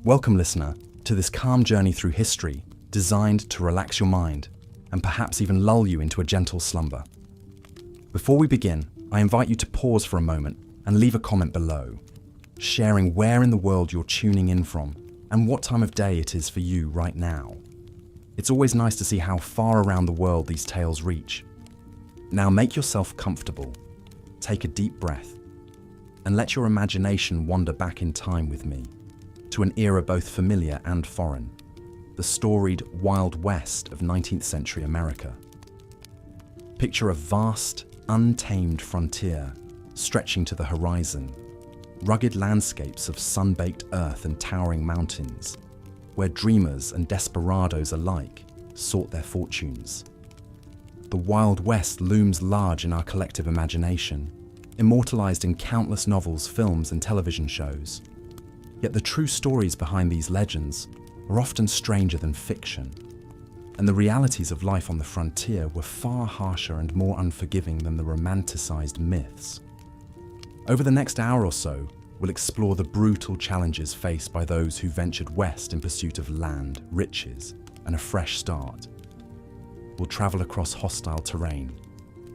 Welcome, listener, to this calm journey through history designed to relax your mind and perhaps even lull you into a gentle slumber. Before we begin, I invite you to pause for a moment and leave a comment below, sharing where in the world you're tuning in from and what time of day it is for you right now. It's always nice to see how far around the world these tales reach. Now make yourself comfortable, take a deep breath, and let your imagination wander back in time with me to an era both familiar and foreign, the storied Wild West of 19th century America. Picture a vast, untamed frontier stretching to the horizon, rugged landscapes of sun-baked earth and towering mountains, where dreamers and desperados alike sought their fortunes. The Wild West looms large in our collective imagination, immortalized in countless novels, films, and television shows. Yet the true stories behind these legends are often stranger than fiction, and the realities of life on the frontier were far harsher and more unforgiving than the romanticized myths. Over the next hour or so, we'll explore the brutal challenges faced by those who ventured west in pursuit of land, riches, and a fresh start. We'll travel across hostile terrain,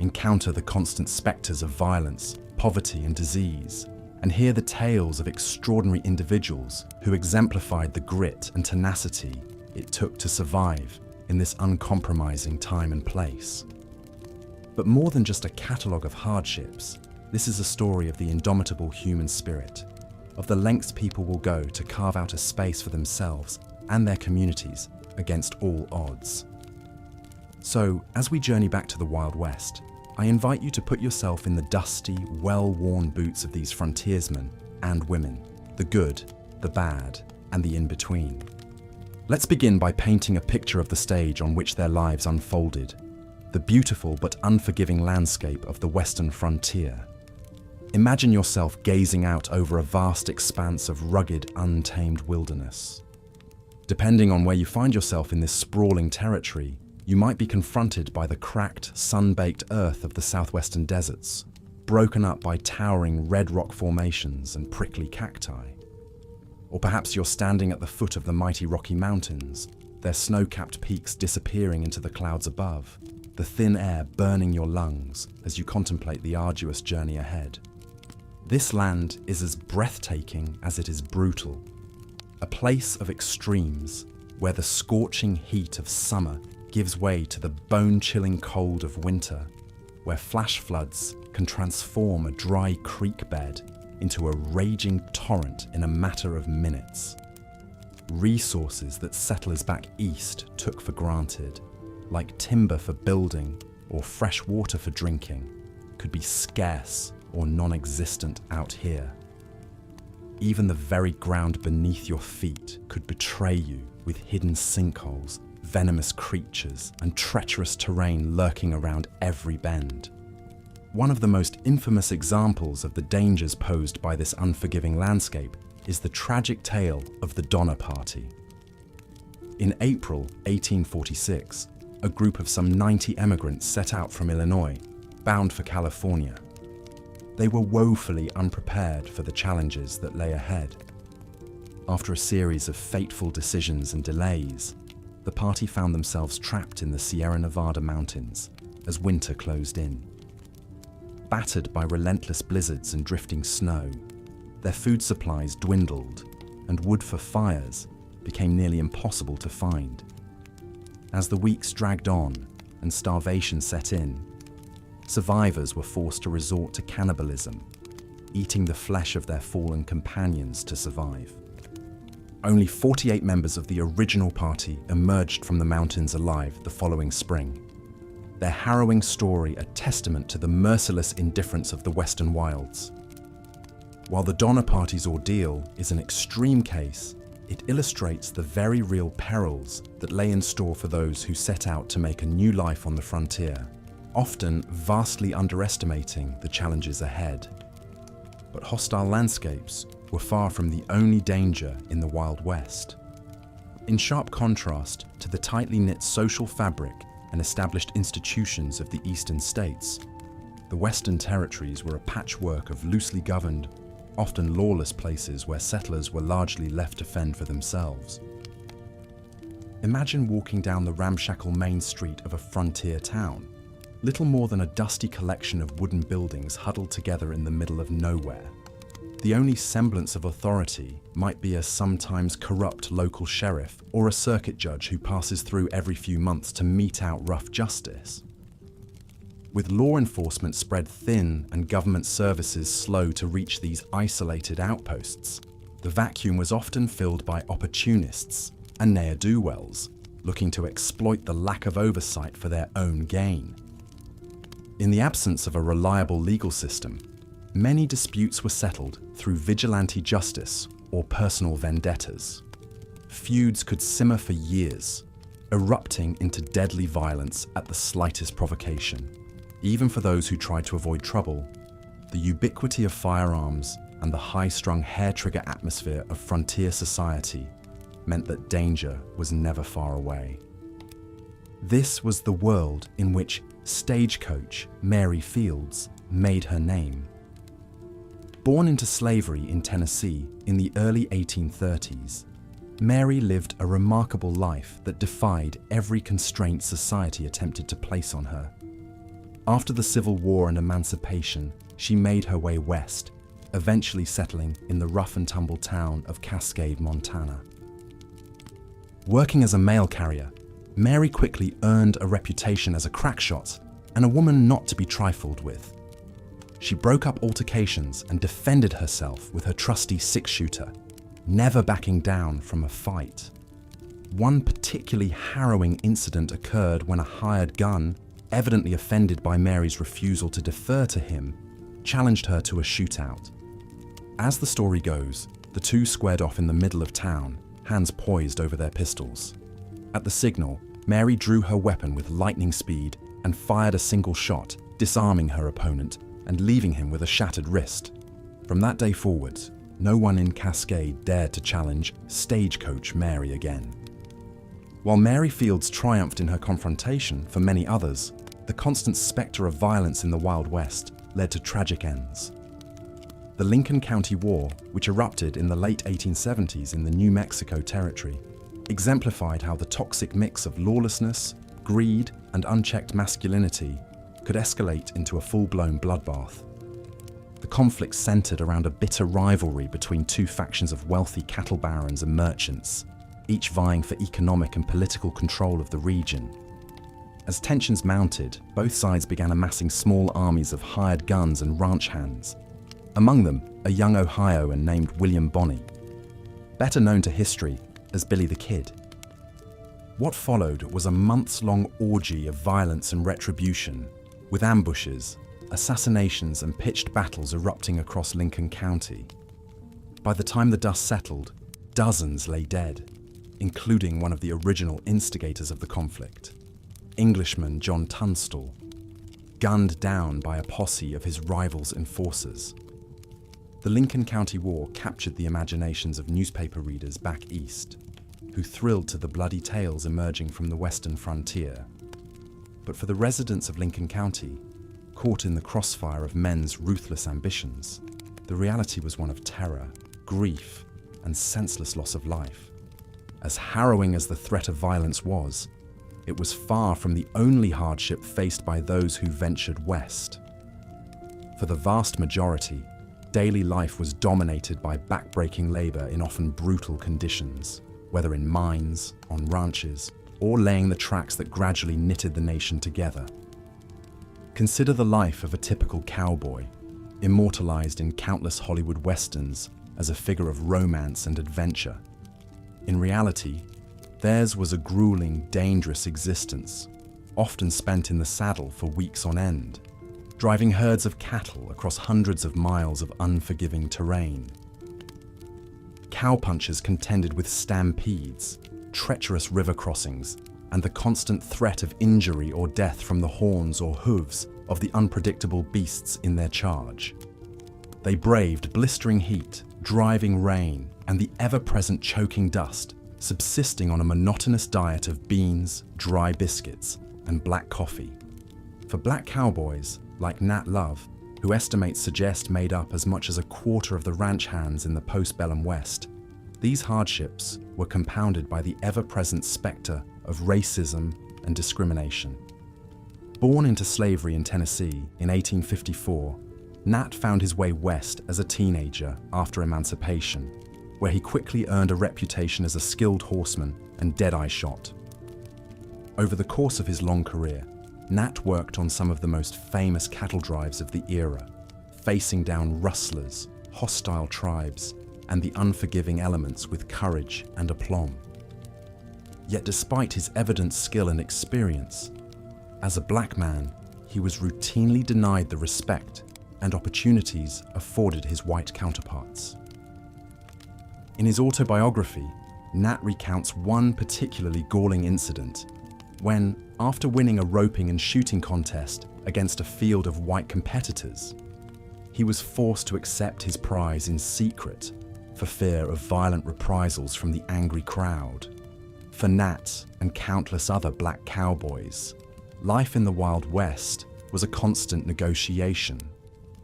encounter the constant specters of violence, poverty, and disease, and hear the tales of extraordinary individuals who exemplified the grit and tenacity it took to survive in this uncompromising time and place. But more than just a catalogue of hardships, this is a story of the indomitable human spirit, of the lengths people will go to carve out a space for themselves and their communities against all odds. So, as we journey back to the Wild West, I invite you to put yourself in the dusty, well-worn boots of these frontiersmen and women, the good, the bad, and the in-between. Let's begin by painting a picture of the stage on which their lives unfolded, the beautiful but unforgiving landscape of the western frontier. Imagine yourself gazing out over a vast expanse of rugged, untamed wilderness. Depending on where you find yourself in this sprawling territory, you might be confronted by the cracked, sun-baked earth of the southwestern deserts, broken up by towering red rock formations and prickly cacti. Or perhaps you're standing at the foot of the mighty Rocky Mountains, their snow-capped peaks disappearing into the clouds above, the thin air burning your lungs as you contemplate the arduous journey ahead. This land is as breathtaking as it is brutal, a place of extremes where the scorching heat of summer gives way to the bone-chilling cold of winter, where flash floods can transform a dry creek bed into a raging torrent in a matter of minutes. Resources that settlers back east took for granted, like timber for building or fresh water for drinking, could be scarce or non-existent out here. Even the very ground beneath your feet could betray you with hidden sinkholes, venomous creatures, and treacherous terrain lurking around every bend. One of the most infamous examples of the dangers posed by this unforgiving landscape is the tragic tale of the Donner Party. In April 1846, a group of some 90 emigrants set out from Illinois, bound for California. They were woefully unprepared for the challenges that lay ahead. After a series of fateful decisions and delays, the party found themselves trapped in the Sierra Nevada mountains as winter closed in. Battered by relentless blizzards and drifting snow, their food supplies dwindled and wood for fires became nearly impossible to find. As the weeks dragged on and starvation set in, survivors were forced to resort to cannibalism, eating the flesh of their fallen companions to survive. Only 48 members of the original party emerged from the mountains alive the following spring. Their harrowing story a testament to the merciless indifference of the Western wilds. While the Donner Party's ordeal is an extreme case, it illustrates the very real perils that lay in store for those who set out to make a new life on the frontier, often vastly underestimating the challenges ahead. But hostile landscapes were far from the only danger in the Wild West. In sharp contrast to the tightly knit social fabric and established institutions of the eastern states, the Western territories were a patchwork of loosely governed, often lawless places where settlers were largely left to fend for themselves. Imagine walking down the ramshackle main street of a frontier town, little more than a dusty collection of wooden buildings huddled together in the middle of nowhere. The only semblance of authority might be a sometimes corrupt local sheriff or a circuit judge who passes through every few months to mete out rough justice. With law enforcement spread thin and government services slow to reach these isolated outposts, the vacuum was often filled by opportunists and ne'er-do-wells looking to exploit the lack of oversight for their own gain. In the absence of a reliable legal system, many disputes were settled through vigilante justice or personal vendettas. Feuds could simmer for years, erupting into deadly violence at the slightest provocation. Even for those who tried to avoid trouble, the ubiquity of firearms and the high-strung hair-trigger atmosphere of frontier society meant that danger was never far away. This was the world in which stagecoach Mary Fields made her name. Born into slavery in Tennessee in the early 1830s, Mary lived a remarkable life that defied every constraint society attempted to place on her. After the Civil War and emancipation, she made her way west, eventually settling in the rough-and-tumble town of Cascade, Montana. Working as a mail carrier, Mary quickly earned a reputation as a crackshot and a woman not to be trifled with. She broke up altercations and defended herself with her trusty six-shooter, never backing down from a fight. One particularly harrowing incident occurred when a hired gun, evidently offended by Mary's refusal to defer to him, challenged her to a shootout. As the story goes, the two squared off in the middle of town, hands poised over their pistols. At the signal, Mary drew her weapon with lightning speed and fired a single shot, disarming her opponent and leaving him with a shattered wrist. From that day forward, no one in Cascade dared to challenge Stagecoach Mary again. While Mary Fields triumphed in her confrontation, for many others, the constant specter of violence in the Wild West led to tragic ends. The Lincoln County War, which erupted in the late 1870s in the New Mexico Territory, exemplified how the toxic mix of lawlessness, greed, and unchecked masculinity could escalate into a full-blown bloodbath. The conflict centered around a bitter rivalry between two factions of wealthy cattle barons and merchants, each vying for economic and political control of the region. As tensions mounted, both sides began amassing small armies of hired guns and ranch hands, among them a young Ohioan named William Bonney, better known to history as Billy the Kid. What followed was a months-long orgy of violence and retribution, with ambushes, assassinations, and pitched battles erupting across Lincoln County. By the time the dust settled, dozens lay dead, including one of the original instigators of the conflict, Englishman John Tunstall, gunned down by a posse of his rivals' enforcers. The Lincoln County War captured the imaginations of newspaper readers back east, who thrilled to the bloody tales emerging from the western frontier. But for the residents of Lincoln County, caught in the crossfire of men's ruthless ambitions, the reality was one of terror, grief, and senseless loss of life. As harrowing as the threat of violence was, it was far from the only hardship faced by those who ventured west. For the vast majority, daily life was dominated by backbreaking labor in often brutal conditions, whether in mines, on ranches, or laying the tracks that gradually knitted the nation together. Consider the life of a typical cowboy, immortalized in countless Hollywood westerns as a figure of romance and adventure. In reality, theirs was a grueling, dangerous existence, often spent in the saddle for weeks on end, driving herds of cattle across hundreds of miles of unforgiving terrain. Cowpunchers contended with stampedes, treacherous river crossings, and the constant threat of injury or death from the horns or hooves of the unpredictable beasts in their charge. They braved blistering heat, driving rain, and the ever-present choking dust, subsisting on a monotonous diet of beans, dry biscuits, and black coffee. For black cowboys, like Nat Love, who estimates suggest made up as much as a quarter of the ranch hands in the postbellum West, these hardships were compounded by the ever-present specter of racism and discrimination. Born into slavery in Tennessee in 1854, Nat found his way west as a teenager after emancipation, where he quickly earned a reputation as a skilled horseman and dead-eye shot. Over the course of his long career, Nat worked on some of the most famous cattle drives of the era, facing down rustlers, hostile tribes, and the unforgiving elements with courage and aplomb. Yet despite his evident skill and experience, as a black man, he was routinely denied the respect and opportunities afforded his white counterparts. In his autobiography, Nat recounts one particularly galling incident when, after winning a roping and shooting contest against a field of white competitors, he was forced to accept his prize in secret for fear of violent reprisals from the angry crowd. For Nat and countless other black cowboys, life in the Wild West was a constant negotiation,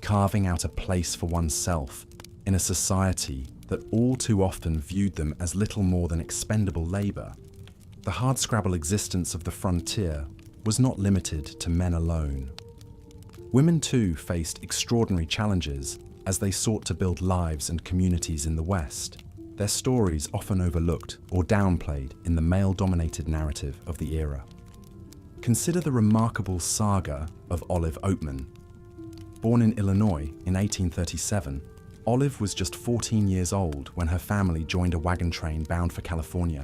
carving out a place for oneself in a society that all too often viewed them as little more than expendable labor. The hardscrabble existence of the frontier was not limited to men alone. Women too faced extraordinary challenges as they sought to build lives and communities in the West, their stories often overlooked or downplayed in the male-dominated narrative of the era. Consider the remarkable saga of Olive Oatman. Born in Illinois in 1837, Olive was just 14 years old when her family joined a wagon train bound for California,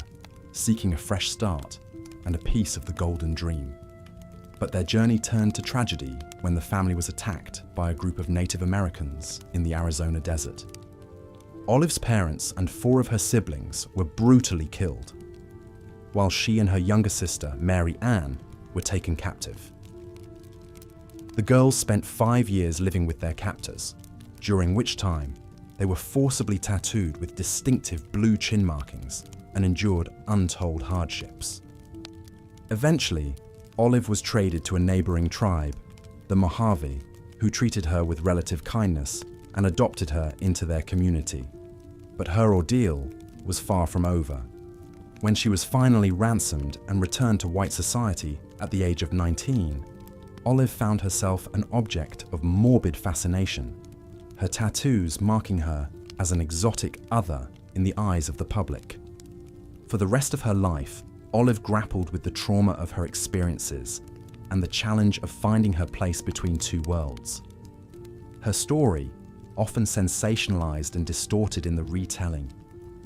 seeking a fresh start and a piece of the golden dream. But their journey turned to tragedy when the family was attacked by a group of Native Americans in the Arizona desert. Olive's parents and 4 of her siblings were brutally killed, while she and her younger sister, Mary Ann, were taken captive. The girls spent 5 years living with their captors, during which time they were forcibly tattooed with distinctive blue chin markings and endured untold hardships. Eventually, Olive was traded to a neighboring tribe, the Mojave, who treated her with relative kindness and adopted her into their community. But her ordeal was far from over. When she was finally ransomed and returned to white society at the age of 19, Olive found herself an object of morbid fascination, her tattoos marking her as an exotic other in the eyes of the public. For the rest of her life, Olive grappled with the trauma of her experiences and the challenge of finding her place between two worlds. Her story, often sensationalized and distorted in the retelling,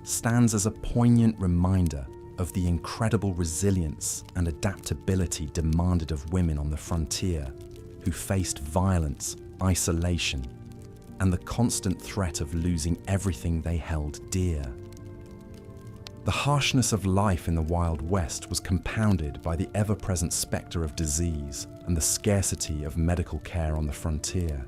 stands as a poignant reminder of the incredible resilience and adaptability demanded of women on the frontier who faced violence, isolation, and the constant threat of losing everything they held dear. The harshness of life in the Wild West was compounded by the ever-present specter of disease and the scarcity of medical care on the frontier.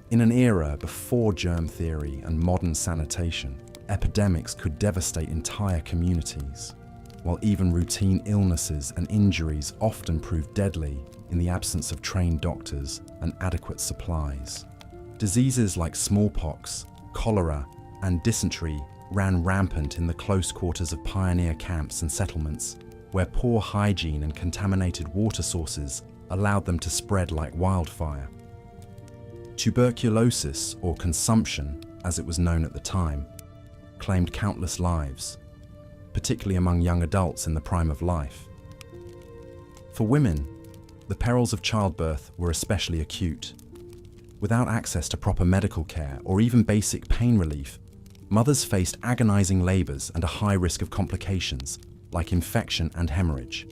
In an era before germ theory and modern sanitation, epidemics could devastate entire communities, while even routine illnesses and injuries often proved deadly in the absence of trained doctors and adequate supplies. Diseases like smallpox, cholera, and dysentery ran rampant in the close quarters of pioneer camps and settlements, where poor hygiene and contaminated water sources allowed them to spread like wildfire. Tuberculosis, or consumption, as it was known at the time, claimed countless lives, particularly among young adults in the prime of life. For women, the perils of childbirth were especially acute. Without access to proper medical care or even basic pain relief, mothers faced agonizing labors and a high risk of complications, like infection and hemorrhage.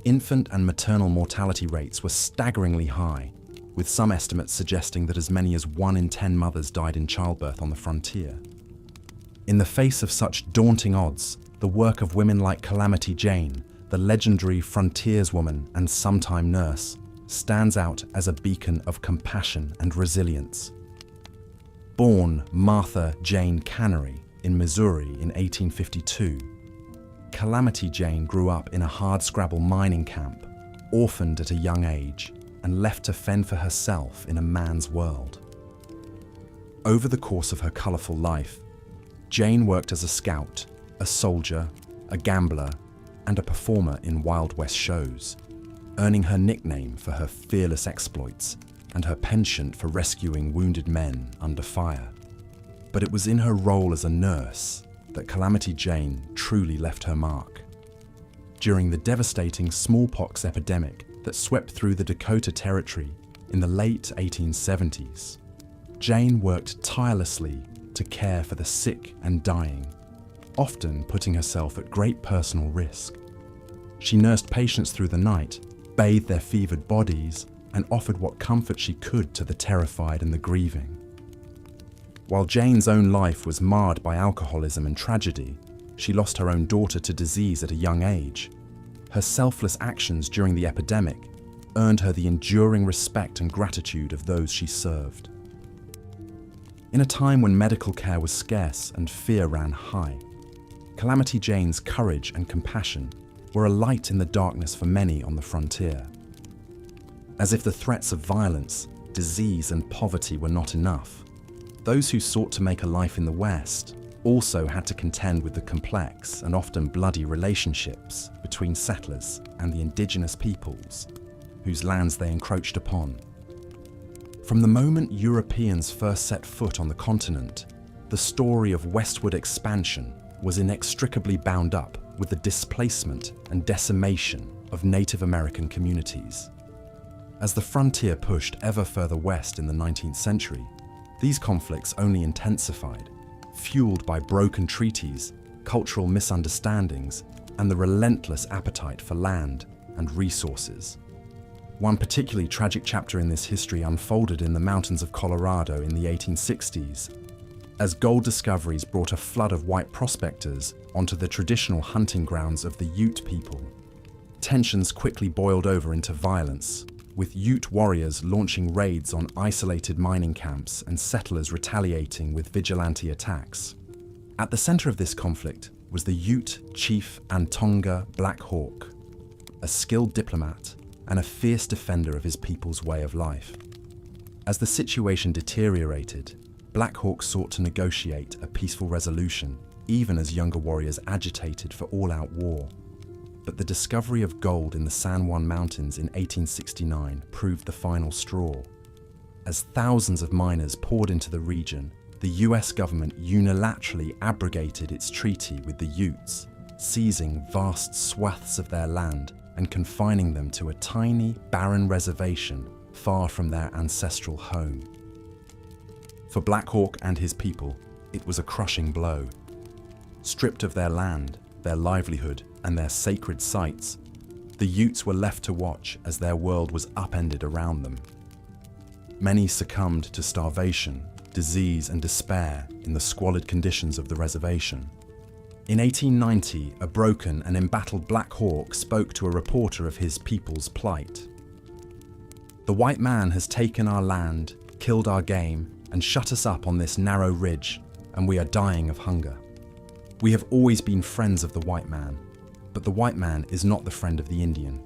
Infant and maternal mortality rates were staggeringly high, with some estimates suggesting that as many as 1 in 10 mothers died in childbirth on the frontier. In the face of such daunting odds, the work of women like Calamity Jane, the legendary frontierswoman and sometime nurse, stands out as a beacon of compassion and resilience. Born Martha Jane Cannery in Missouri in 1852, Calamity Jane grew up in a hardscrabble mining camp, orphaned at a young age, and left to fend for herself in a man's world. Over the course of her colourful life, Jane worked as a scout, a soldier, a gambler, and a performer in Wild West shows, earning her nickname for her fearless exploits and her penchant for rescuing wounded men under fire. But it was in her role as a nurse that Calamity Jane truly left her mark. During the devastating smallpox epidemic that swept through the Dakota Territory in the late 1870s, Jane worked tirelessly to care for the sick and dying, often putting herself at great personal risk. She nursed patients through the night, bathed their fevered bodies, and offered what comfort she could to the terrified and the grieving. While Jane's own life was marred by alcoholism and tragedy, she lost her own daughter to disease at a young age. Her selfless actions during the epidemic earned her the enduring respect and gratitude of those she served. In a time when medical care was scarce and fear ran high, Calamity Jane's courage and compassion were a light in the darkness for many on the frontier. As if the threats of violence, disease, and poverty were not enough, those who sought to make a life in the West also had to contend with the complex and often bloody relationships between settlers and the indigenous peoples whose lands they encroached upon. From the moment Europeans first set foot on the continent, the story of westward expansion was inextricably bound up with the displacement and decimation of Native American communities. As the frontier pushed ever further west in the 19th century, these conflicts only intensified, fueled by broken treaties, cultural misunderstandings, and the relentless appetite for land and resources. One particularly tragic chapter in this history unfolded in the mountains of Colorado in the 1860s, as gold discoveries brought a flood of white prospectors onto the traditional hunting grounds of the Ute people. Tensions quickly boiled over into violence, with Ute warriors launching raids on isolated mining camps and settlers retaliating with vigilante attacks. At the center of this conflict was the Ute chief Antonga Black Hawk, a skilled diplomat and a fierce defender of his people's way of life. As the situation deteriorated, Black Hawk sought to negotiate a peaceful resolution, even as younger warriors agitated for all-out war. But the discovery of gold in the San Juan Mountains in 1869 proved the final straw. As thousands of miners poured into the region, the US government unilaterally abrogated its treaty with the Utes, seizing vast swaths of their land and confining them to a tiny, barren reservation far from their ancestral home. For Black Hawk and his people, it was a crushing blow. Stripped of their land, their livelihood, and their sacred sites, the Utes were left to watch as their world was upended around them. Many succumbed to starvation, disease, and despair in the squalid conditions of the reservation. In 1890, a broken and embattled Black Hawk spoke to a reporter of his people's plight. "The white man has taken our land, killed our game, and shut us up on this narrow ridge, and we are dying of hunger. We have always been friends of the white man, but the white man is not the friend of the Indian."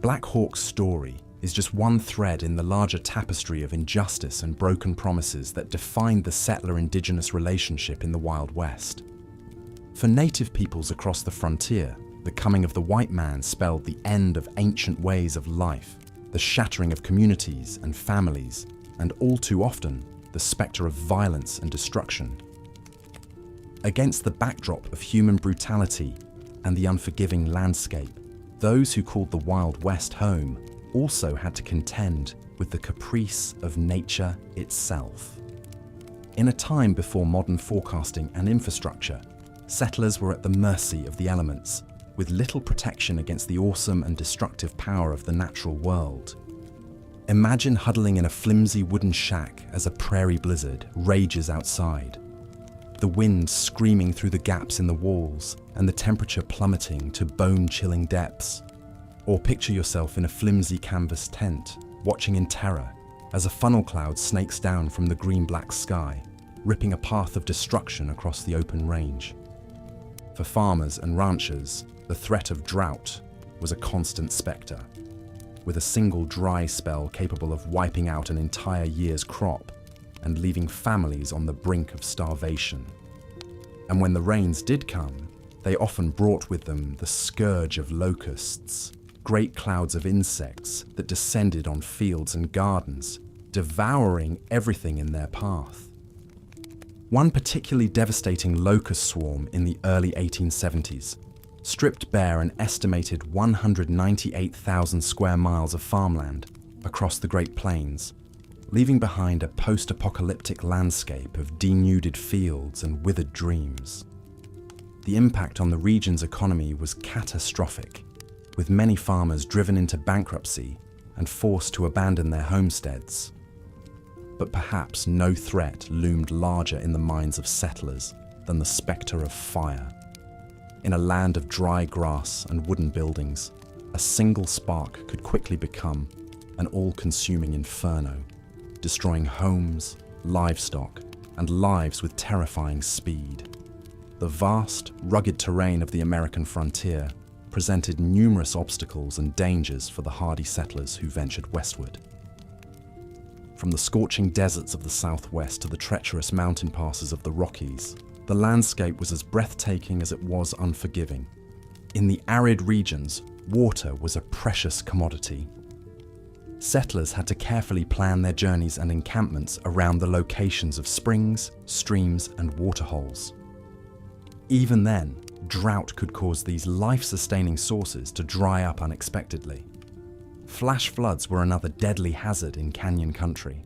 Black Hawk's story is just one thread in the larger tapestry of injustice and broken promises that defined the settler-indigenous relationship in the Wild West. For native peoples across the frontier, the coming of the white man spelled the end of ancient ways of life, the shattering of communities and families, and all too often, the spectre of violence and destruction. Against the backdrop of human brutality and the unforgiving landscape, those who called the Wild West home also had to contend with the caprice of nature itself. In a time before modern forecasting and infrastructure, settlers were at the mercy of the elements, with little protection against the awesome and destructive power of the natural world. Imagine huddling in a flimsy wooden shack as a prairie blizzard rages outside, the wind screaming through the gaps in the walls and the temperature plummeting to bone-chilling depths. Or picture yourself in a flimsy canvas tent, watching in terror as a funnel cloud snakes down from the green-black sky, ripping a path of destruction across the open range. For farmers and ranchers, the threat of drought was a constant spectre, with a single dry spell capable of wiping out an entire year's crop and leaving families on the brink of starvation. And when the rains did come, they often brought with them the scourge of locusts, great clouds of insects that descended on fields and gardens, devouring everything in their path. One particularly devastating locust swarm in the early 1870s stripped bare an estimated 198,000 square miles of farmland across the Great Plains, leaving behind a post-apocalyptic landscape of denuded fields and withered dreams. The impact on the region's economy was catastrophic, with many farmers driven into bankruptcy and forced to abandon their homesteads. But perhaps no threat loomed larger in the minds of settlers than the spectre of fire. In a land of dry grass and wooden buildings, a single spark could quickly become an all-consuming inferno, destroying homes, livestock, and lives with terrifying speed. The vast, rugged terrain of the American frontier presented numerous obstacles and dangers for the hardy settlers who ventured westward. From the scorching deserts of the Southwest to the treacherous mountain passes of the Rockies, the landscape was as breathtaking as it was unforgiving. In the arid regions, water was a precious commodity. Settlers had to carefully plan their journeys and encampments around the locations of springs, streams, and waterholes. Even then, drought could cause these life-sustaining sources to dry up unexpectedly. Flash floods were another deadly hazard in canyon country.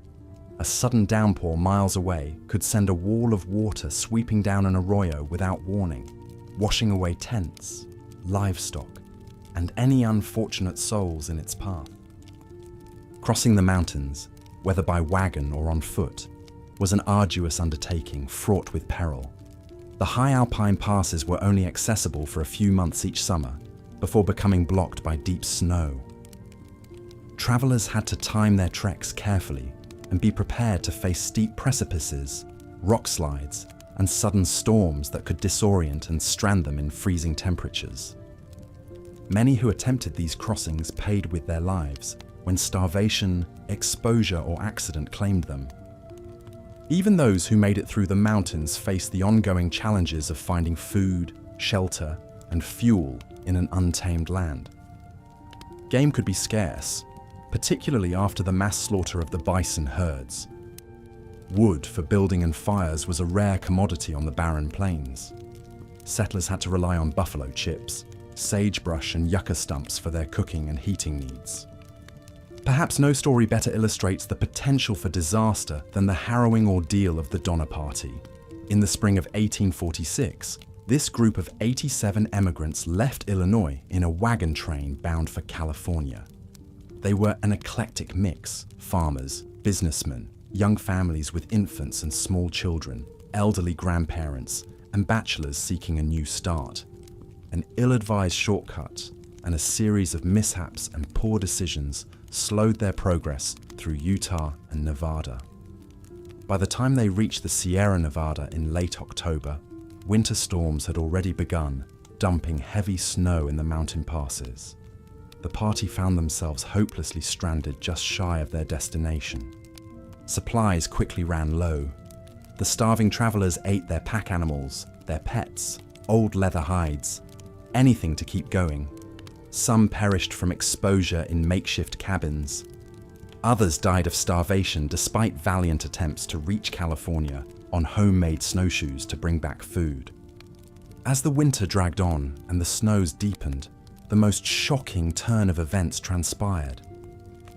A sudden downpour miles away could send a wall of water sweeping down an arroyo without warning, washing away tents, livestock, and any unfortunate souls in its path. Crossing the mountains, whether by wagon or on foot, was an arduous undertaking fraught with peril. The high alpine passes were only accessible for a few months each summer, before becoming blocked by deep snow. Travelers had to time their treks carefully and be prepared to face steep precipices, rock slides, and sudden storms that could disorient and strand them in freezing temperatures. Many who attempted these crossings paid with their lives when starvation, exposure, or accident claimed them. Even those who made it through the mountains faced the ongoing challenges of finding food, shelter, and fuel in an untamed land. Game could be scarce, particularly after the mass slaughter of the bison herds. Wood for building and fires was a rare commodity on the barren plains. Settlers had to rely on buffalo chips, sagebrush, and yucca stumps for their cooking and heating needs. Perhaps no story better illustrates the potential for disaster than the harrowing ordeal of the Donner Party. In the spring of 1846, this group of 87 emigrants left Illinois in a wagon train bound for California. They were an eclectic mix: farmers, businessmen, young families with infants and small children, elderly grandparents, and bachelors seeking a new start. An ill-advised shortcut and a series of mishaps and poor decisions slowed their progress through Utah and Nevada. By the time they reached the Sierra Nevada in late October, winter storms had already begun, dumping heavy snow in the mountain passes. The party found themselves hopelessly stranded just shy of their destination. Supplies quickly ran low. The starving travelers ate their pack animals, their pets, old leather hides, anything to keep going. Some perished from exposure in makeshift cabins. Others died of starvation despite valiant attempts to reach California on homemade snowshoes to bring back food. As the winter dragged on and the snows deepened, the most shocking turn of events transpired.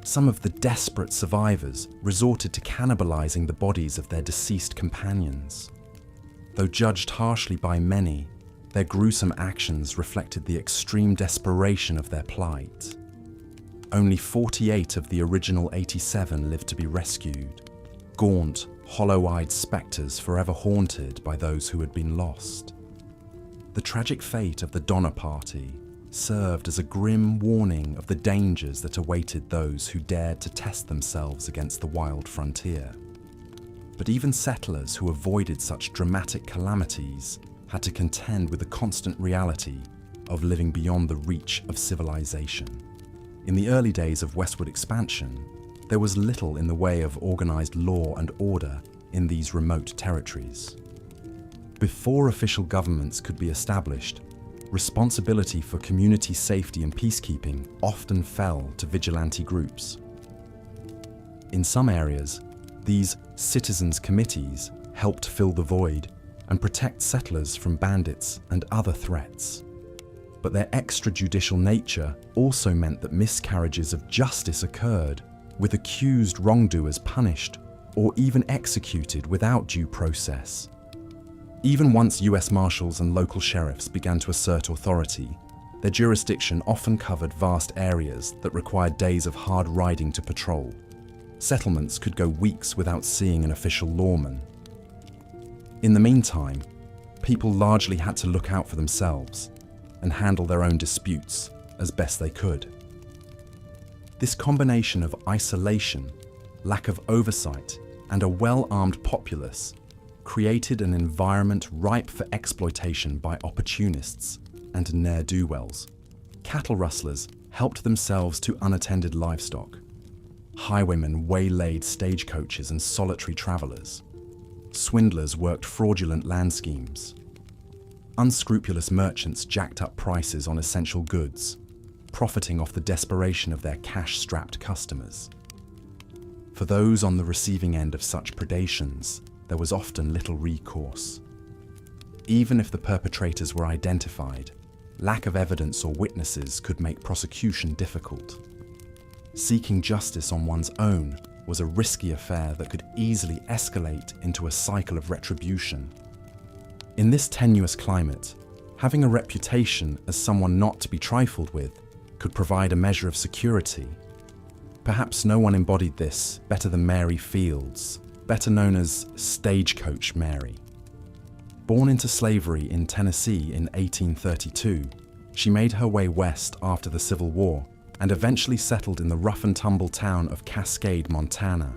Some of the desperate survivors resorted to cannibalizing the bodies of their deceased companions. Though judged harshly by many, their gruesome actions reflected the extreme desperation of their plight. Only 48 of the original 87 lived to be rescued, gaunt, hollow-eyed specters forever haunted by those who had been lost. The tragic fate of the Donner Party served as a grim warning of the dangers that awaited those who dared to test themselves against the wild frontier. But even settlers who avoided such dramatic calamities had to contend with the constant reality of living beyond the reach of civilization. In the early days of westward expansion, there was little in the way of organized law and order in these remote territories. Before official governments could be established, responsibility for community safety and peacekeeping often fell to vigilante groups. In some areas, these citizens' committees helped fill the void and protect settlers from bandits and other threats. But their extrajudicial nature also meant that miscarriages of justice occurred, with accused wrongdoers punished or even executed without due process. Even once US Marshals and local sheriffs began to assert authority, their jurisdiction often covered vast areas that required days of hard riding to patrol. Settlements could go weeks without seeing an official lawman. In the meantime, people largely had to look out for themselves and handle their own disputes as best they could. This combination of isolation, lack of oversight, and a well-armed populace created an environment ripe for exploitation by opportunists and ne'er-do-wells. Cattle rustlers helped themselves to unattended livestock. Highwaymen waylaid stagecoaches and solitary travelers. Swindlers worked fraudulent land schemes. Unscrupulous merchants jacked up prices on essential goods, profiting off the desperation of their cash-strapped customers. For those on the receiving end of such predations, there was often little recourse. Even if the perpetrators were identified, lack of evidence or witnesses could make prosecution difficult. Seeking justice on one's own was a risky affair that could easily escalate into a cycle of retribution. In this tenuous climate, having a reputation as someone not to be trifled with could provide a measure of security. Perhaps no one embodied this better than Mary Fields, better known as Stagecoach Mary. Born into slavery in Tennessee in 1832, she made her way west after the Civil War and eventually settled in the rough-and-tumble town of Cascade, Montana.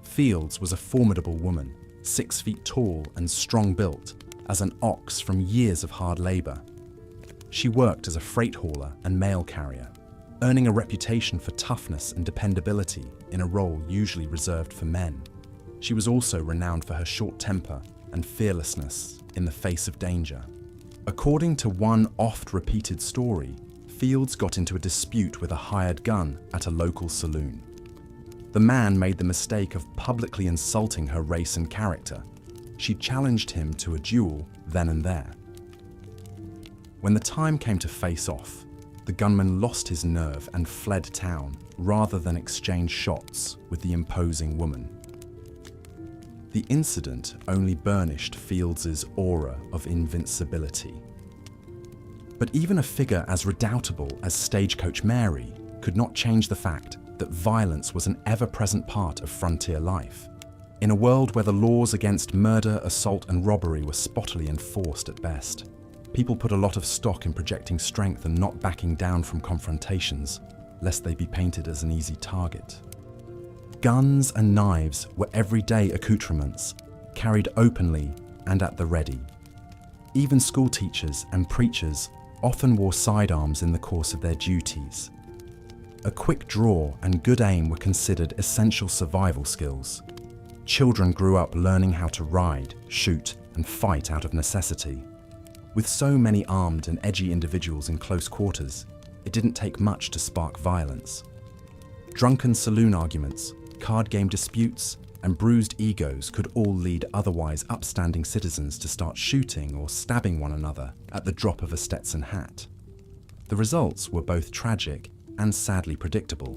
Fields was a formidable woman, 6 feet tall and strong-built, as an ox from years of hard labor. She worked as a freight hauler and mail carrier, earning a reputation for toughness and dependability in a role usually reserved for men. She was also renowned for her short temper and fearlessness in the face of danger. According to one oft-repeated story, Fields got into a dispute with a hired gun at a local saloon. The man made the mistake of publicly insulting her race and character. She challenged him to a duel then and there. When the time came to face off, the gunman lost his nerve and fled town rather than exchange shots with the imposing woman. The incident only burnished Fields' aura of invincibility. But even a figure as redoubtable as Stagecoach Mary could not change the fact that violence was an ever-present part of frontier life. In a world where the laws against murder, assault, and robbery were spottily enforced at best, people put a lot of stock in projecting strength and not backing down from confrontations, lest they be painted as an easy target. Guns and knives were everyday accoutrements, carried openly and at the ready. Even school teachers and preachers often wore sidearms in the course of their duties. A quick draw and good aim were considered essential survival skills. Children grew up learning how to ride, shoot, and fight out of necessity. With so many armed and edgy individuals in close quarters, it didn't take much to spark violence. Drunken saloon arguments, card game disputes, and bruised egos could all lead otherwise upstanding citizens to start shooting or stabbing one another at the drop of a Stetson hat. The results were both tragic and sadly predictable.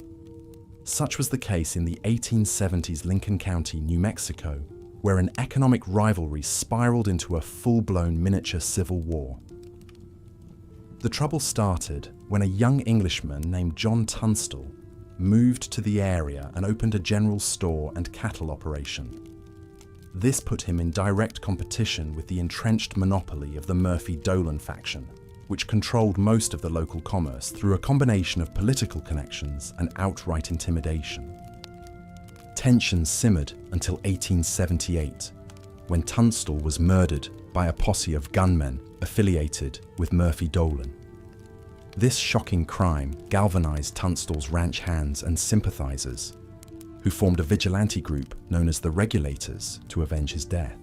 Such was the case in the 1870s Lincoln County, New Mexico, where an economic rivalry spiraled into a full-blown miniature civil war. The trouble started when a young Englishman named John Tunstall moved to the area and opened a general store and cattle operation. This put him in direct competition with the entrenched monopoly of the Murphy-Dolan faction, which controlled most of the local commerce through a combination of political connections and outright intimidation. Tensions simmered until 1878, when Tunstall was murdered by a posse of gunmen affiliated with Murphy-Dolan. This shocking crime galvanized Tunstall's ranch hands and sympathizers, who formed a vigilante group known as the Regulators to avenge his death.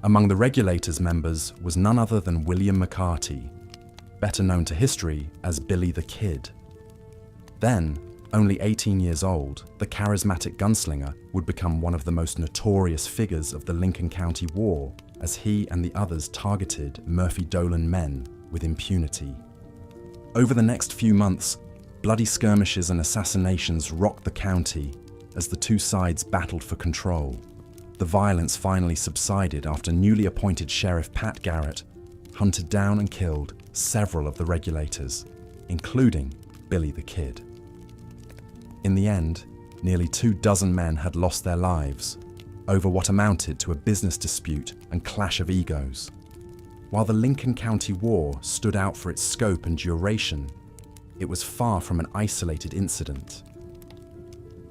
Among the Regulators' members was none other than William McCarty, better known to history as Billy the Kid. Then, only 18 years old, the charismatic gunslinger would become one of the most notorious figures of the Lincoln County War, as he and the others targeted Murphy Dolan men with impunity. Over the next few months, bloody skirmishes and assassinations rocked the county as the two sides battled for control. The violence finally subsided after newly appointed Sheriff Pat Garrett hunted down and killed several of the Regulators, including Billy the Kid. In the end, nearly 24 men had lost their lives over what amounted to a business dispute and clash of egos. While the Lincoln County War stood out for its scope and duration, it was far from an isolated incident.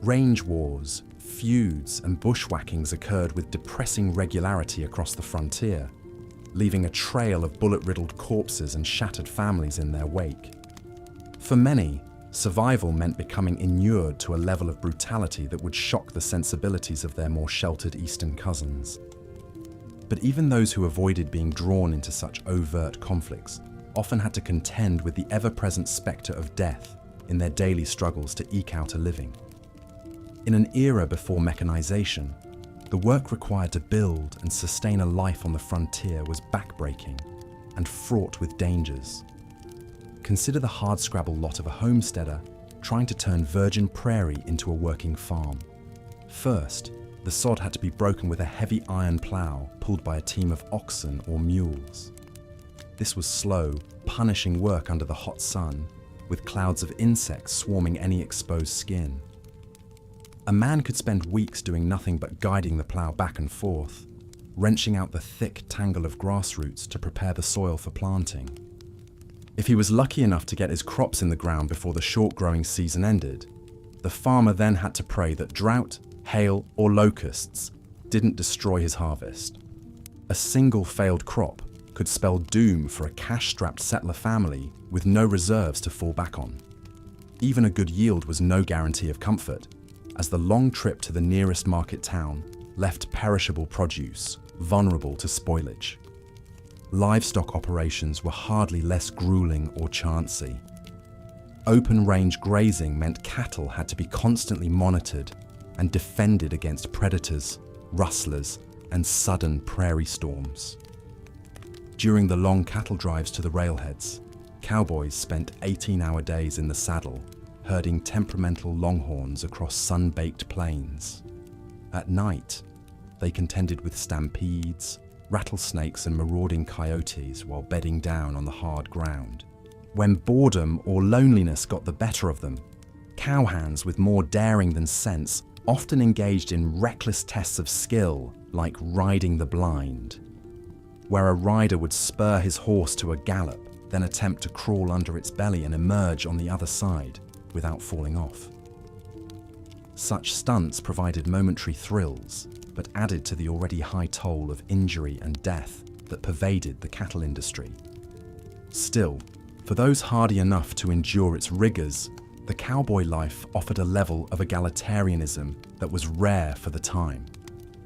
Range wars, feuds, and bushwhackings occurred with depressing regularity across the frontier, leaving a trail of bullet-riddled corpses and shattered families in their wake. For many, survival meant becoming inured to a level of brutality that would shock the sensibilities of their more sheltered eastern cousins. But even those who avoided being drawn into such overt conflicts often had to contend with the ever-present spectre of death in their daily struggles to eke out a living. In an era before mechanization, the work required to build and sustain a life on the frontier was backbreaking and fraught with dangers. Consider the hardscrabble lot of a homesteader trying to turn virgin prairie into a working farm. First, the sod had to be broken with a heavy iron plough pulled by a team of oxen or mules. This was slow, punishing work under the hot sun, with clouds of insects swarming any exposed skin. A man could spend weeks doing nothing but guiding the plough back and forth, wrenching out the thick tangle of grass roots to prepare the soil for planting. If he was lucky enough to get his crops in the ground before the short growing season ended, the farmer then had to pray that drought, hail, or locusts didn't destroy his harvest. A single failed crop could spell doom for a cash-strapped settler family with no reserves to fall back on. Even a good yield was no guarantee of comfort, as the long trip to the nearest market town left perishable produce vulnerable to spoilage. Livestock operations were hardly less grueling or chancy. Open-range grazing meant cattle had to be constantly monitored and defended against predators, rustlers, and sudden prairie storms. During the long cattle drives to the railheads, cowboys spent 18-hour days in the saddle, herding temperamental longhorns across sun-baked plains. At night, they contended with stampedes, rattlesnakes and marauding coyotes while bedding down on the hard ground. When boredom or loneliness got the better of them, cowhands with more daring than sense often engaged in reckless tests of skill like riding the blind, where a rider would spur his horse to a gallop, then attempt to crawl under its belly and emerge on the other side without falling off. Such stunts provided momentary thrills, but added to the already high toll of injury and death that pervaded the cattle industry. Still, for those hardy enough to endure its rigors, the cowboy life offered a level of egalitarianism that was rare for the time.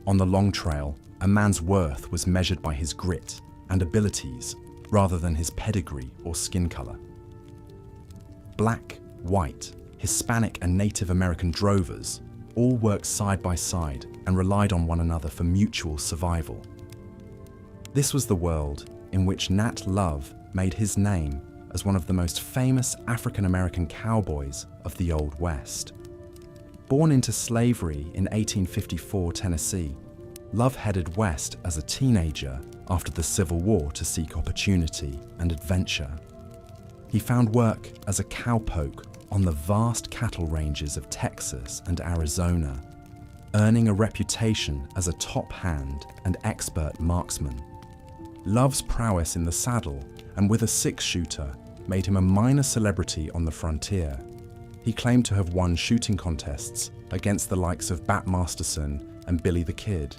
On the long trail, a man's worth was measured by his grit and abilities rather than his pedigree or skin color. Black, white, Hispanic and Native American drovers all worked side by side and relied on one another for mutual survival. This was the world in which Nat Love made his name as one of the most famous African-American cowboys of the Old West. Born into slavery in 1854 Tennessee, Love headed west as a teenager after the Civil War to seek opportunity and adventure. He found work as a cowpoke on the vast cattle ranges of Texas and Arizona, earning a reputation as a top hand and expert marksman. Love's prowess in the saddle and with a six-shooter made him a minor celebrity on the frontier. He claimed to have won shooting contests against the likes of Bat Masterson and Billy the Kid.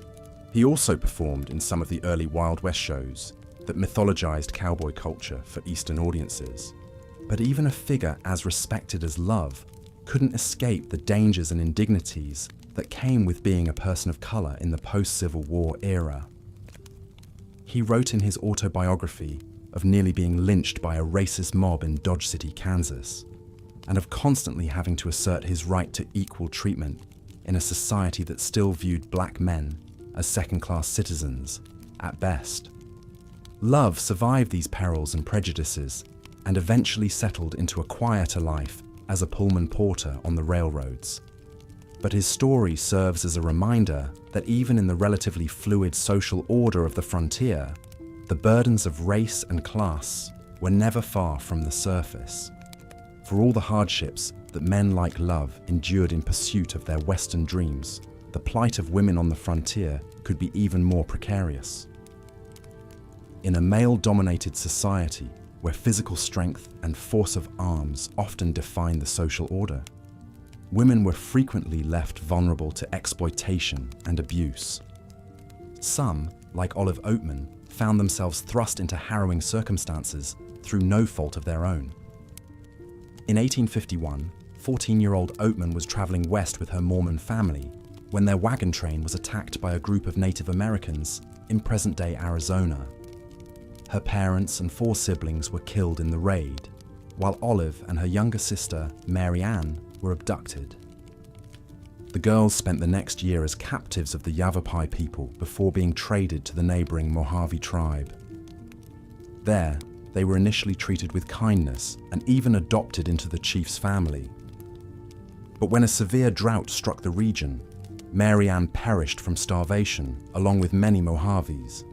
He also performed in some of the early Wild West shows that mythologized cowboy culture for Eastern audiences. But even a figure as respected as Love couldn't escape the dangers and indignities that came with being a person of color in the post-Civil War era. He wrote in his autobiography of nearly being lynched by a racist mob in Dodge City, Kansas, and of constantly having to assert his right to equal treatment in a society that still viewed black men as second-class citizens, at best. Love survived these perils and prejudices and eventually settled into a quieter life as a Pullman porter on the railroads. But his story serves as a reminder that even in the relatively fluid social order of the frontier, the burdens of race and class were never far from the surface. For all the hardships that men like Love endured in pursuit of their Western dreams, the plight of women on the frontier could be even more precarious. In a male-dominated society where physical strength and force of arms often defined the social order, women were frequently left vulnerable to exploitation and abuse. Some, like Olive Oatman, found themselves thrust into harrowing circumstances through no fault of their own. In 1851, 14-year-old Oatman was traveling west with her Mormon family when their wagon train was attacked by a group of Native Americans in present-day Arizona. Her parents and 4 siblings were killed in the raid, while Olive and her younger sister, Mary Ann, were abducted. The girls spent the next year as captives of the Yavapai people before being traded to the neighboring Mojave tribe. There, they were initially treated with kindness and even adopted into the chief's family. But when a severe drought struck the region, Mary Ann perished from starvation along with many Mojaves.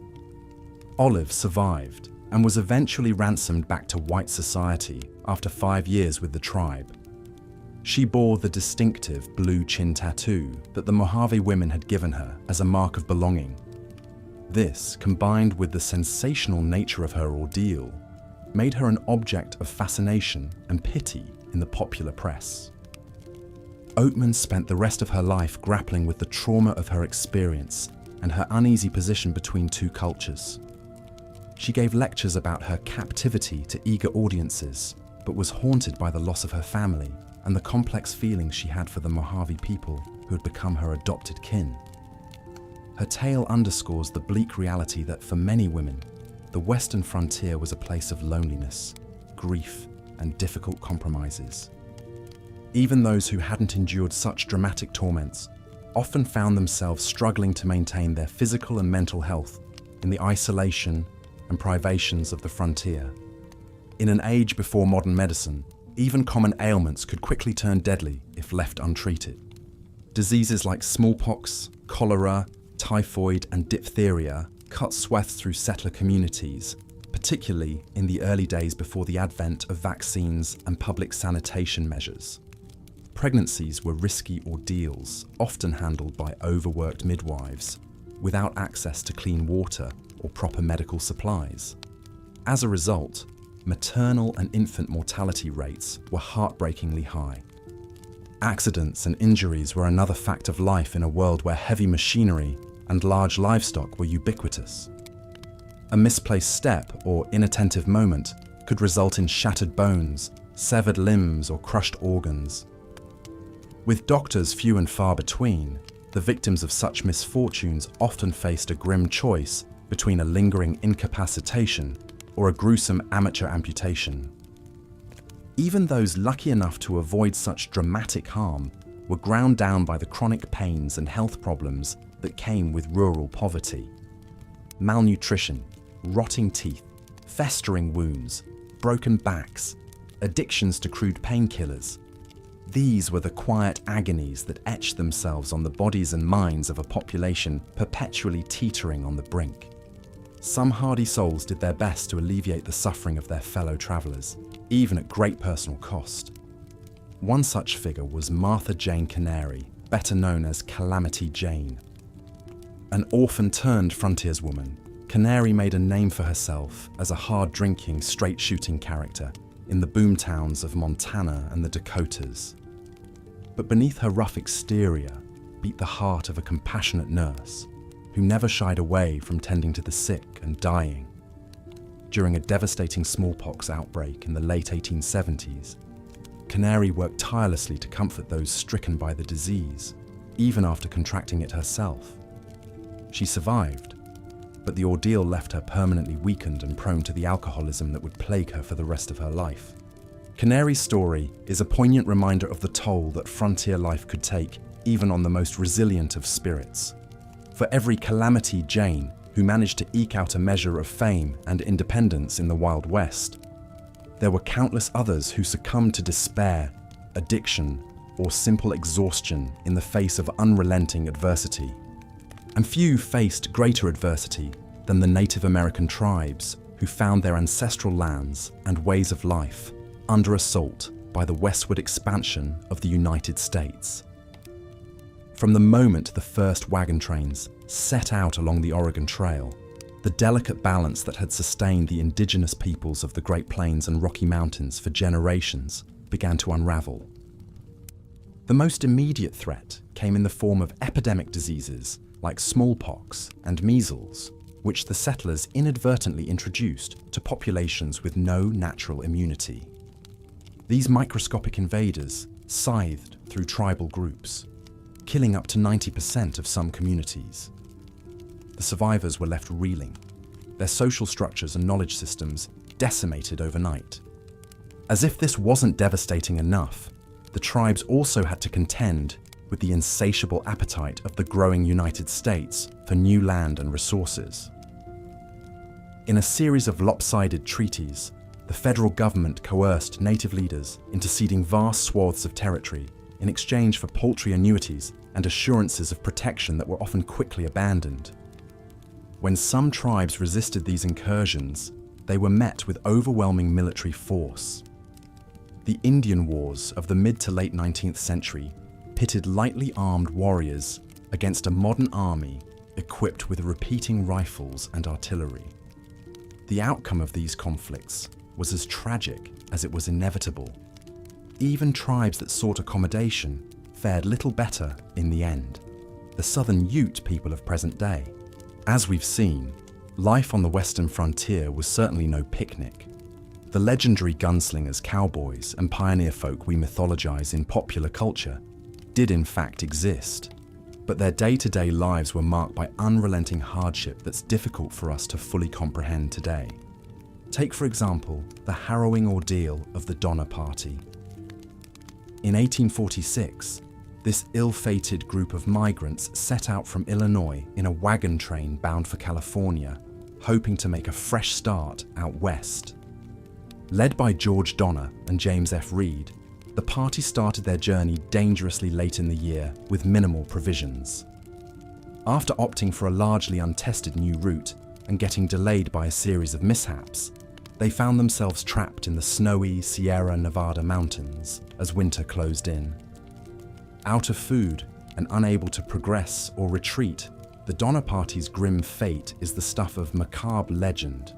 Olive survived and was eventually ransomed back to white society after 5 years with the tribe. She bore the distinctive blue chin tattoo that the Mojave women had given her as a mark of belonging. This, combined with the sensational nature of her ordeal, made her an object of fascination and pity in the popular press. Oatman spent the rest of her life grappling with the trauma of her experience and her uneasy position between 2 cultures. She gave lectures about her captivity to eager audiences, but was haunted by the loss of her family and the complex feelings she had for the Mojave people who had become her adopted kin. Her tale underscores the bleak reality that for many women, the Western frontier was a place of loneliness, grief, and difficult compromises. Even those who hadn't endured such dramatic torments often found themselves struggling to maintain their physical and mental health in the isolation and privations of the frontier. In an age before modern medicine, even common ailments could quickly turn deadly if left untreated. Diseases like smallpox, cholera, typhoid, and diphtheria cut swaths through settler communities, particularly in the early days before the advent of vaccines and public sanitation measures. Pregnancies were risky ordeals, often handled by overworked midwives, without access to clean water or proper medical supplies. As a result, maternal and infant mortality rates were heartbreakingly high. Accidents and injuries were another fact of life in a world where heavy machinery and large livestock were ubiquitous. A misplaced step or inattentive moment could result in shattered bones, severed limbs, or crushed organs. With doctors few and far between, the victims of such misfortunes often faced a grim choice between a lingering incapacitation or a gruesome amateur amputation. Even those lucky enough to avoid such dramatic harm were ground down by the chronic pains and health problems that came with rural poverty. Malnutrition, rotting teeth, festering wounds, broken backs, addictions to crude painkillers. These were the quiet agonies that etched themselves on the bodies and minds of a population perpetually teetering on the brink. Some hardy souls did their best to alleviate the suffering of their fellow travelers, even at great personal cost. One such figure was Martha Jane Canary, better known as Calamity Jane. An orphan-turned frontierswoman, Canary made a name for herself as a hard-drinking, straight-shooting character in the boomtowns of Montana and the Dakotas. But beneath her rough exterior beat the heart of a compassionate nurse who never shied away from tending to the sick and dying. during a devastating smallpox outbreak in the late 1870s, Canary worked tirelessly to comfort those stricken by the disease, even after contracting it herself. She survived, but the ordeal left her permanently weakened and prone to the alcoholism that would plague her for the rest of her life. Canary's story is a poignant reminder of the toll that frontier life could take, even on the most resilient of spirits. For every calamity Jane, who managed to eke out a measure of fame and independence in the Wild West, there were countless others who succumbed to despair, addiction, or simple exhaustion in the face of unrelenting adversity. And few faced greater adversity than the Native American tribes who found their ancestral lands and ways of life under assault by the westward expansion of the United States. From the moment the first wagon trains set out along the Oregon Trail, the delicate balance that had sustained the indigenous peoples of the Great Plains and Rocky Mountains for generations began to unravel. The most immediate threat came in the form of epidemic diseases like smallpox and measles, which the settlers inadvertently introduced to populations with no natural immunity. These microscopic invaders scythed through tribal groups, killing up to 90% of some communities. The survivors were left reeling, their social structures and knowledge systems decimated overnight. As if this wasn't devastating enough, the tribes also had to contend with the insatiable appetite of the growing United States for new land and resources. In a series of lopsided treaties, the federal government coerced native leaders into ceding vast swaths of territory in exchange for paltry annuities and assurances of protection that were often quickly abandoned. When some tribes resisted these incursions, they were met with overwhelming military force. The Indian Wars of the mid to late 19th century pitted lightly armed warriors against a modern army equipped with repeating rifles and artillery. The outcome of these conflicts was as tragic as it was inevitable. Even tribes that sought accommodation fared little better in the end. The Southern Ute people of present day. As we've seen, life on the western frontier was certainly no picnic. The legendary gunslingers, cowboys, and pioneer folk we mythologize in popular culture did in fact exist, but their day-to-day lives were marked by unrelenting hardship that's difficult for us to fully comprehend today. Take, for example, the harrowing ordeal of the Donner Party. In 1846, this ill-fated group of migrants set out from Illinois in a wagon train bound for California, hoping to make a fresh start out west. Led by George Donner and James F. Reed, the party started their journey dangerously late in the year with minimal provisions. After opting for a largely untested new route and getting delayed by a series of mishaps, they found themselves trapped in the snowy Sierra Nevada mountains as winter closed in. Out of food and unable to progress or retreat, the Donner Party's grim fate is the stuff of macabre legend.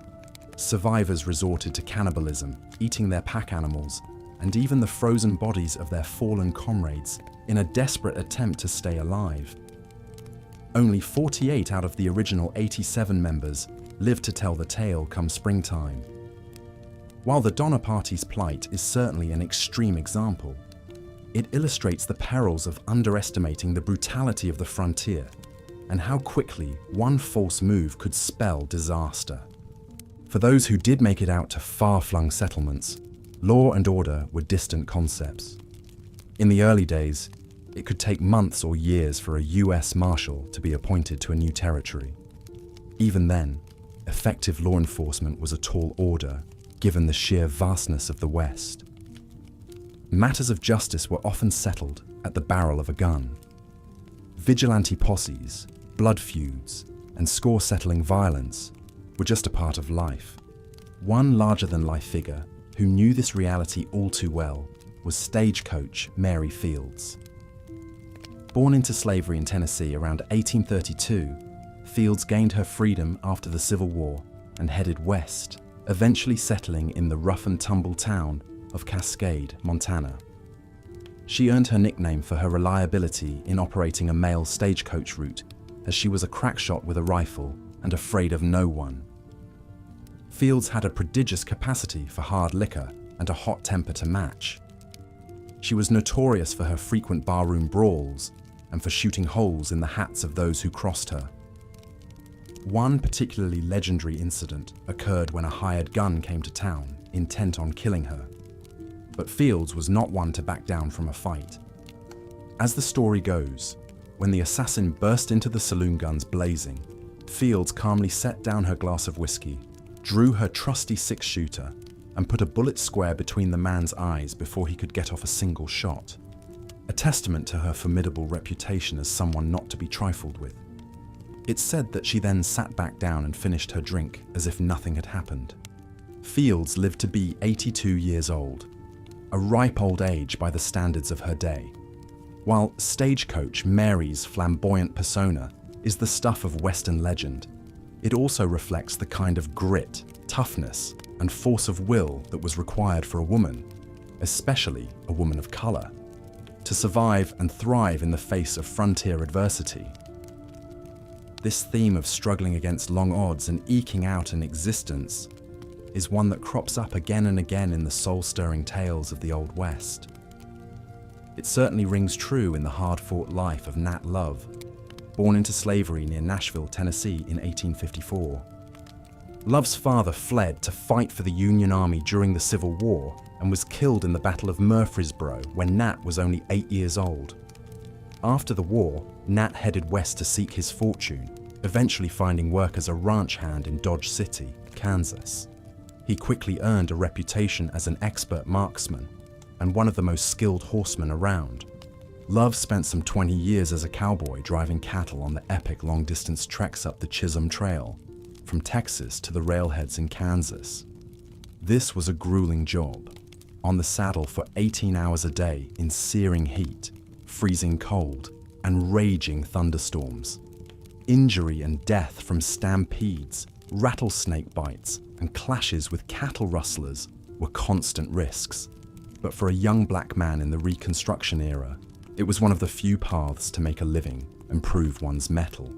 Survivors resorted to cannibalism, eating their pack animals, and even the frozen bodies of their fallen comrades in a desperate attempt to stay alive. Only 48 out of the original 87 members lived to tell the tale come springtime. While the Donner Party's plight is certainly an extreme example, it illustrates the perils of underestimating the brutality of the frontier and how quickly one false move could spell disaster. For those who did make it out to far-flung settlements, law and order were distant concepts. In the early days, it could take months or years for a US Marshal to be appointed to a new territory. Even then, effective law enforcement was a tall order, given the sheer vastness of the West. Matters of justice were often settled at the barrel of a gun. Vigilante posses, blood feuds, and score-settling violence were just a part of life. One larger-than-life figure who knew this reality all too well was stagecoach Mary Fields. Born into slavery in Tennessee around 1832, Fields gained her freedom after the Civil War and headed west, eventually settling in the rough-and-tumble town of Cascade, Montana. She earned her nickname for her reliability in operating a mail stagecoach route, as she was a crack shot with a rifle and afraid of no one. Fields had a prodigious capacity for hard liquor and a hot temper to match. She was notorious for her frequent barroom brawls and for shooting holes in the hats of those who crossed her. One particularly legendary incident occurred when a hired gun came to town, intent on killing her. But Fields was not one to back down from a fight. As the story goes, when the assassin burst into the saloon guns blazing, Fields calmly set down her glass of whiskey, drew her trusty six-shooter, and put a bullet square between the man's eyes before he could get off a single shot. A testament to her formidable reputation as someone not to be trifled with. It's said that she then sat back down and finished her drink as if nothing had happened. Fields lived to be 82 years old, a ripe old age by the standards of her day. While Stagecoach Mary's flamboyant persona is the stuff of Western legend, it also reflects the kind of grit, toughness, and force of will that was required for a woman, especially a woman of color, to survive and thrive in the face of frontier adversity. This theme of struggling against long odds and eking out an existence is one that crops up again and again in the soul-stirring tales of the Old West. It certainly rings true in the hard-fought life of Nat Love, born into slavery near Nashville, Tennessee in 1854. Love's father fled to fight for the Union Army during the Civil War and was killed in the Battle of Murfreesboro when Nat was only 8 years old. After the war, Nat headed west to seek his fortune, eventually finding work as a ranch hand in Dodge City, Kansas. He quickly earned a reputation as an expert marksman and one of the most skilled horsemen around. Love spent some 20 years as a cowboy driving cattle on the epic long-distance treks up the Chisholm Trail, from Texas to the railheads in Kansas. This was a grueling job, on the saddle for 18 hours a day in searing heat, freezing cold, and raging thunderstorms. Injury and death from stampedes, rattlesnake bites, and clashes with cattle rustlers were constant risks. But for a young black man in the Reconstruction era, it was one of the few paths to make a living and prove one's mettle.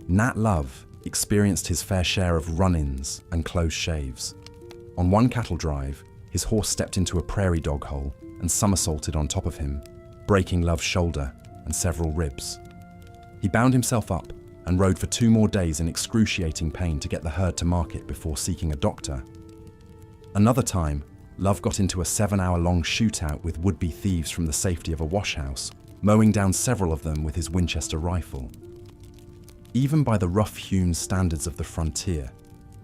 Nat Love experienced his fair share of run-ins and close shaves. On one cattle drive, his horse stepped into a prairie dog hole and somersaulted on top of him, breaking Love's shoulder and several ribs. He bound himself up and rode for 2 more days in excruciating pain to get the herd to market before seeking a doctor. Another time, Love got into a 7-hour-long shootout with would-be thieves from the safety of a washhouse, mowing down several of them with his Winchester rifle. Even by the rough-hewn standards of the frontier,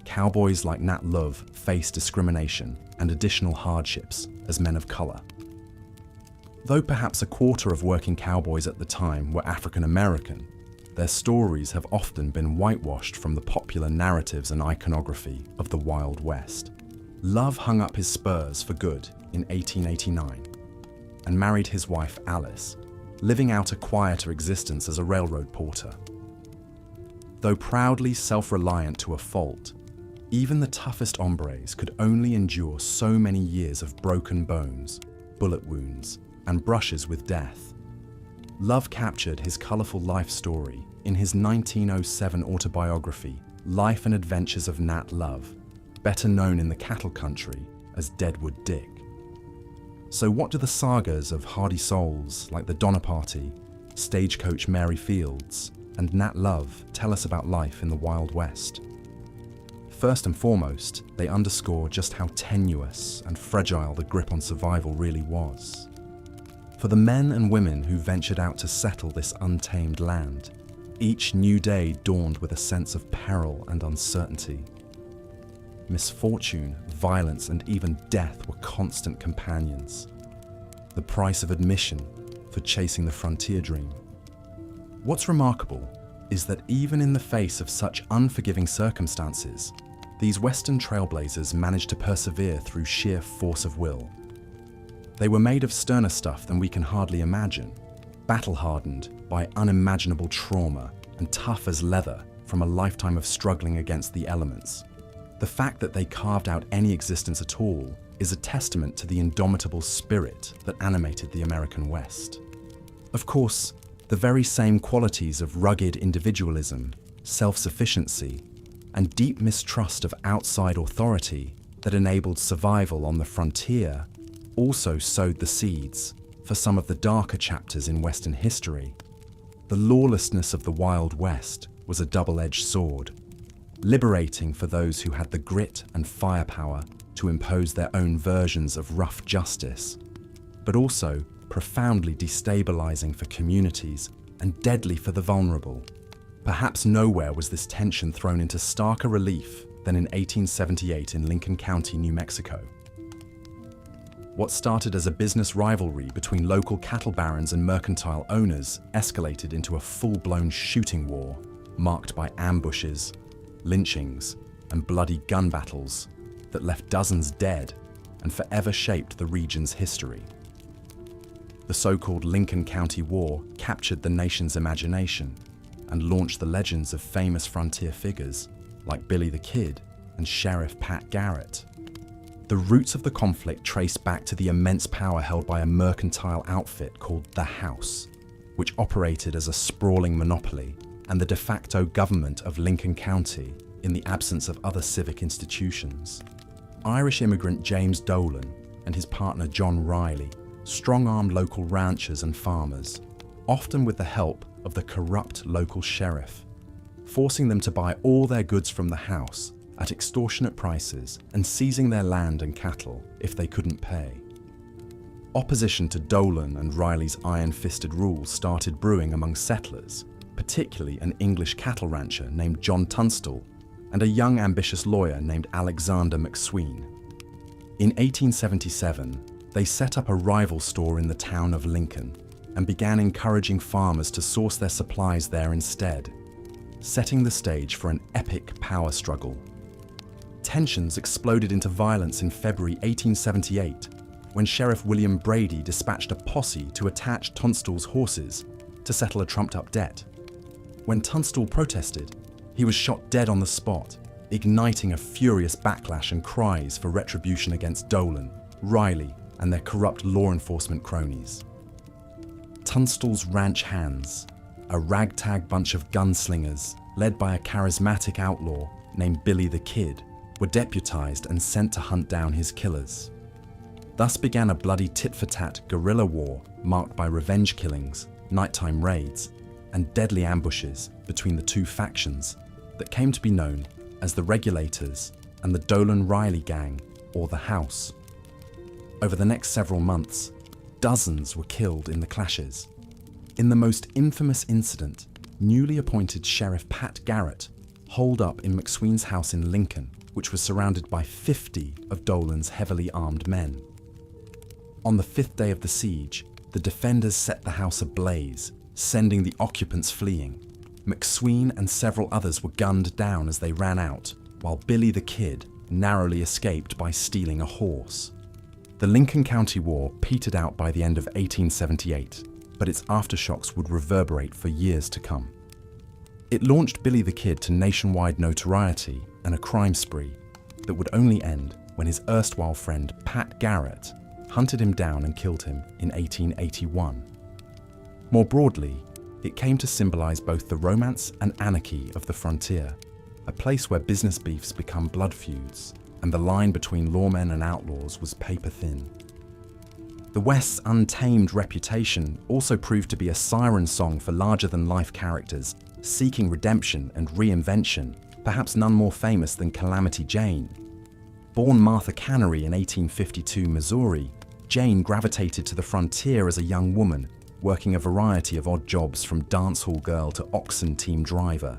cowboys like Nat Love faced discrimination and additional hardships as men of color. Though perhaps a quarter of working cowboys at the time were African American, their stories have often been whitewashed from the popular narratives and iconography of the Wild West. Love hung up his spurs for good in 1889 and married his wife Alice, living out a quieter existence as a railroad porter. Though proudly self-reliant to a fault, even the toughest hombres could only endure so many years of broken bones, bullet wounds, and brushes with death. Love captured his colorful life story in his 1907 autobiography, Life and Adventures of Nat Love, better known in the cattle country as Deadwood Dick. So what do the sagas of hardy souls like the Donner Party, Stagecoach Mary Fields, and Nat Love tell us about life in the Wild West? First and foremost, they underscore just how tenuous and fragile the grip on survival really was. For the men and women who ventured out to settle this untamed land, each new day dawned with a sense of peril and uncertainty. Misfortune, violence, and even death were constant companions, the price of admission for chasing the frontier dream. What's remarkable is that even in the face of such unforgiving circumstances, these Western trailblazers managed to persevere through sheer force of will. They were made of sterner stuff than we can hardly imagine, battle-hardened by unimaginable trauma and tough as leather from a lifetime of struggling against the elements. The fact that they carved out any existence at all is a testament to the indomitable spirit that animated the American West. Of course, the very same qualities of rugged individualism, self-sufficiency, and deep mistrust of outside authority that enabled survival on the frontier also sowed the seeds for some of the darker chapters in Western history. The lawlessness of the Wild West was a double-edged sword, liberating for those who had the grit and firepower to impose their own versions of rough justice, but also profoundly destabilizing for communities and deadly for the vulnerable. Perhaps nowhere was this tension thrown into starker relief than in 1878 in Lincoln County, New Mexico. What started as a business rivalry between local cattle barons and mercantile owners escalated into a full-blown shooting war, marked by ambushes, lynchings, and bloody gun battles that left dozens dead and forever shaped the region's history. The so-called Lincoln County War captured the nation's imagination and launched the legends of famous frontier figures like Billy the Kid and Sheriff Pat Garrett. The roots of the conflict trace back to the immense power held by a mercantile outfit called the House, which operated as a sprawling monopoly and the de facto government of Lincoln County in the absence of other civic institutions. Irish immigrant James Dolan and his partner John Riley strong-armed local ranchers and farmers, often with the help of the corrupt local sheriff, forcing them to buy all their goods from the house at extortionate prices and seizing their land and cattle if they couldn't pay. Opposition to Dolan and Riley's iron-fisted rule started brewing among settlers, particularly an English cattle rancher named John Tunstall and a young ambitious lawyer named Alexander McSween. In 1877, they set up a rival store in the town of Lincoln and began encouraging farmers to source their supplies there instead, setting the stage for an epic power struggle. Tensions exploded into violence in February 1878 when Sheriff William Brady dispatched a posse to attach Tunstall's horses to settle a trumped-up debt. When Tunstall protested, he was shot dead on the spot, igniting a furious backlash and cries for retribution against Dolan, Riley, and their corrupt law enforcement cronies. Tunstall's ranch hands, a ragtag bunch of gunslingers led by a charismatic outlaw named Billy the Kid, were deputized and sent to hunt down his killers. Thus began a bloody tit-for-tat guerrilla war marked by revenge killings, nighttime raids, and deadly ambushes between the two factions that came to be known as the Regulators and the Dolan-Riley Gang, or the House. Over the next several months, dozens were killed in the clashes. In the most infamous incident, newly appointed Sheriff Pat Garrett holed up in McSween's house in Lincoln, which was surrounded by 50 of Dolan's heavily armed men. On the 5th day of the siege, the defenders set the house ablaze, sending the occupants fleeing. McSween and several others were gunned down as they ran out, while Billy the Kid narrowly escaped by stealing a horse. The Lincoln County War petered out by the end of 1878, but its aftershocks would reverberate for years to come. It launched Billy the Kid to nationwide notoriety and a crime spree that would only end when his erstwhile friend Pat Garrett hunted him down and killed him in 1881. More broadly, it came to symbolize both the romance and anarchy of the frontier, a place where business beefs become blood feuds, and the line between lawmen and outlaws was paper-thin. The West's untamed reputation also proved to be a siren song for larger-than-life characters seeking redemption and reinvention, perhaps none more famous than Calamity Jane. Born Martha Cannery in 1852 Missouri, Jane gravitated to the frontier as a young woman, working a variety of odd jobs from dance hall girl to oxen team driver.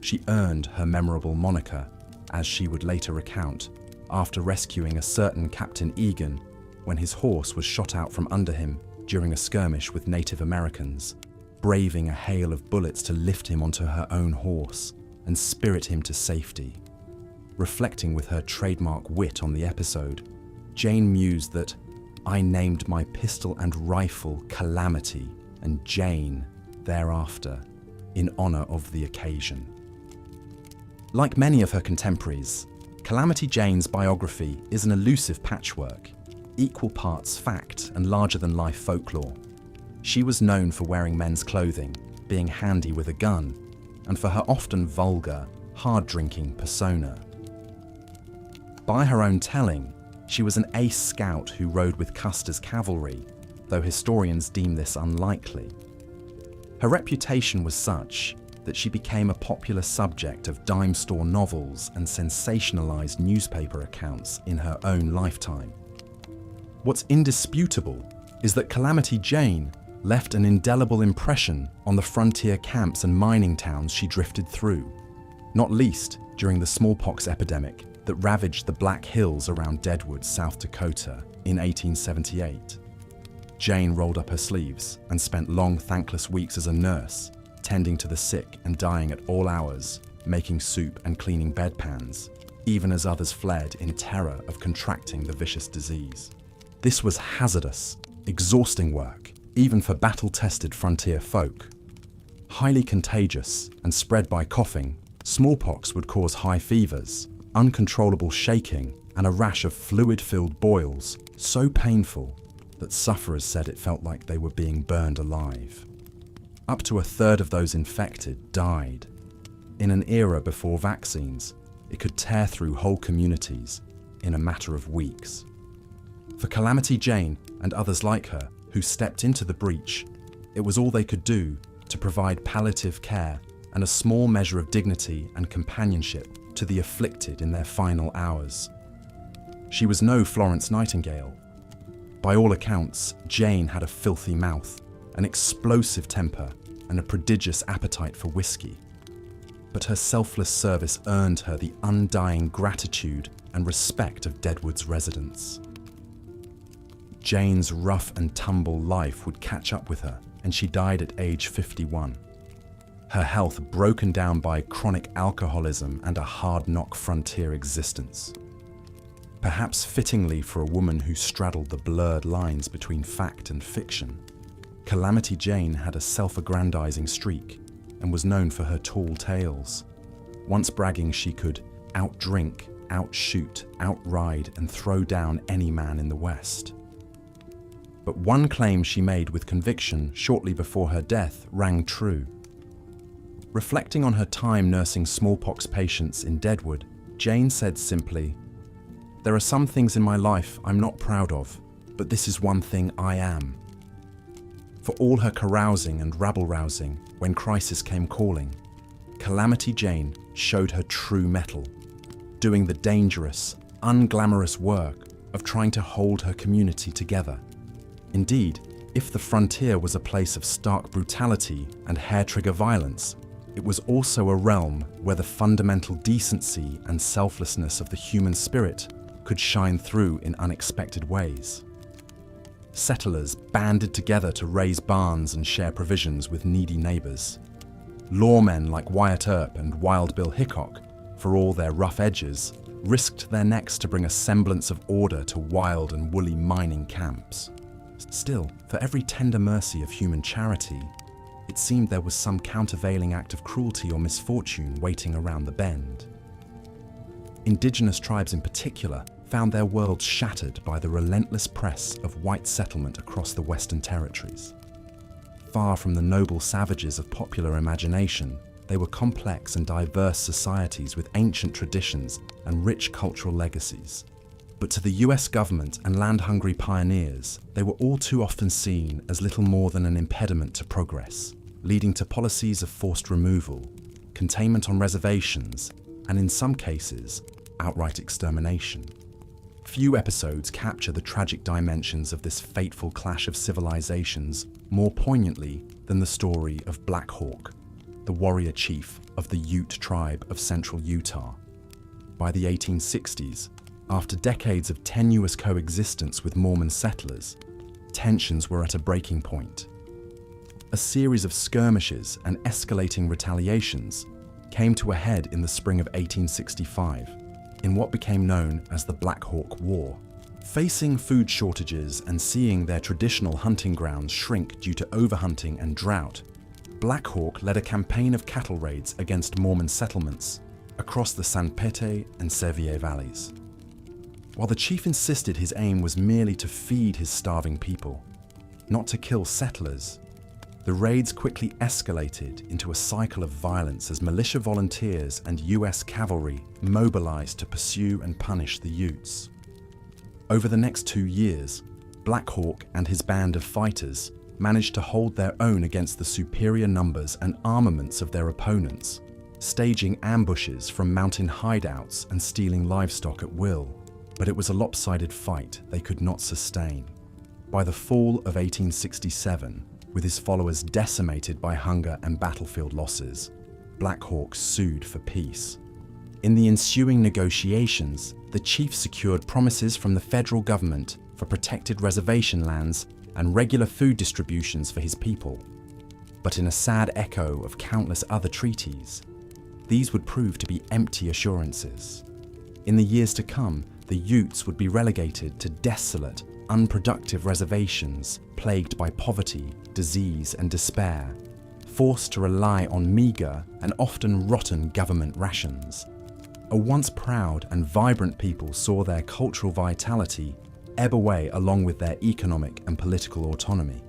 She earned her memorable moniker, as she would later recount, after rescuing a certain Captain Egan when his horse was shot out from under him during a skirmish with Native Americans, braving a hail of bullets to lift him onto her own horse and spirit him to safety. Reflecting with her trademark wit on the episode, Jane mused that, "I named my pistol and rifle Calamity and Jane thereafter, in honor of the occasion." Like many of her contemporaries, Calamity Jane's biography is an elusive patchwork, equal parts fact and larger-than-life folklore. She was known for wearing men's clothing, being handy with a gun, and for her often vulgar, hard-drinking persona. By her own telling, she was an ace scout who rode with Custer's cavalry, though historians deem this unlikely. Her reputation was such that she became a popular subject of dime store novels and sensationalized newspaper accounts in her own lifetime. What's indisputable is that Calamity Jane left an indelible impression on the frontier camps and mining towns she drifted through, not least during the smallpox epidemic that ravaged the Black Hills around Deadwood, South Dakota in 1878. Jane rolled up her sleeves and spent long, thankless weeks as a nurse, tending to the sick and dying at all hours, making soup and cleaning bedpans, even as others fled in terror of contracting the vicious disease. This was hazardous, exhausting work, even for battle-tested frontier folk. Highly contagious and spread by coughing, smallpox would cause high fevers, uncontrollable shaking, and a rash of fluid-filled boils, so painful that sufferers said it felt like they were being burned alive. Up to a third of those infected died. In an era before vaccines, it could tear through whole communities in a matter of weeks. For Calamity Jane and others like her who stepped into the breach, it was all they could do to provide palliative care and a small measure of dignity and companionship to the afflicted in their final hours. She was no Florence Nightingale. By all accounts, Jane had a filthy mouth, an explosive temper, and a prodigious appetite for whiskey. But her selfless service earned her the undying gratitude and respect of Deadwood's residents. Jane's rough and tumble life would catch up with her, and she died at age 51. Her health broken down by chronic alcoholism and a hard-knock frontier existence. Perhaps fittingly for a woman who straddled the blurred lines between fact and fiction, Calamity Jane had a self-aggrandizing streak and was known for her tall tales, once bragging she could outdrink, outshoot, outride, and throw down any man in the West. But one claim she made with conviction shortly before her death rang true. Reflecting on her time nursing smallpox patients in Deadwood, Jane said simply, "There are some things in my life I'm not proud of, but this is one thing I am." For all her carousing and rabble-rousing when crisis came calling, Calamity Jane showed her true mettle, doing the dangerous, unglamorous work of trying to hold her community together. Indeed, if the frontier was a place of stark brutality and hair-trigger violence, it was also a realm where the fundamental decency and selflessness of the human spirit could shine through in unexpected ways. Settlers banded together to raise barns and share provisions with needy neighbors. Lawmen like Wyatt Earp and Wild Bill Hickok, for all their rough edges, risked their necks to bring a semblance of order to wild and woolly mining camps. Still, for every tender mercy of human charity, it seemed there was some countervailing act of cruelty or misfortune waiting around the bend. Indigenous tribes in particular found their worlds shattered by the relentless press of white settlement across the Western Territories. Far from the noble savages of popular imagination, they were complex and diverse societies with ancient traditions and rich cultural legacies. But to the US government and land-hungry pioneers, they were all too often seen as little more than an impediment to progress, leading to policies of forced removal, containment on reservations, and in some cases, outright extermination. Few episodes capture the tragic dimensions of this fateful clash of civilizations more poignantly than the story of Black Hawk, the warrior chief of the Ute tribe of central Utah. By the 1860s, after decades of tenuous coexistence with Mormon settlers, tensions were at a breaking point. A series of skirmishes and escalating retaliations came to a head in the spring of 1865, in what became known as the Black Hawk War. Facing food shortages and seeing their traditional hunting grounds shrink due to overhunting and drought, Black Hawk led a campaign of cattle raids against Mormon settlements across the San Pete and Sevier valleys. While the chief insisted his aim was merely to feed his starving people, not to kill settlers, The raids quickly escalated into a cycle of violence as militia volunteers and US cavalry mobilized to pursue and punish the Utes. Over the next 2 years, Black Hawk and his band of fighters managed to hold their own against the superior numbers and armaments of their opponents, staging ambushes from mountain hideouts and stealing livestock at will. But it was a lopsided fight they could not sustain. By the fall of 1867, with his followers decimated by hunger and battlefield losses, Black Hawk sued for peace. In the ensuing negotiations, the chief secured promises from the federal government for protected reservation lands and regular food distributions for his people. But in a sad echo of countless other treaties, these would prove to be empty assurances. In the years to come, the Utes would be relegated to desolate, unproductive reservations plagued by poverty, disease, and despair, forced to rely on meagre and often rotten government rations. A once proud and vibrant people saw their cultural vitality ebb away along with their economic and political autonomy.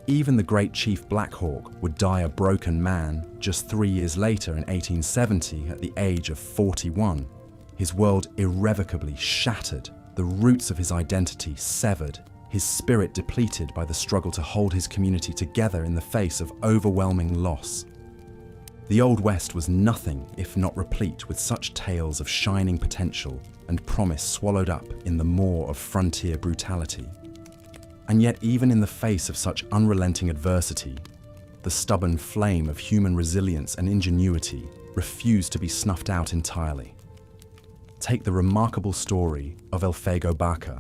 Even the great Chief Black Hawk would die a broken man just 3 years later in 1870 at the age of 41, his world irrevocably shattered, the roots of his identity severed, his spirit depleted by the struggle to hold his community together in the face of overwhelming loss. The Old West was nothing if not replete with such tales of shining potential and promise swallowed up in the maw of frontier brutality. And yet, even in the face of such unrelenting adversity, the stubborn flame of human resilience and ingenuity refused to be snuffed out entirely. Take the remarkable story of El Fuego Baca,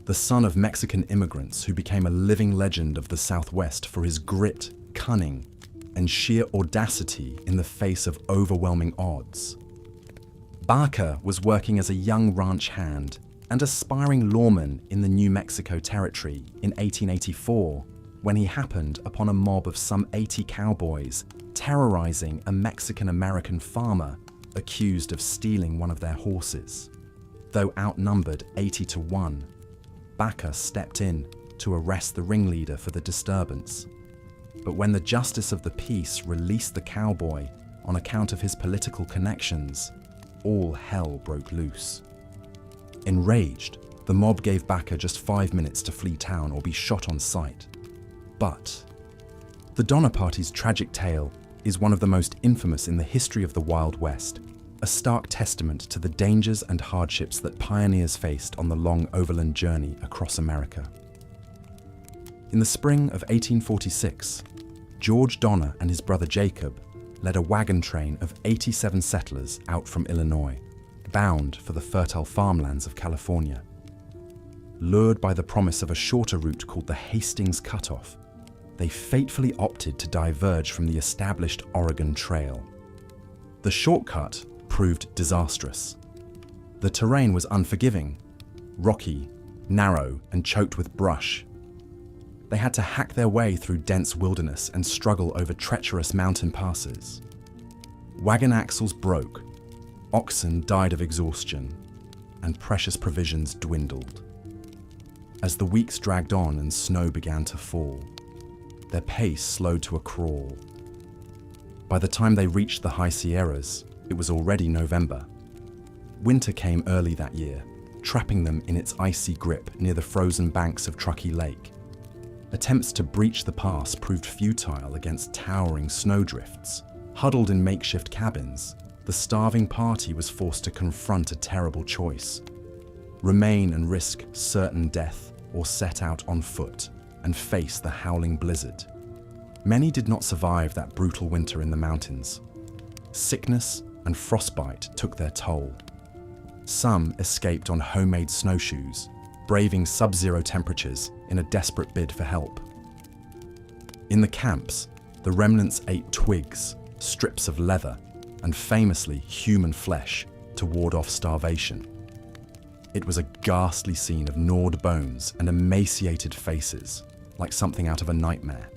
the son of Mexican immigrants who became a living legend of the Southwest for his grit, cunning, and sheer audacity in the face of overwhelming odds. Baca was working as a young ranch hand and aspiring lawman in the New Mexico Territory in 1884 when he happened upon a mob of some 80 cowboys terrorizing a Mexican-American farmer accused of stealing one of their horses. Though outnumbered 80-1, Baca stepped in to arrest the ringleader for the disturbance. But when the justice of the peace released the cowboy on account of his political connections, all hell broke loose. Enraged, the mob gave Baca just 5 minutes to flee town or be shot on sight. But the Donner Party's tragic tale is one of the most infamous in the history of the Wild West, a stark testament to the dangers and hardships that pioneers faced on the long overland journey across America. In the spring of 1846, George Donner and his brother Jacob led a wagon train of 87 settlers out from Illinois, bound for the fertile farmlands of California. Lured by the promise of a shorter route called the Hastings Cutoff, they fatefully opted to diverge from the established Oregon Trail. The shortcut proved disastrous. The terrain was unforgiving, rocky, narrow, and choked with brush. They had to hack their way through dense wilderness and struggle over treacherous mountain passes. Wagon axles broke, oxen died of exhaustion, and precious provisions dwindled. As the weeks dragged on and snow began to fall, their pace slowed to a crawl. By the time they reached the high Sierras, it was already November. Winter came early that year, trapping them in its icy grip near the frozen banks of Truckee Lake. Attempts to breach the pass proved futile against towering snowdrifts. Huddled in makeshift cabins, the starving party was forced to confront a terrible choice: remain and risk certain death, or set out on foot and face the howling blizzard. Many did not survive that brutal winter in the mountains. Sickness and frostbite took their toll. Some escaped on homemade snowshoes, braving sub-zero temperatures in a desperate bid for help. In the camps, the remnants ate twigs, strips of leather, and famously human flesh to ward off starvation. It was a ghastly scene of gnawed bones and emaciated faces, like something out of a nightmare.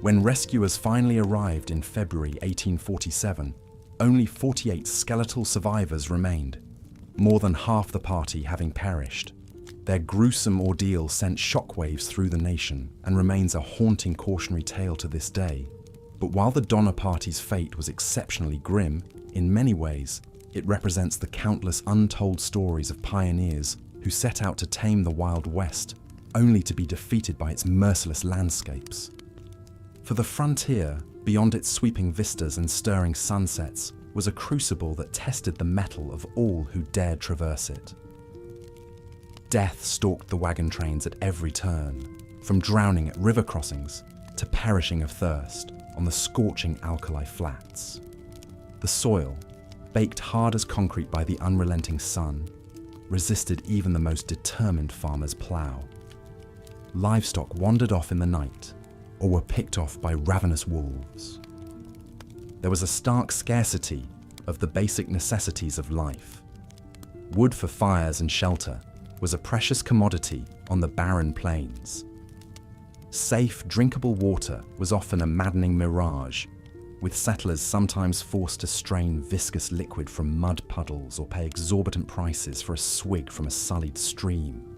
When rescuers finally arrived in February 1847, only 48 skeletal survivors remained, more than half the party having perished. Their gruesome ordeal sent shockwaves through the nation and remains a haunting cautionary tale to this day. But while the Donner Party's fate was exceptionally grim, in many ways, it represents the countless untold stories of pioneers who set out to tame the Wild West, only to be defeated by its merciless landscapes. For the frontier, beyond its sweeping vistas and stirring sunsets, was a crucible that tested the mettle of all who dared traverse it. Death stalked the wagon trains at every turn, from drowning at river crossings to perishing of thirst on the scorching alkali flats. The soil, baked hard as concrete by the unrelenting sun, resisted even the most determined farmer's plough. Livestock wandered off in the night, or were picked off by ravenous wolves. There was a stark scarcity of the basic necessities of life. Wood for fires and shelter was a precious commodity on the barren plains. Safe, drinkable water was often a maddening mirage, with settlers sometimes forced to strain viscous liquid from mud puddles or pay exorbitant prices for a swig from a sullied stream.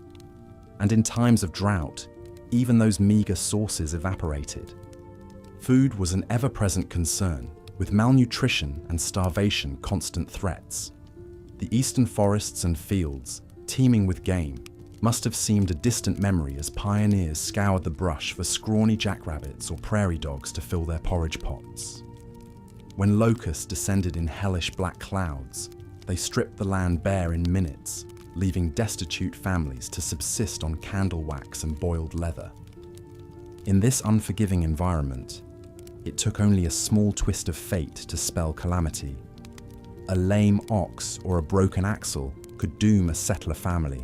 And in times of drought, even those meagre sources evaporated. Food was an ever-present concern, with malnutrition and starvation constant threats. The eastern forests and fields, teeming with game, must have seemed a distant memory as pioneers scoured the brush for scrawny jackrabbits or prairie dogs to fill their porridge pots. When locusts descended in hellish black clouds, they stripped the land bare in minutes, leaving destitute families to subsist on candle wax and boiled leather. In this unforgiving environment, it took only a small twist of fate to spell calamity. A lame ox or a broken axle could doom a settler family,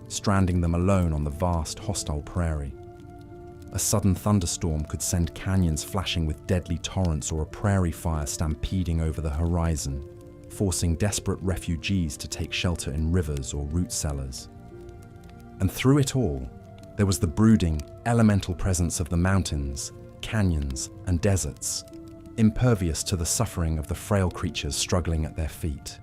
stranding them alone on the vast, hostile prairie. A sudden thunderstorm could send canyons flashing with deadly torrents or a prairie fire stampeding over the horizon, forcing desperate refugees to take shelter in rivers or root cellars. And through it all, there was the brooding, elemental presence of the mountains, canyons, and deserts, impervious to the suffering of the frail creatures struggling at their feet.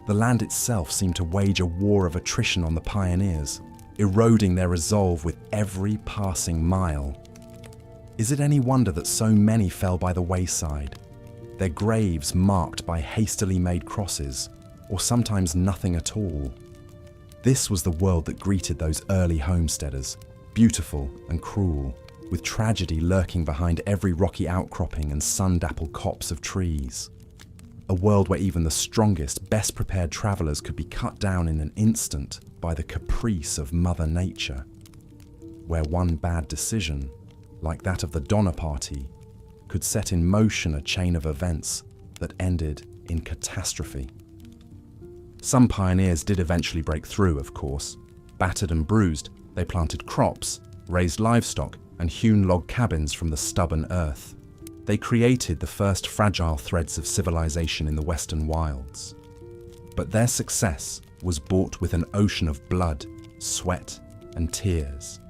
The land itself seemed to wage a war of attrition on the pioneers, eroding their resolve with every passing mile. Is it any wonder that so many fell by the wayside, their graves marked by hastily made crosses, or sometimes nothing at all? This was the world that greeted those early homesteaders, beautiful and cruel, with tragedy lurking behind every rocky outcropping and sun-dappled copse of trees. A world where even the strongest, best-prepared travelers could be cut down in an instant by the caprice of Mother Nature. Where one bad decision, like that of the Donner Party, could set in motion a chain of events that ended in catastrophe. Some pioneers did eventually break through, of course. Battered and bruised, they planted crops, raised livestock, and hewn log cabins from the stubborn earth. They created the first fragile threads of civilization in the western wilds. But their success was bought with an ocean of blood, sweat, and tears,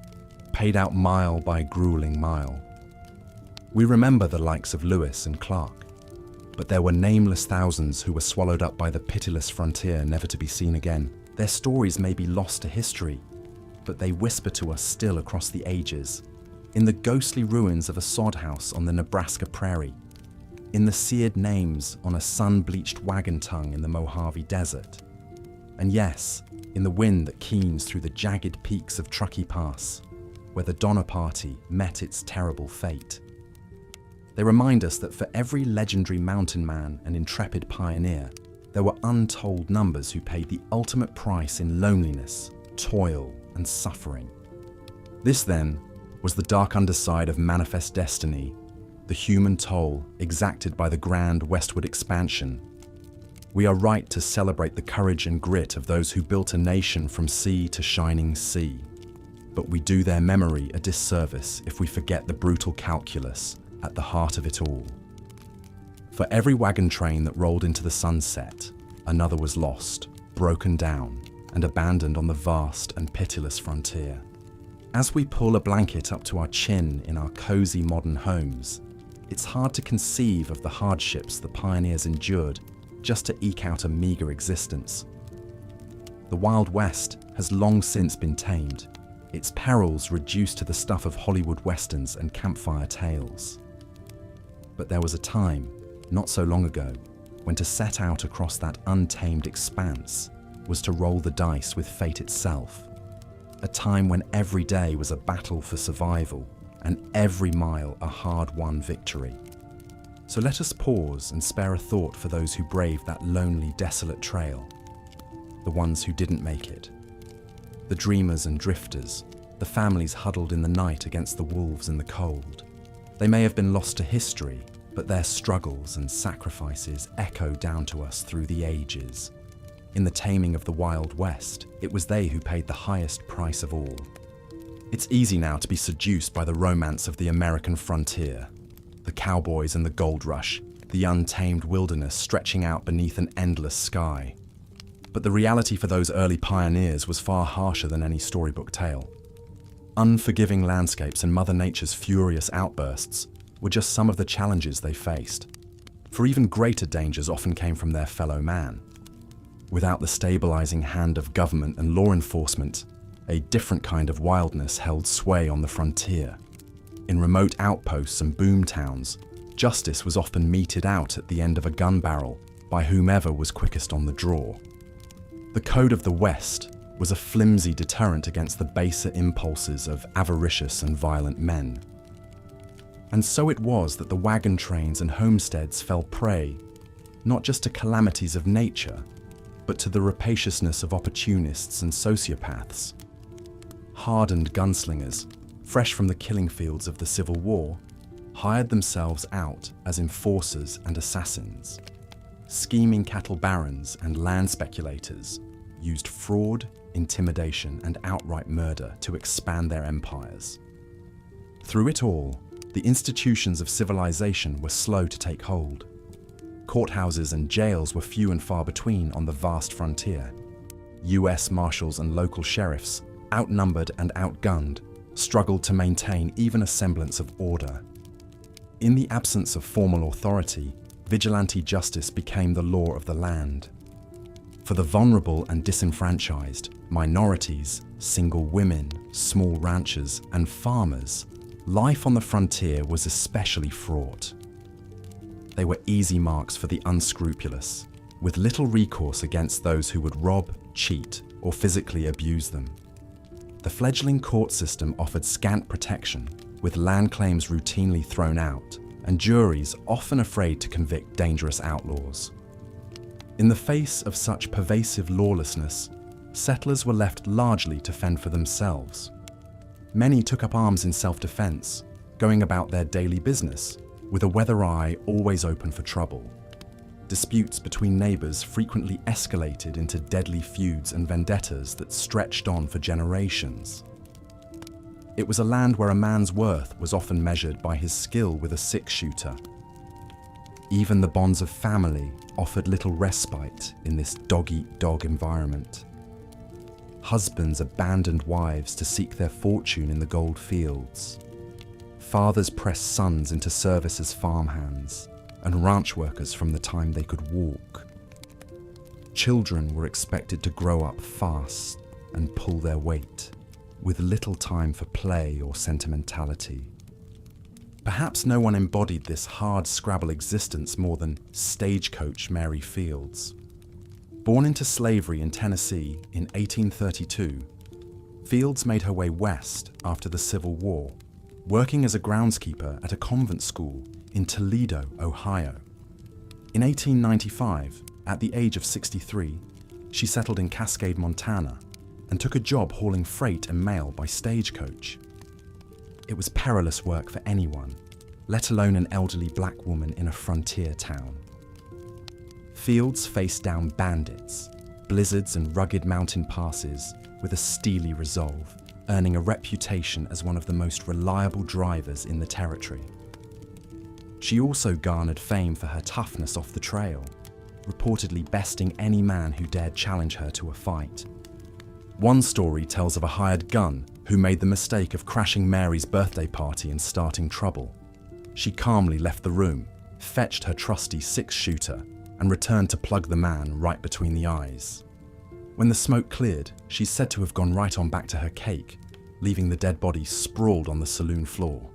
paid out mile by grueling mile. We remember the likes of Lewis and Clark, but there were nameless thousands who were swallowed up by the pitiless frontier, never to be seen again. Their stories may be lost to history, but they whisper to us still across the ages, in the ghostly ruins of a sod house on the Nebraska prairie, in the seared names on a sun-bleached wagon tongue in the Mojave Desert, and yes, in the wind that keens through the jagged peaks of Truckee Pass, where the Donner Party met its terrible fate. They remind us that for every legendary mountain man and intrepid pioneer, there were untold numbers who paid the ultimate price in loneliness, toil, and suffering. This, then, was the dark underside of manifest destiny, the human toll exacted by the grand westward expansion. We are right to celebrate the courage and grit of those who built a nation from sea to shining sea, but we do their memory a disservice if we forget the brutal calculus at the heart of it all. For every wagon train that rolled into the sunset, another was lost, broken down, and abandoned on the vast and pitiless frontier. As we pull a blanket up to our chin in our cozy modern homes, it's hard to conceive of the hardships the pioneers endured just to eke out a meager existence. The Wild West has long since been tamed, its perils reduced to the stuff of Hollywood westerns and campfire tales. But there was a time, not so long ago, when to set out across that untamed expanse was to roll the dice with fate itself. A time when every day was a battle for survival and every mile a hard-won victory. So let us pause and spare a thought for those who braved that lonely, desolate trail. The ones who didn't make it. The dreamers and drifters, the families huddled in the night against the wolves in the cold. They may have been lost to history, but their struggles and sacrifices echo down to us through the ages. In the taming of the Wild West, it was they who paid the highest price of all. It's easy now to be seduced by the romance of the American frontier, the cowboys and the gold rush, the untamed wilderness stretching out beneath an endless sky. But the reality for those early pioneers was far harsher than any storybook tale. Unforgiving landscapes and Mother Nature's furious outbursts were just some of the challenges they faced. For even greater dangers often came from their fellow man. Without the stabilizing hand of government and law enforcement, a different kind of wildness held sway on the frontier. In remote outposts and boom towns, justice was often meted out at the end of a gun barrel by whomever was quickest on the draw. The code of the West was a flimsy deterrent against the baser impulses of avaricious and violent men. And so it was that the wagon trains and homesteads fell prey, not just to calamities of nature, but to the rapaciousness of opportunists and sociopaths. Hardened gunslingers, fresh from the killing fields of the Civil War, hired themselves out as enforcers and assassins. Scheming cattle barons and land speculators used fraud, intimidation, and outright murder to expand their empires. Through it all, the institutions of civilization were slow to take hold. Courthouses and jails were few and far between on the vast frontier. US marshals and local sheriffs, outnumbered and outgunned, struggled to maintain even a semblance of order. In the absence of formal authority, vigilante justice became the law of the land. For the vulnerable and disenfranchised, minorities, single women, small ranchers, and farmers, life on the frontier was especially fraught. They were easy marks for the unscrupulous, with little recourse against those who would rob, cheat, or physically abuse them. The fledgling court system offered scant protection, with land claims routinely thrown out, and juries often afraid to convict dangerous outlaws. In the face of such pervasive lawlessness, settlers were left largely to fend for themselves. Many took up arms in self-defense, going about their daily business, with a weather eye always open for trouble. Disputes between neighbors frequently escalated into deadly feuds and vendettas that stretched on for generations. It was a land where a man's worth was often measured by his skill with a six-shooter. Even the bonds of family offered little respite in this dog-eat-dog environment. Husbands abandoned wives to seek their fortune in the gold fields. Fathers pressed sons into service as farmhands and ranch workers from the time they could walk. Children were expected to grow up fast and pull their weight, with little time for play or sentimentality. Perhaps no one embodied this hard-scrabble existence more than stagecoach Mary Fields. Born into slavery in Tennessee in 1832, Fields made her way west after the Civil War, working as a groundskeeper at a convent school in Toledo, Ohio. In 1895, at the age of 63, she settled in Cascade, Montana, and took a job hauling freight and mail by stagecoach. It was perilous work for anyone, let alone an elderly black woman in a frontier town. Fields faced down bandits, blizzards and rugged mountain passes with a steely resolve, earning a reputation as one of the most reliable drivers in the territory. She also garnered fame for her toughness off the trail, reportedly besting any man who dared challenge her to a fight. One story tells of a hired gun who made the mistake of crashing Mary's birthday party and starting trouble. She calmly left the room, fetched her trusty six-shooter, and returned to plug the man right between the eyes. When the smoke cleared, she's said to have gone right on back to her cake, leaving the dead body sprawled on the saloon floor.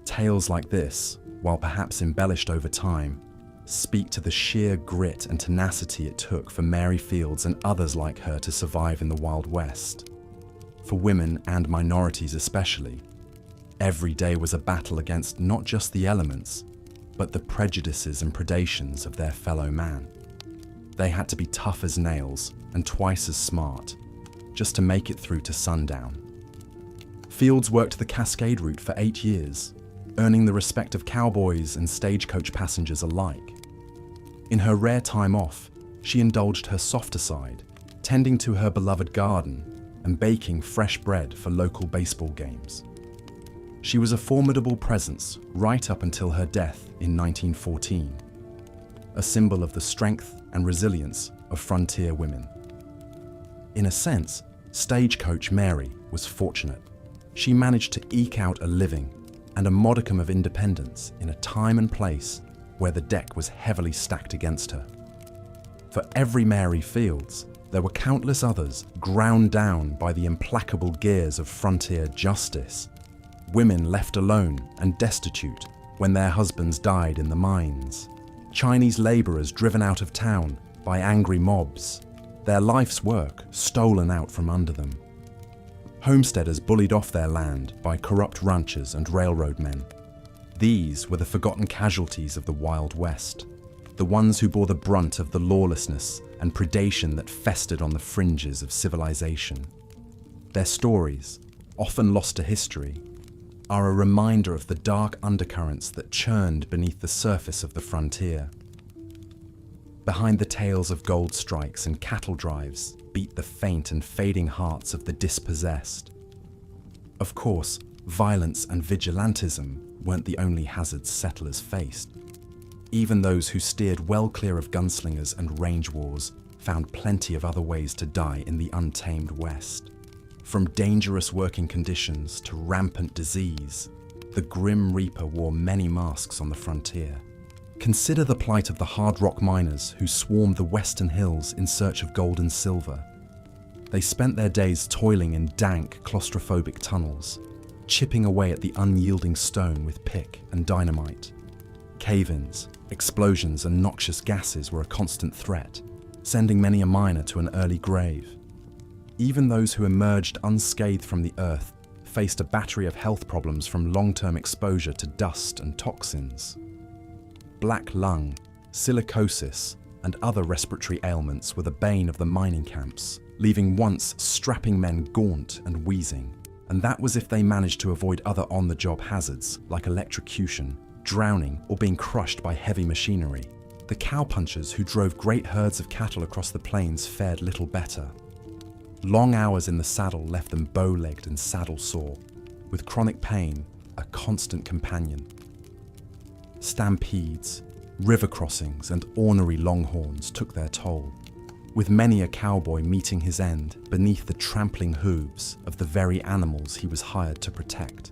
Tales like this, while perhaps embellished over time, speak to the sheer grit and tenacity it took for Mary Fields and others like her to survive in the Wild West. For women and minorities especially, every day was a battle against not just the elements, but the prejudices and predations of their fellow man. They had to be tough as nails and twice as smart, just to make it through to sundown. Fields worked the Cascade route for 8 years, earning the respect of cowboys and stagecoach passengers alike. In her rare time off, she indulged her softer side, tending to her beloved garden and baking fresh bread for local baseball games. She was a formidable presence right up until her death in 1914, a symbol of the strength and resilience of frontier women. In a sense, Stagecoach Mary was fortunate. She managed to eke out a living and a modicum of independence in a time and place where the deck was heavily stacked against her. For every Mary Fields, there were countless others ground down by the implacable gears of frontier justice, women left alone and destitute when their husbands died in the mines, Chinese labourers driven out of town by angry mobs, their life's work stolen out from under them, homesteaders bullied off their land by corrupt ranchers and railroad men. These were the forgotten casualties of the Wild West, the ones who bore the brunt of the lawlessness and predation that festered on the fringes of civilization. Their stories, often lost to history, are a reminder of the dark undercurrents that churned beneath the surface of the frontier. Behind the tales of gold strikes and cattle drives beat the faint and fading hearts of the dispossessed. Of course, violence and vigilantism weren't the only hazards settlers faced. Even those who steered well clear of gunslingers and range wars found plenty of other ways to die in the untamed West. From dangerous working conditions to rampant disease, the Grim Reaper wore many masks on the frontier. Consider the plight of the hard rock miners who swarmed the western hills in search of gold and silver. They spent their days toiling in dank, claustrophobic tunnels, chipping away at the unyielding stone with pick and dynamite. Cave-ins, explosions and noxious gases were a constant threat, sending many a miner to an early grave. Even those who emerged unscathed from the earth faced a battery of health problems from long-term exposure to dust and toxins. Black lung, silicosis, and other respiratory ailments were the bane of the mining camps, leaving once strapping men gaunt and wheezing. And that was if they managed to avoid other on-the-job hazards like electrocution, drowning, or being crushed by heavy machinery. The cowpunchers who drove great herds of cattle across the plains fared little better. Long hours in the saddle left them bow-legged and saddle-sore, with chronic pain a constant companion. Stampedes, river crossings, and ornery longhorns took their toll, with many a cowboy meeting his end beneath the trampling hooves of the very animals he was hired to protect.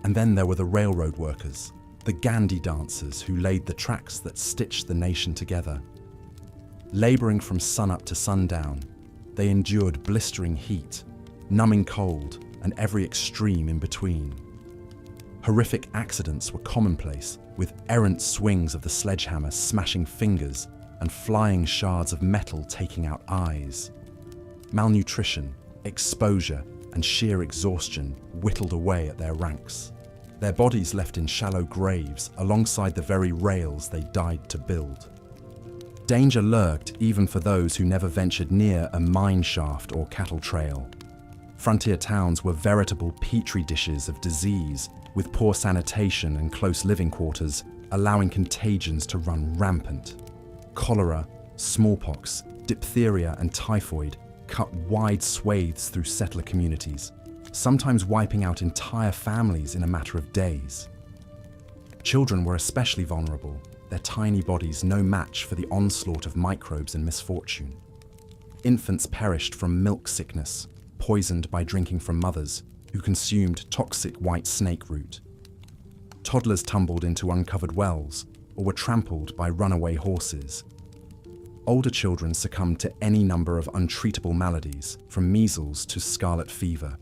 And then there were the railroad workers, the Gandhi dancers who laid the tracks that stitched the nation together. Laboring from sunup to sundown, they endured blistering heat, numbing cold, and every extreme in between. Horrific accidents were commonplace, with errant swings of the sledgehammer smashing fingers and flying shards of metal taking out eyes. Malnutrition, exposure, and sheer exhaustion whittled away at their ranks, their bodies left in shallow graves alongside the very rails they died to build. Danger lurked even for those who never ventured near a mine shaft or cattle trail. Frontier towns were veritable petri dishes of disease, with poor sanitation and close living quarters allowing contagions to run rampant. Cholera, smallpox, diphtheria, and typhoid cut wide swathes through settler communities, sometimes wiping out entire families in a matter of days. Children were especially vulnerable, their tiny bodies no match for the onslaught of microbes and misfortune. Infants perished from milk sickness, poisoned by drinking from mothers who consumed toxic white snake root. Toddlers tumbled into uncovered wells or were trampled by runaway horses. older children succumbed to any number of untreatable maladies, from measles to scarlet fever.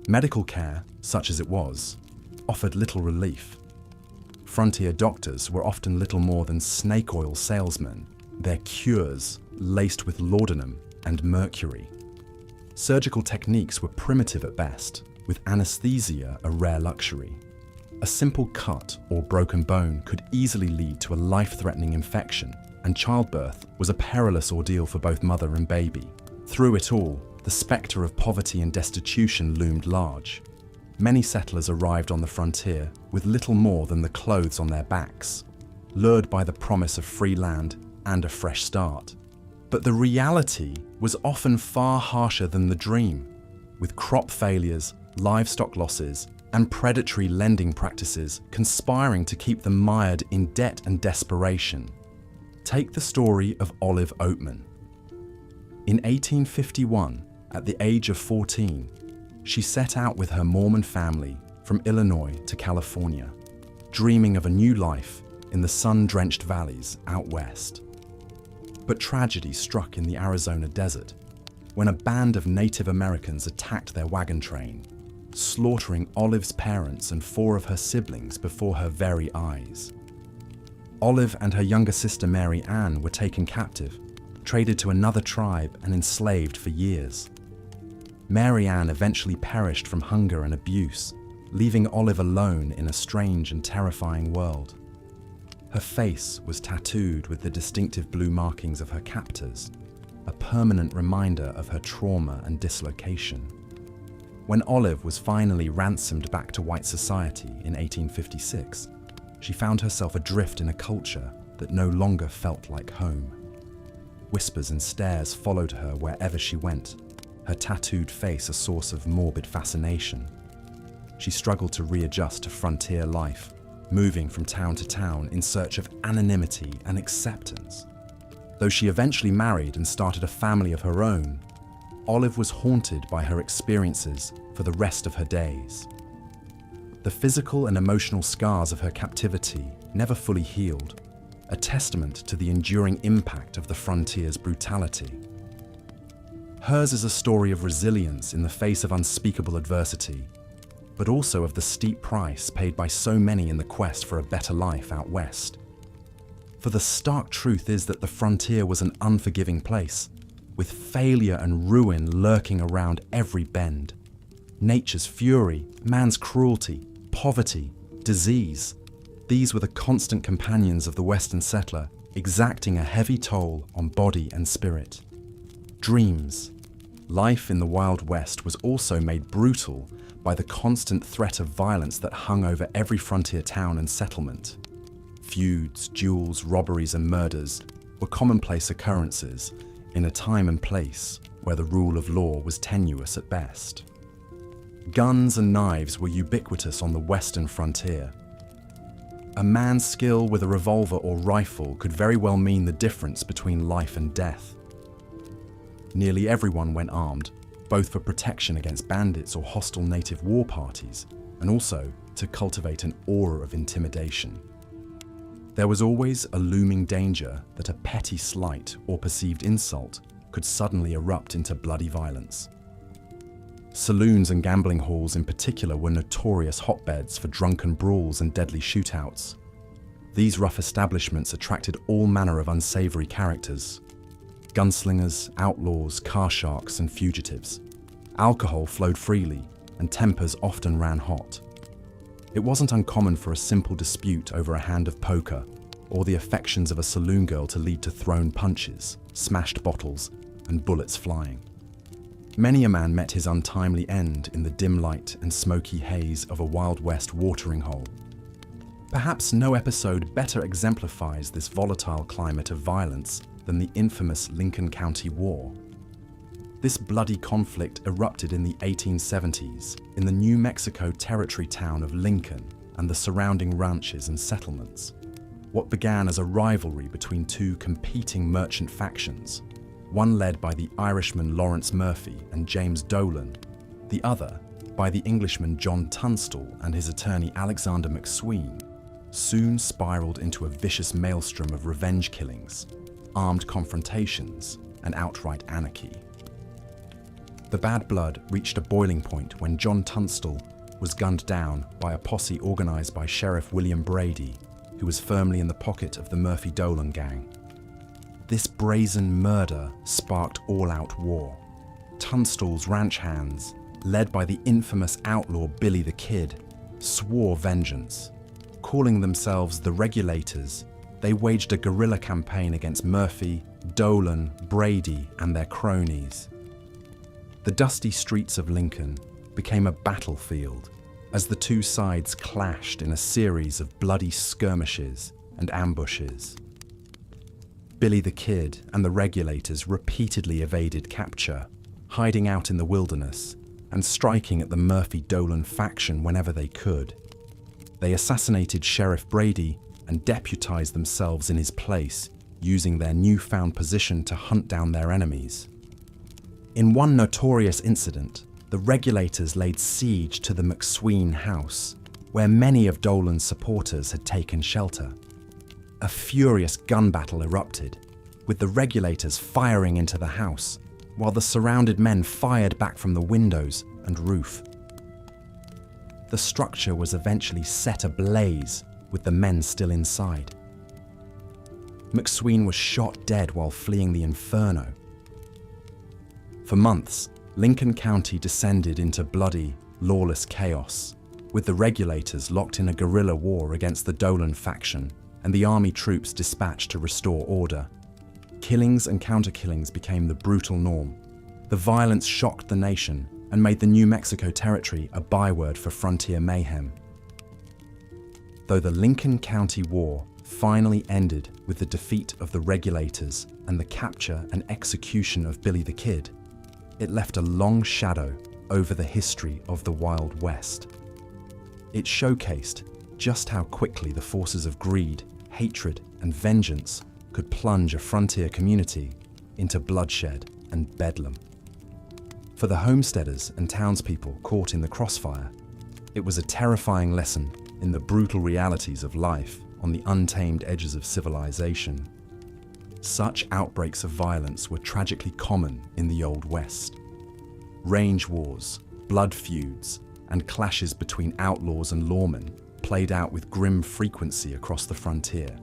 Medical care, such as it was, offered little relief. Frontier doctors were often little more than snake oil salesmen, their cures laced with laudanum and mercury. Surgical techniques were primitive at best, with anesthesia a rare luxury. A simple cut or broken bone could easily lead to a life-threatening infection, and childbirth was a perilous ordeal for both mother and baby. Through it all, the spectre of poverty and destitution loomed large. Many settlers arrived on the frontier with little more than the clothes on their backs, lured by the promise of free land and a fresh start. But the reality was often far harsher than the dream, with crop failures, livestock losses, and predatory lending practices conspiring to keep them mired in debt and desperation. Take the story of Olive Oatman. In 1851, at the age of 14, she set out with her Mormon family from Illinois to California, dreaming of a new life in the sun-drenched valleys out west. But tragedy struck in the Arizona desert when a band of Native Americans attacked their wagon train, slaughtering Olive's parents and 4 of her siblings before her very eyes. Olive and her younger sister Mary Ann were taken captive, traded to another tribe and enslaved for years. Mary Ann eventually perished from hunger and abuse, leaving Olive alone in a strange and terrifying world. Her face was tattooed with the distinctive blue markings of her captors, a permanent reminder of her trauma and dislocation. When Olive was finally ransomed back to white society in 1856, she found herself adrift in a culture that no longer felt like home. Whispers and stares followed her wherever she went, her tattooed face a source of morbid fascination. She struggled to readjust to frontier life, moving from town to town in search of anonymity and acceptance. Though she eventually married and started a family of her own, Olive was haunted by her experiences for the rest of her days. The physical and emotional scars of her captivity never fully healed, a testament to the enduring impact of the frontier's brutality. Hers is a story of resilience in the face of unspeakable adversity, but also of the steep price paid by so many in the quest for a better life out west. For the stark truth is that the frontier was an unforgiving place, with failure and ruin lurking around every bend. Nature's fury, man's cruelty, poverty, disease, these were the constant companions of the Western settler, exacting a heavy toll on body and spirit. Dreams. Life in the Wild West was also made brutal by the constant threat of violence that hung over every frontier town and settlement. Feuds, duels, robberies, and murders were commonplace occurrences in a time and place where the rule of law was tenuous at best. Guns and knives were ubiquitous on the western frontier. A man's skill with a revolver or rifle could very well mean the difference between life and death. Nearly everyone went armed, both for protection against bandits or hostile native war parties, and also to cultivate an aura of intimidation. There was always a looming danger that a petty slight or perceived insult could suddenly erupt into bloody violence. Saloons and gambling halls in particular were notorious hotbeds for drunken brawls and deadly shootouts. These rough establishments attracted all manner of unsavory characters: gunslingers, outlaws, car sharks, and fugitives. Alcohol flowed freely, and tempers often ran hot. It wasn't uncommon for a simple dispute over a hand of poker or the affections of a saloon girl to lead to thrown punches, smashed bottles, and bullets flying. Many a man met his untimely end in the dim light and smoky haze of a Wild West watering hole. Perhaps no episode better exemplifies this volatile climate of violence than the infamous Lincoln County War. This bloody conflict erupted in the 1870s in the New Mexico territory town of Lincoln and the surrounding ranches and settlements. What began as a rivalry between 2 competing merchant factions, one led by the Irishman Lawrence Murphy and James Dolan, the other by the Englishman John Tunstall and his attorney Alexander McSween, soon spiraled into a vicious maelstrom of revenge killings. armed confrontations, and outright anarchy. The bad blood reached a boiling point when John Tunstall was gunned down by a posse organised by Sheriff William Brady, who was firmly in the pocket of the Murphy-Dolan gang. This brazen murder sparked all-out war. Tunstall's ranch hands, led by the infamous outlaw Billy the Kid, swore vengeance. Calling themselves the Regulators, they waged a guerrilla campaign against Murphy, Dolan, Brady, and their cronies. The dusty streets of Lincoln became a battlefield as the two sides clashed in a series of bloody skirmishes and ambushes. Billy the Kid and the Regulators repeatedly evaded capture, hiding out in the wilderness and striking at the Murphy-Dolan faction whenever they could. They assassinated Sheriff Brady and deputized themselves in his place, using their newfound position to hunt down their enemies. In one notorious incident, the Regulators laid siege to the McSween house, where many of Dolan's supporters had taken shelter. A furious gun battle erupted, with the Regulators firing into the house, while the surrounded men fired back from the windows and roof. The structure was eventually set ablaze, with the men still inside. McSween was shot dead while fleeing the inferno. For months, Lincoln County descended into bloody, lawless chaos, with the Regulators locked in a guerrilla war against the Dolan faction and the army troops dispatched to restore order. Killings and counter-killings became the brutal norm. The violence shocked the nation and made the New Mexico Territory a byword for frontier mayhem. Though the Lincoln County War finally ended with the defeat of the Regulators and the capture and execution of Billy the Kid, it left a long shadow over the history of the Wild West. It showcased just how quickly the forces of greed, hatred, and vengeance could plunge a frontier community into bloodshed and bedlam. For the homesteaders and townspeople caught in the crossfire, it was a terrifying lesson in the brutal realities of life on the untamed edges of civilization. Such outbreaks of violence were tragically common in the Old West. Range wars, blood feuds, and clashes between outlaws and lawmen played out with grim frequency across the frontier.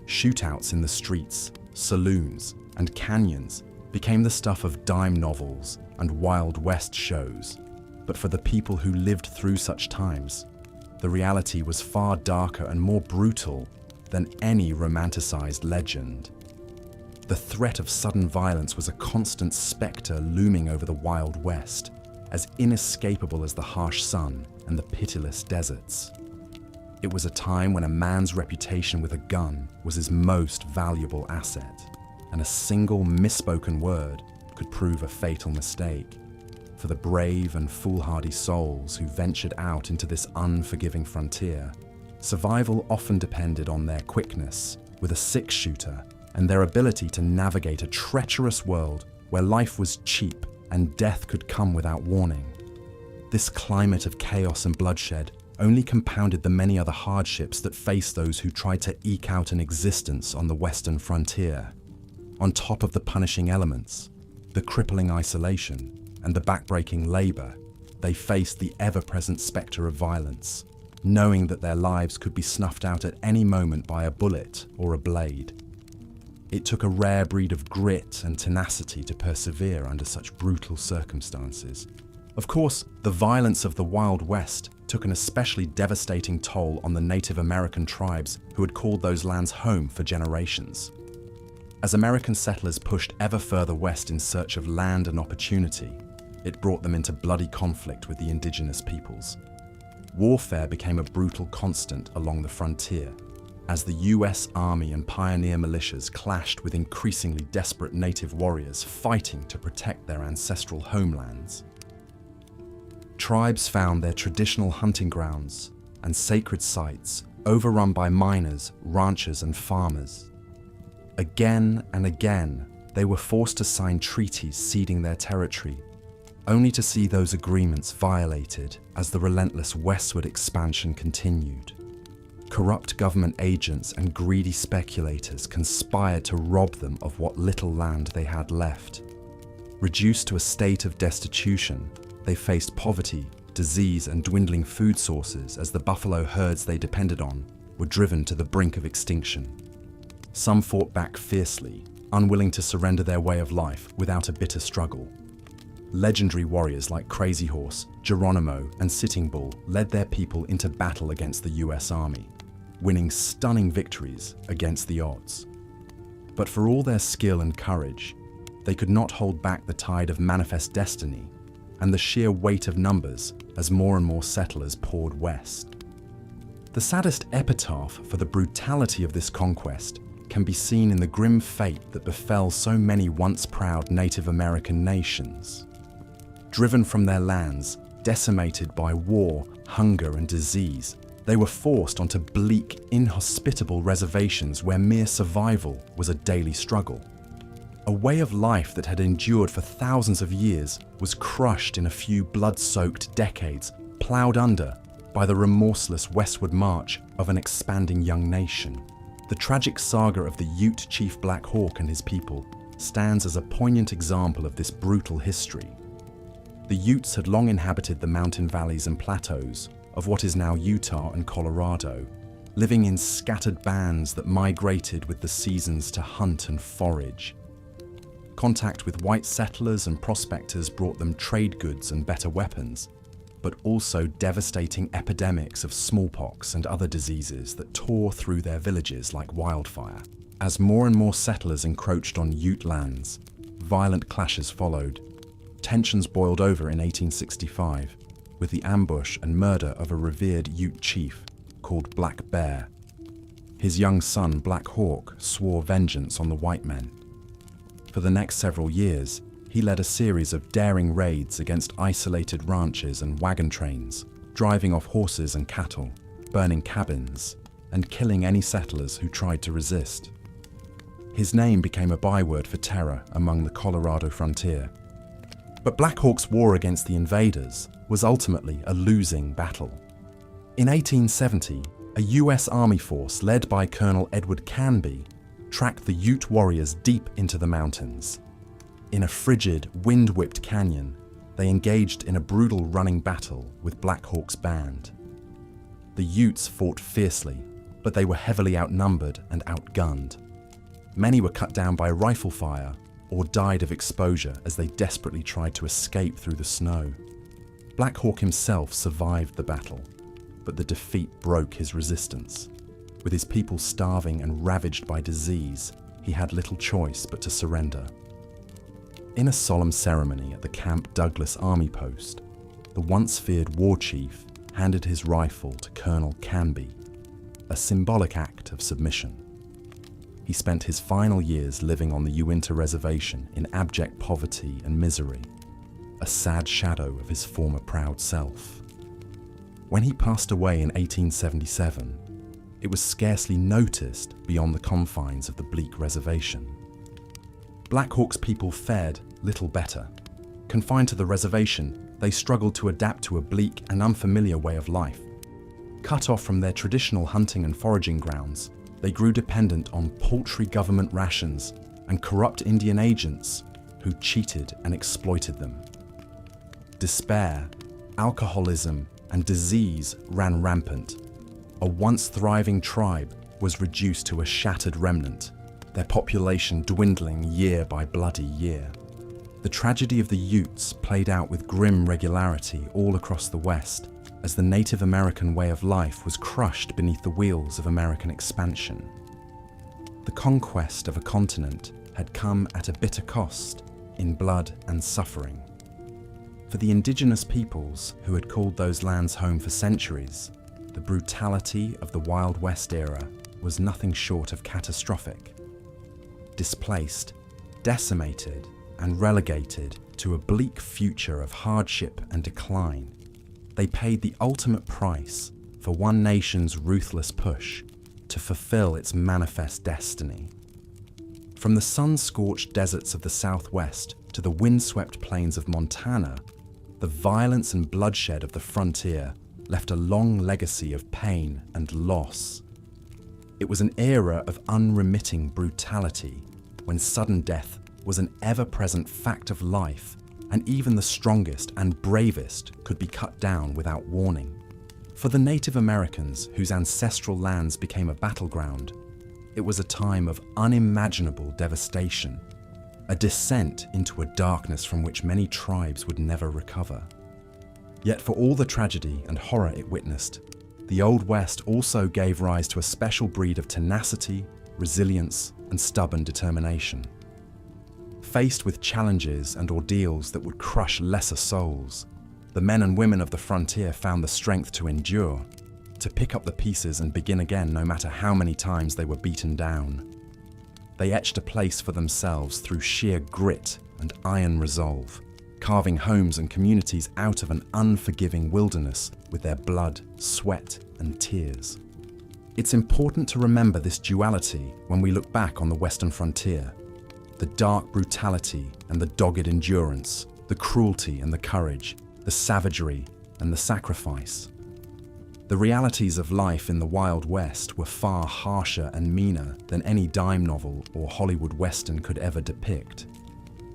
Shootouts in the streets, saloons, and canyons became the stuff of dime novels and Wild West shows. But for the people who lived through such times, the reality was far darker and more brutal than any romanticized legend. The threat of sudden violence was a constant specter looming over the Wild West, as inescapable as the harsh sun and the pitiless deserts. It was a time when a man's reputation with a gun was his most valuable asset, and a single misspoken word could prove a fatal mistake. For the brave and foolhardy souls who ventured out into this unforgiving frontier, survival often depended on their quickness with a six-shooter and their ability to navigate a treacherous world where life was cheap and death could come without warning. This climate of chaos and bloodshed only compounded the many other hardships that faced those who tried to eke out an existence on the western frontier. On top of the punishing elements, the crippling isolation, and the backbreaking labor, they faced the ever-present specter of violence, knowing that their lives could be snuffed out at any moment by a bullet or a blade. It took a rare breed of grit and tenacity to persevere under such brutal circumstances. Of course, the violence of the Wild West took an especially devastating toll on the Native American tribes who had called those lands home for generations. As American settlers pushed ever further west in search of land and opportunity, it brought them into bloody conflict with the indigenous peoples. Warfare became a brutal constant along the frontier, as the US Army and pioneer militias clashed with increasingly desperate native warriors fighting to protect their ancestral homelands. Tribes found their traditional hunting grounds and sacred sites overrun by miners, ranchers, and farmers. Again and again, they were forced to sign treaties ceding their territory, only to see those agreements violated as the relentless westward expansion continued. Corrupt government agents and greedy speculators conspired to rob them of what little land they had left. Reduced to a state of destitution, they faced poverty, disease, and dwindling food sources as the buffalo herds they depended on were driven to the brink of extinction. Some fought back fiercely, unwilling to surrender their way of life without a bitter struggle. Legendary warriors like Crazy Horse, Geronimo, and Sitting Bull led their people into battle against the US Army, winning stunning victories against the odds. But for all their skill and courage, they could not hold back the tide of manifest destiny and the sheer weight of numbers as more and more settlers poured west. The saddest epitaph for the brutality of this conquest can be seen in the grim fate that befell so many once proud Native American nations. Driven from their lands, decimated by war, hunger, and disease, they were forced onto bleak, inhospitable reservations where mere survival was a daily struggle. A way of life that had endured for thousands of years was crushed in a few blood-soaked decades, ploughed under by the remorseless westward march of an expanding young nation. The tragic saga of the Ute chief Black Hawk and his people stands as a poignant example of this brutal history. The Utes had long inhabited the mountain valleys and plateaus of what is now Utah and Colorado, living in scattered bands that migrated with the seasons to hunt and forage. Contact with white settlers and prospectors brought them trade goods and better weapons, but also devastating epidemics of smallpox and other diseases that tore through their villages like wildfire. As more and more settlers encroached on Ute lands, violent clashes followed. Tensions boiled over in 1865 with the ambush and murder of a revered Ute chief called Black Bear. His young son, Black Hawk, swore vengeance on the white men. For the next several years, he led a series of daring raids against isolated ranches and wagon trains, driving off horses and cattle, burning cabins, and killing any settlers who tried to resist. His name became a byword for terror among the Colorado frontier. But Black Hawk's war against the invaders was ultimately a losing battle. In 1870, a US Army force led by Colonel Edward Canby tracked the Ute warriors deep into the mountains. In a frigid, wind-whipped canyon, they engaged in a brutal running battle with Black Hawk's band. The Utes fought fiercely, but they were heavily outnumbered and outgunned. Many were cut down by rifle fire or died of exposure as they desperately tried to escape through the snow. Black Hawk himself survived the battle, but the defeat broke his resistance. With his people starving and ravaged by disease, he had little choice but to surrender. In a solemn ceremony at the Camp Douglas Army Post, the once feared war chief handed his rifle to Colonel Canby, a symbolic act of submission. He spent his final years living on the Uinta Reservation in abject poverty and misery, a sad shadow of his former proud self. When he passed away in 1877, it was scarcely noticed beyond the confines of the bleak reservation. Black Hawk's people fared little better. Confined to the reservation, they struggled to adapt to a bleak and unfamiliar way of life. Cut off from their traditional hunting and foraging grounds, they grew dependent on paltry government rations and corrupt Indian agents who cheated and exploited them. Despair, alcoholism, and disease ran rampant. A once thriving tribe was reduced to a shattered remnant, their population dwindling year by bloody year. The tragedy of the Utes played out with grim regularity all across the West, as the Native American way of life was crushed beneath the wheels of American expansion. The conquest of a continent had come at a bitter cost in blood and suffering. For the indigenous peoples who had called those lands home for centuries, the brutality of the Wild West era was nothing short of catastrophic. Displaced, decimated, and relegated to a bleak future of hardship and decline, they paid the ultimate price for one nation's ruthless push to fulfill its manifest destiny. From the sun-scorched deserts of the Southwest to the windswept plains of Montana, the violence and bloodshed of the frontier left a long legacy of pain and loss. It was an era of unremitting brutality, when sudden death was an ever-present fact of life, and even the strongest and bravest could be cut down without warning. For the Native Americans whose ancestral lands became a battleground, it was a time of unimaginable devastation, a descent into a darkness from which many tribes would never recover. Yet for all the tragedy and horror it witnessed, the Old West also gave rise to a special breed of tenacity, resilience, and stubborn determination. Faced with challenges and ordeals that would crush lesser souls, the men and women of the frontier found the strength to endure, to pick up the pieces and begin again no matter how many times they were beaten down. They etched a place for themselves through sheer grit and iron resolve, carving homes and communities out of an unforgiving wilderness with their blood, sweat, and tears. It's important to remember this duality when we look back on the Western frontier: the dark brutality and the dogged endurance, the cruelty and the courage, the savagery and the sacrifice. The realities of life in the Wild West were far harsher and meaner than any dime novel or Hollywood Western could ever depict.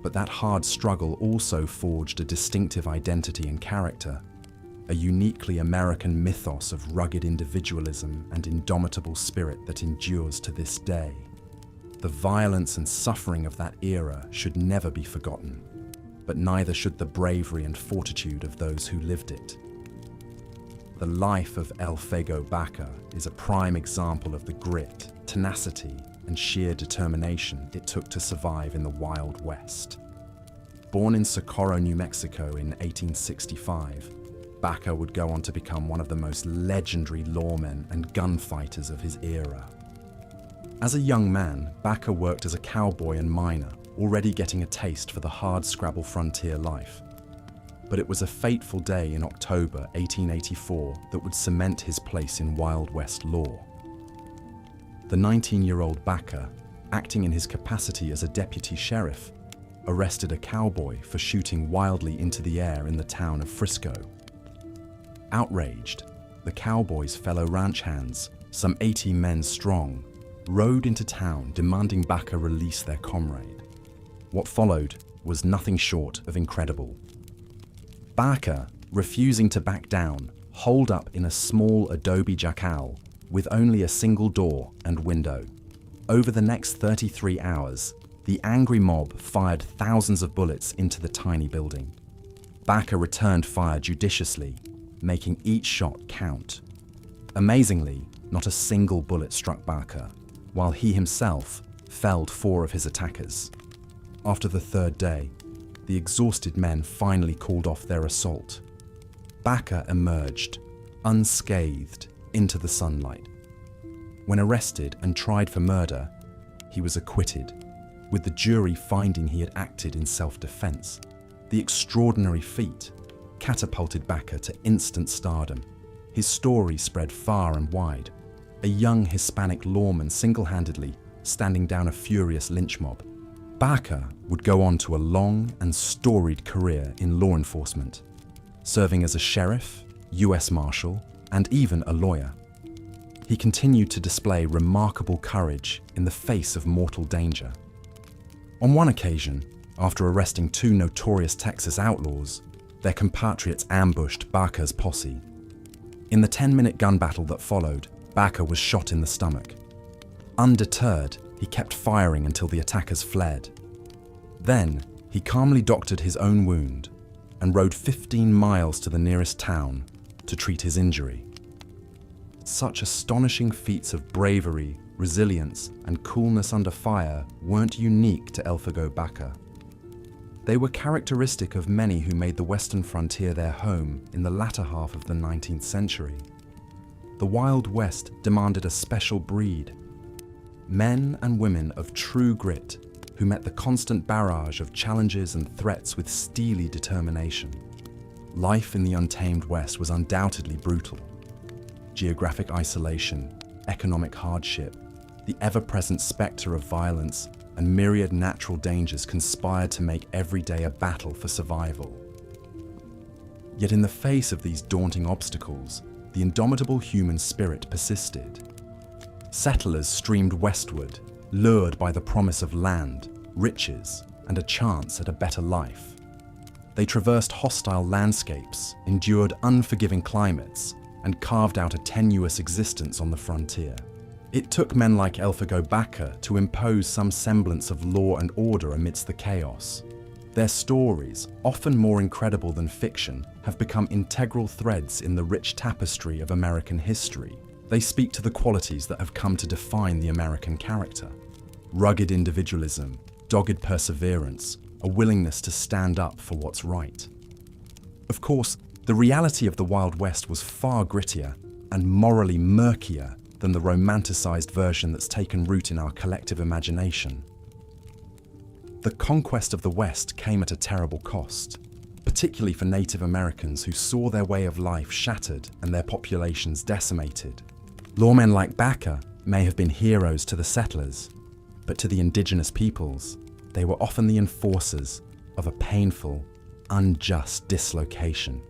But that hard struggle also forged a distinctive identity and character, a uniquely American mythos of rugged individualism and indomitable spirit that endures to this day. The violence and suffering of that era should never be forgotten, but neither should the bravery and fortitude of those who lived it. The life of El Fuego Baca is a prime example of the grit, tenacity, and sheer determination it took to survive in the Wild West. Born in Socorro, New Mexico in 1865, Baca would go on to become one of the most legendary lawmen and gunfighters of his era. As a young man, Baca worked as a cowboy and miner, already getting a taste for the hard-scrabble frontier life. But it was a fateful day in October 1884 that would cement his place in Wild West law. The 19-year-old Baca, acting in his capacity as a deputy sheriff, arrested a cowboy for shooting wildly into the air in the town of Frisco. Outraged, the cowboy's fellow ranch hands, some 80 men strong, rode into town demanding Baca release their comrade. What followed was nothing short of incredible. Baca, refusing to back down, holed up in a small adobe jacal with only a single door and window. Over the next 33 hours, the angry mob fired thousands of bullets into the tiny building. Baca returned fire judiciously, making each shot count. Amazingly, not a single bullet struck Baca, while he himself felled 4 of his attackers. After the third day, the exhausted men finally called off their assault. Baca emerged, unscathed, into the sunlight. When arrested and tried for murder, he was acquitted, with the jury finding he had acted in self-defense. The extraordinary feat catapulted Baca to instant stardom. His story spread far and wide, a young Hispanic lawman single-handedly standing down a furious lynch mob. Baca would go on to a long and storied career in law enforcement, serving as a sheriff, US Marshal, and even a lawyer. He continued to display remarkable courage in the face of mortal danger. On one occasion, after arresting 2 notorious Texas outlaws, their compatriots ambushed Baca's posse. In the 10-minute gun battle that followed, Baca was shot in the stomach. Undeterred, he kept firing until the attackers fled. Then, he calmly doctored his own wound and rode 15 miles to the nearest town to treat his injury. Such astonishing feats of bravery, resilience, and coolness under fire weren't unique to El Fuego Baca. They were characteristic of many who made the Western frontier their home in the latter half of the 19th century. The Wild West demanded a special breed. Men and women of true grit who met the constant barrage of challenges and threats with steely determination. Life in the untamed West was undoubtedly brutal. Geographic isolation, economic hardship, the ever-present spectre of violence, and myriad natural dangers conspired to make every day a battle for survival. Yet in the face of these daunting obstacles, the indomitable human spirit persisted. Settlers streamed westward, lured by the promise of land, riches, and a chance at a better life. They traversed hostile landscapes, endured unforgiving climates, and carved out a tenuous existence on the frontier. It took men like Elphago Baka to impose some semblance of law and order amidst the chaos. Their stories, often more incredible than fiction, have become integral threads in the rich tapestry of American history. They speak to the qualities that have come to define the American character: rugged individualism, dogged perseverance, a willingness to stand up for what's right. Of course, the reality of the Wild West was far grittier and morally murkier than the romanticized version that's taken root in our collective imagination. The conquest of the West came at a terrible cost, particularly for Native Americans who saw their way of life shattered and their populations decimated. Lawmen like Baka may have been heroes to the settlers, but to the indigenous peoples, they were often the enforcers of a painful, unjust dislocation.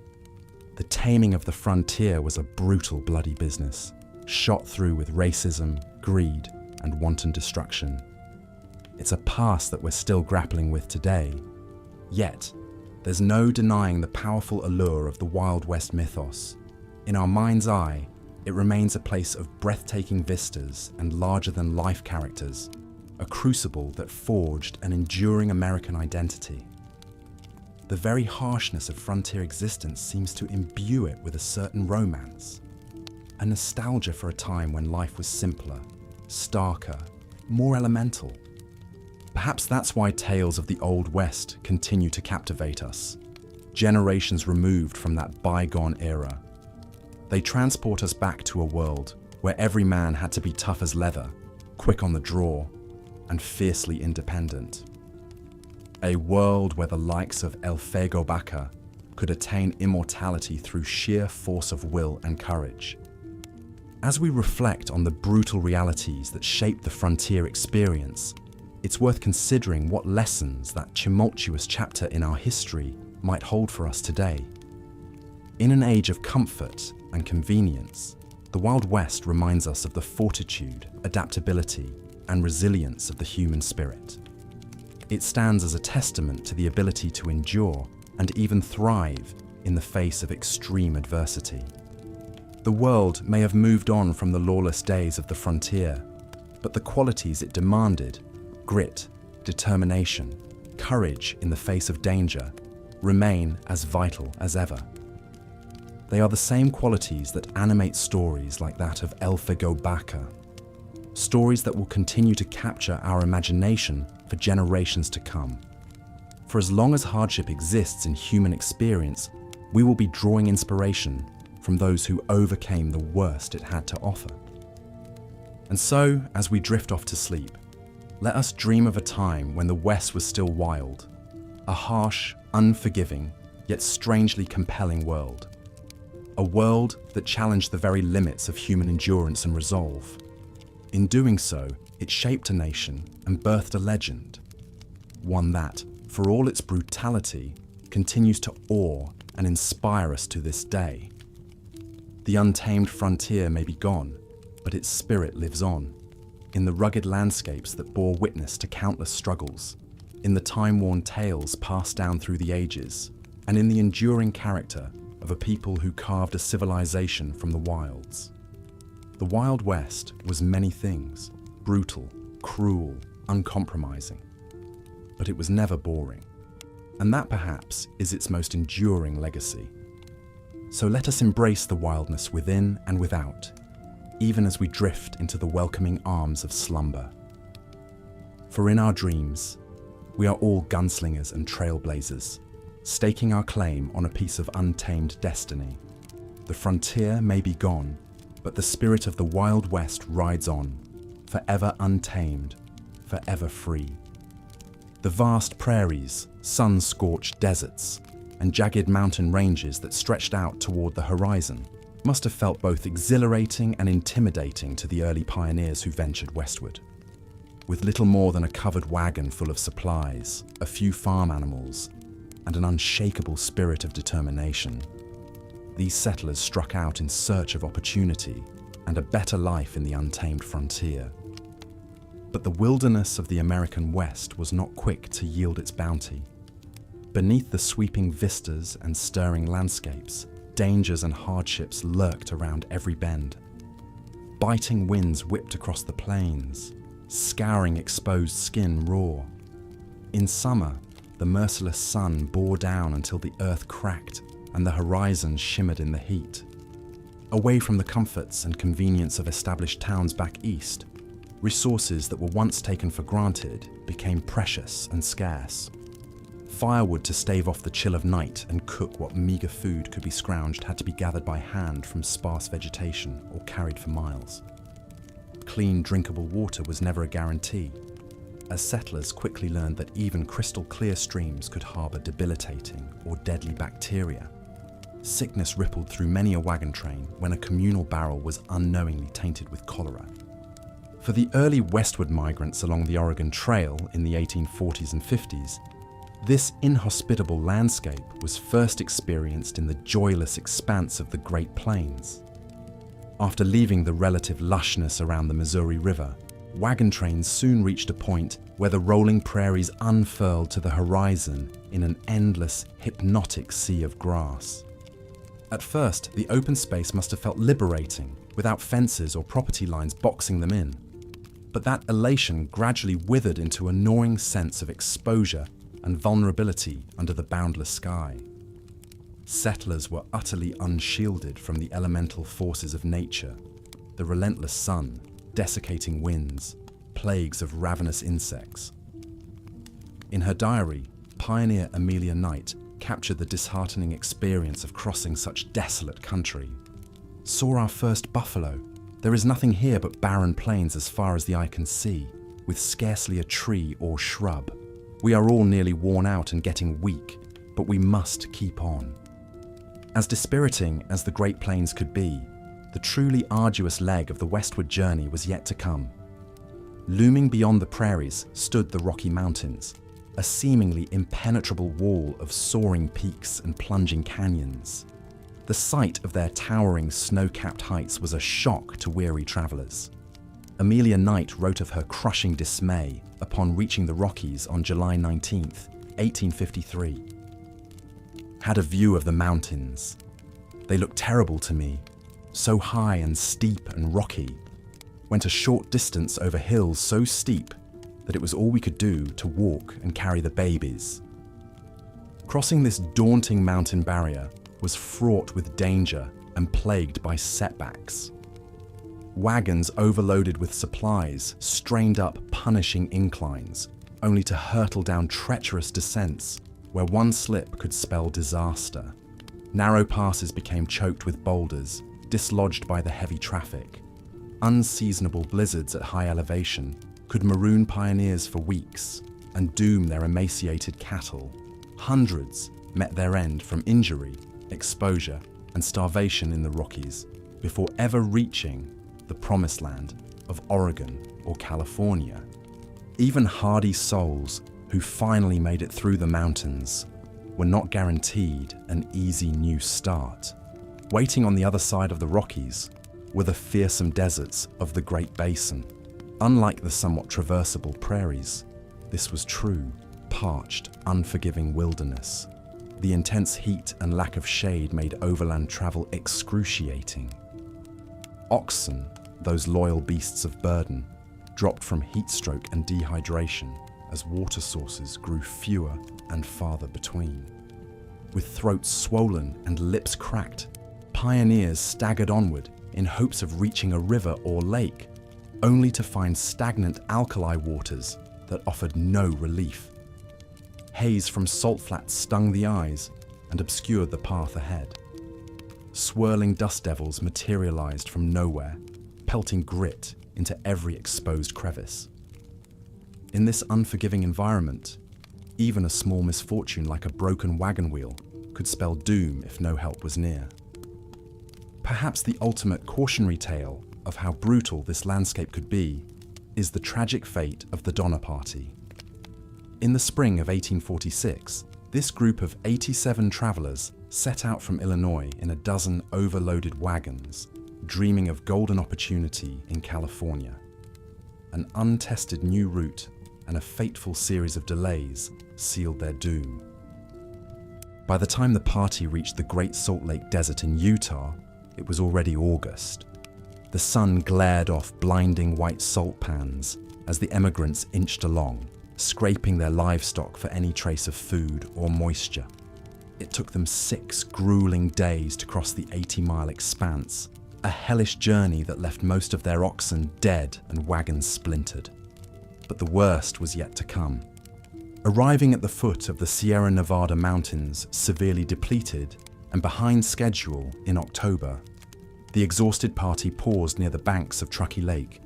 The taming of the frontier was a brutal, bloody business, shot through with racism, greed, and wanton destruction. It's a past that we're still grappling with today. Yet, there's no denying the powerful allure of the Wild West mythos. In our mind's eye, it remains a place of breathtaking vistas and larger-than-life characters, a crucible that forged an enduring American identity. The very harshness of frontier existence seems to imbue it with a certain romance, a nostalgia for a time when life was simpler, starker, more elemental. Perhaps that's why tales of the Old West continue to captivate us, generations removed from that bygone era. They transport us back to a world where every man had to be tough as leather, quick on the draw, and fiercely independent. A world where the likes of Elphago Baka could attain immortality through sheer force of will and courage. As we reflect on the brutal realities that shaped the frontier experience, it's worth considering what lessons that tumultuous chapter in our history might hold for us today. In an age of comfort and convenience, the Wild West reminds us of the fortitude, adaptability, and resilience of the human spirit. It stands as a testament to the ability to endure and even thrive in the face of extreme adversity. The world may have moved on from the lawless days of the frontier, but the qualities it demanded, grit, determination, courage in the face of danger, remain as vital as ever. They are the same qualities that animate stories like that of Elphago Baka, stories that will continue to capture our imagination for generations to come. For as long as hardship exists in human experience, we will be drawing inspiration from those who overcame the worst it had to offer. And so, as we drift off to sleep, let us dream of a time when the West was still wild, a harsh, unforgiving, yet strangely compelling world. A world that challenged the very limits of human endurance and resolve. In doing so, it shaped a nation and birthed a legend. One that, for all its brutality, continues to awe and inspire us to this day. The untamed frontier may be gone, but its spirit lives on. In the rugged landscapes that bore witness to countless struggles, in the time-worn tales passed down through the ages, and in the enduring character of a people who carved a civilization from the wilds. The Wild West was many things: brutal, cruel, uncompromising. But it was never boring, and that perhaps is its most enduring legacy. So let us embrace the wildness within and without, even as we drift into the welcoming arms of slumber. For in our dreams, we are all gunslingers and trailblazers, staking our claim on a piece of untamed destiny. The frontier may be gone, but the spirit of the Wild West rides on, forever untamed, forever free. The vast prairies, sun-scorched deserts, and jagged mountain ranges that stretched out toward the horizon must have felt both exhilarating and intimidating to the early pioneers who ventured westward. With little more than a covered wagon full of supplies, a few farm animals, and an unshakable spirit of determination, these settlers struck out in search of opportunity and a better life in the untamed frontier. But the wilderness of the American West was not quick to yield its bounty. Beneath the sweeping vistas and stirring landscapes, dangers and hardships lurked around every bend. Biting winds whipped across the plains, scouring exposed skin raw. In summer, the merciless sun bore down until the earth cracked and the horizon shimmered in the heat. Away from the comforts and convenience of established towns back east, resources that were once taken for granted became precious and scarce. Firewood to stave off the chill of night and cook what meagre food could be scrounged had to be gathered by hand from sparse vegetation or carried for miles. Clean, drinkable water was never a guarantee, as settlers quickly learned that even crystal-clear streams could harbour debilitating or deadly bacteria. Sickness rippled through many a wagon train when a communal barrel was unknowingly tainted with cholera. For the early westward migrants along the Oregon Trail in the 1840s and 50s, this inhospitable landscape was first experienced in the joyless expanse of the Great Plains. After leaving the relative lushness around the Missouri River, wagon trains soon reached a point where the rolling prairies unfurled to the horizon in an endless, hypnotic sea of grass. At first, the open space must have felt liberating, without fences or property lines boxing them in. But that elation gradually withered into a gnawing sense of exposure and vulnerability under the boundless sky. Settlers were utterly unshielded from the elemental forces of nature, the relentless sun, desiccating winds, plagues of ravenous insects. In her diary, pioneer Amelia Knight captured the disheartening experience of crossing such desolate country. Saw our first buffalo. There is nothing here but barren plains as far as the eye can see, with scarcely a tree or shrub. We are all nearly worn out and getting weak, but we must keep on. As dispiriting as the Great Plains could be, the truly arduous leg of the westward journey was yet to come. Looming beyond the prairies stood the Rocky Mountains, a seemingly impenetrable wall of soaring peaks and plunging canyons. The sight of their towering snow-capped heights was a shock to weary travelers. Amelia Knight wrote of her crushing dismay upon reaching the Rockies on July 19, 1853. Had a view of the mountains. They looked terrible to me, so high and steep and rocky. Went a short distance over hills so steep that it was all we could do to walk and carry the babies. Crossing this daunting mountain barrier was fraught with danger and plagued by setbacks. Wagons overloaded with supplies strained up punishing inclines, only to hurtle down treacherous descents where one slip could spell disaster. Narrow passes became choked with boulders, dislodged by the heavy traffic. Unseasonable blizzards at high elevation could maroon pioneers for weeks and doom their emaciated cattle. Hundreds met their end from injury, exposure, and starvation in the Rockies before ever reaching the promised land of Oregon or California. Even hardy souls who finally made it through the mountains were not guaranteed an easy new start. Waiting on the other side of the Rockies were the fearsome deserts of the Great Basin. Unlike the somewhat traversable prairies, this was true, parched, unforgiving wilderness. The intense heat and lack of shade made overland travel excruciating. Oxen, those loyal beasts of burden, dropped from heat stroke and dehydration as water sources grew fewer and farther between. With throats swollen and lips cracked, pioneers staggered onward in hopes of reaching a river or lake, only to find stagnant alkali waters that offered no relief. Haze from salt flats stung the eyes and obscured the path ahead. Swirling dust devils materialized from nowhere, pelting grit into every exposed crevice. In this unforgiving environment, even a small misfortune like a broken wagon wheel could spell doom if no help was near. Perhaps the ultimate cautionary tale of how brutal this landscape could be is the tragic fate of the Donner Party. In the spring of 1846, this group of 87 travelers set out from Illinois in a dozen overloaded wagons, dreaming of golden opportunity in California. An untested new route and a fateful series of delays sealed their doom. By the time the party reached the Great Salt Lake Desert in Utah, it was already August. The sun glared off blinding white salt pans as the emigrants inched along, scraping their livestock for any trace of food or moisture. It took them 6 grueling days to cross the 80-mile expanse, a hellish journey that left most of their oxen dead and wagons splintered. But the worst was yet to come. Arriving at the foot of the Sierra Nevada mountains, severely depleted and behind schedule in October, the exhausted party paused near the banks of Truckee Lake,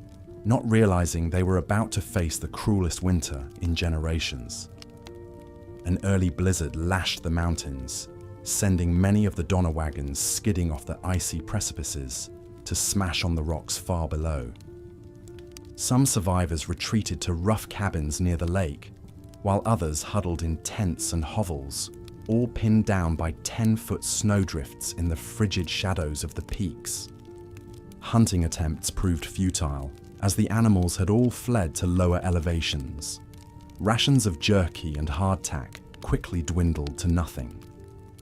not realizing they were about to face the cruelest winter in generations. An early blizzard lashed the mountains, sending many of the Donner wagons skidding off the icy precipices to smash on the rocks far below. Some survivors retreated to rough cabins near the lake, while others huddled in tents and hovels, all pinned down by 10-foot snowdrifts in the frigid shadows of the peaks. Hunting attempts proved futile, as the animals had all fled to lower elevations. Rations of jerky and hardtack quickly dwindled to nothing.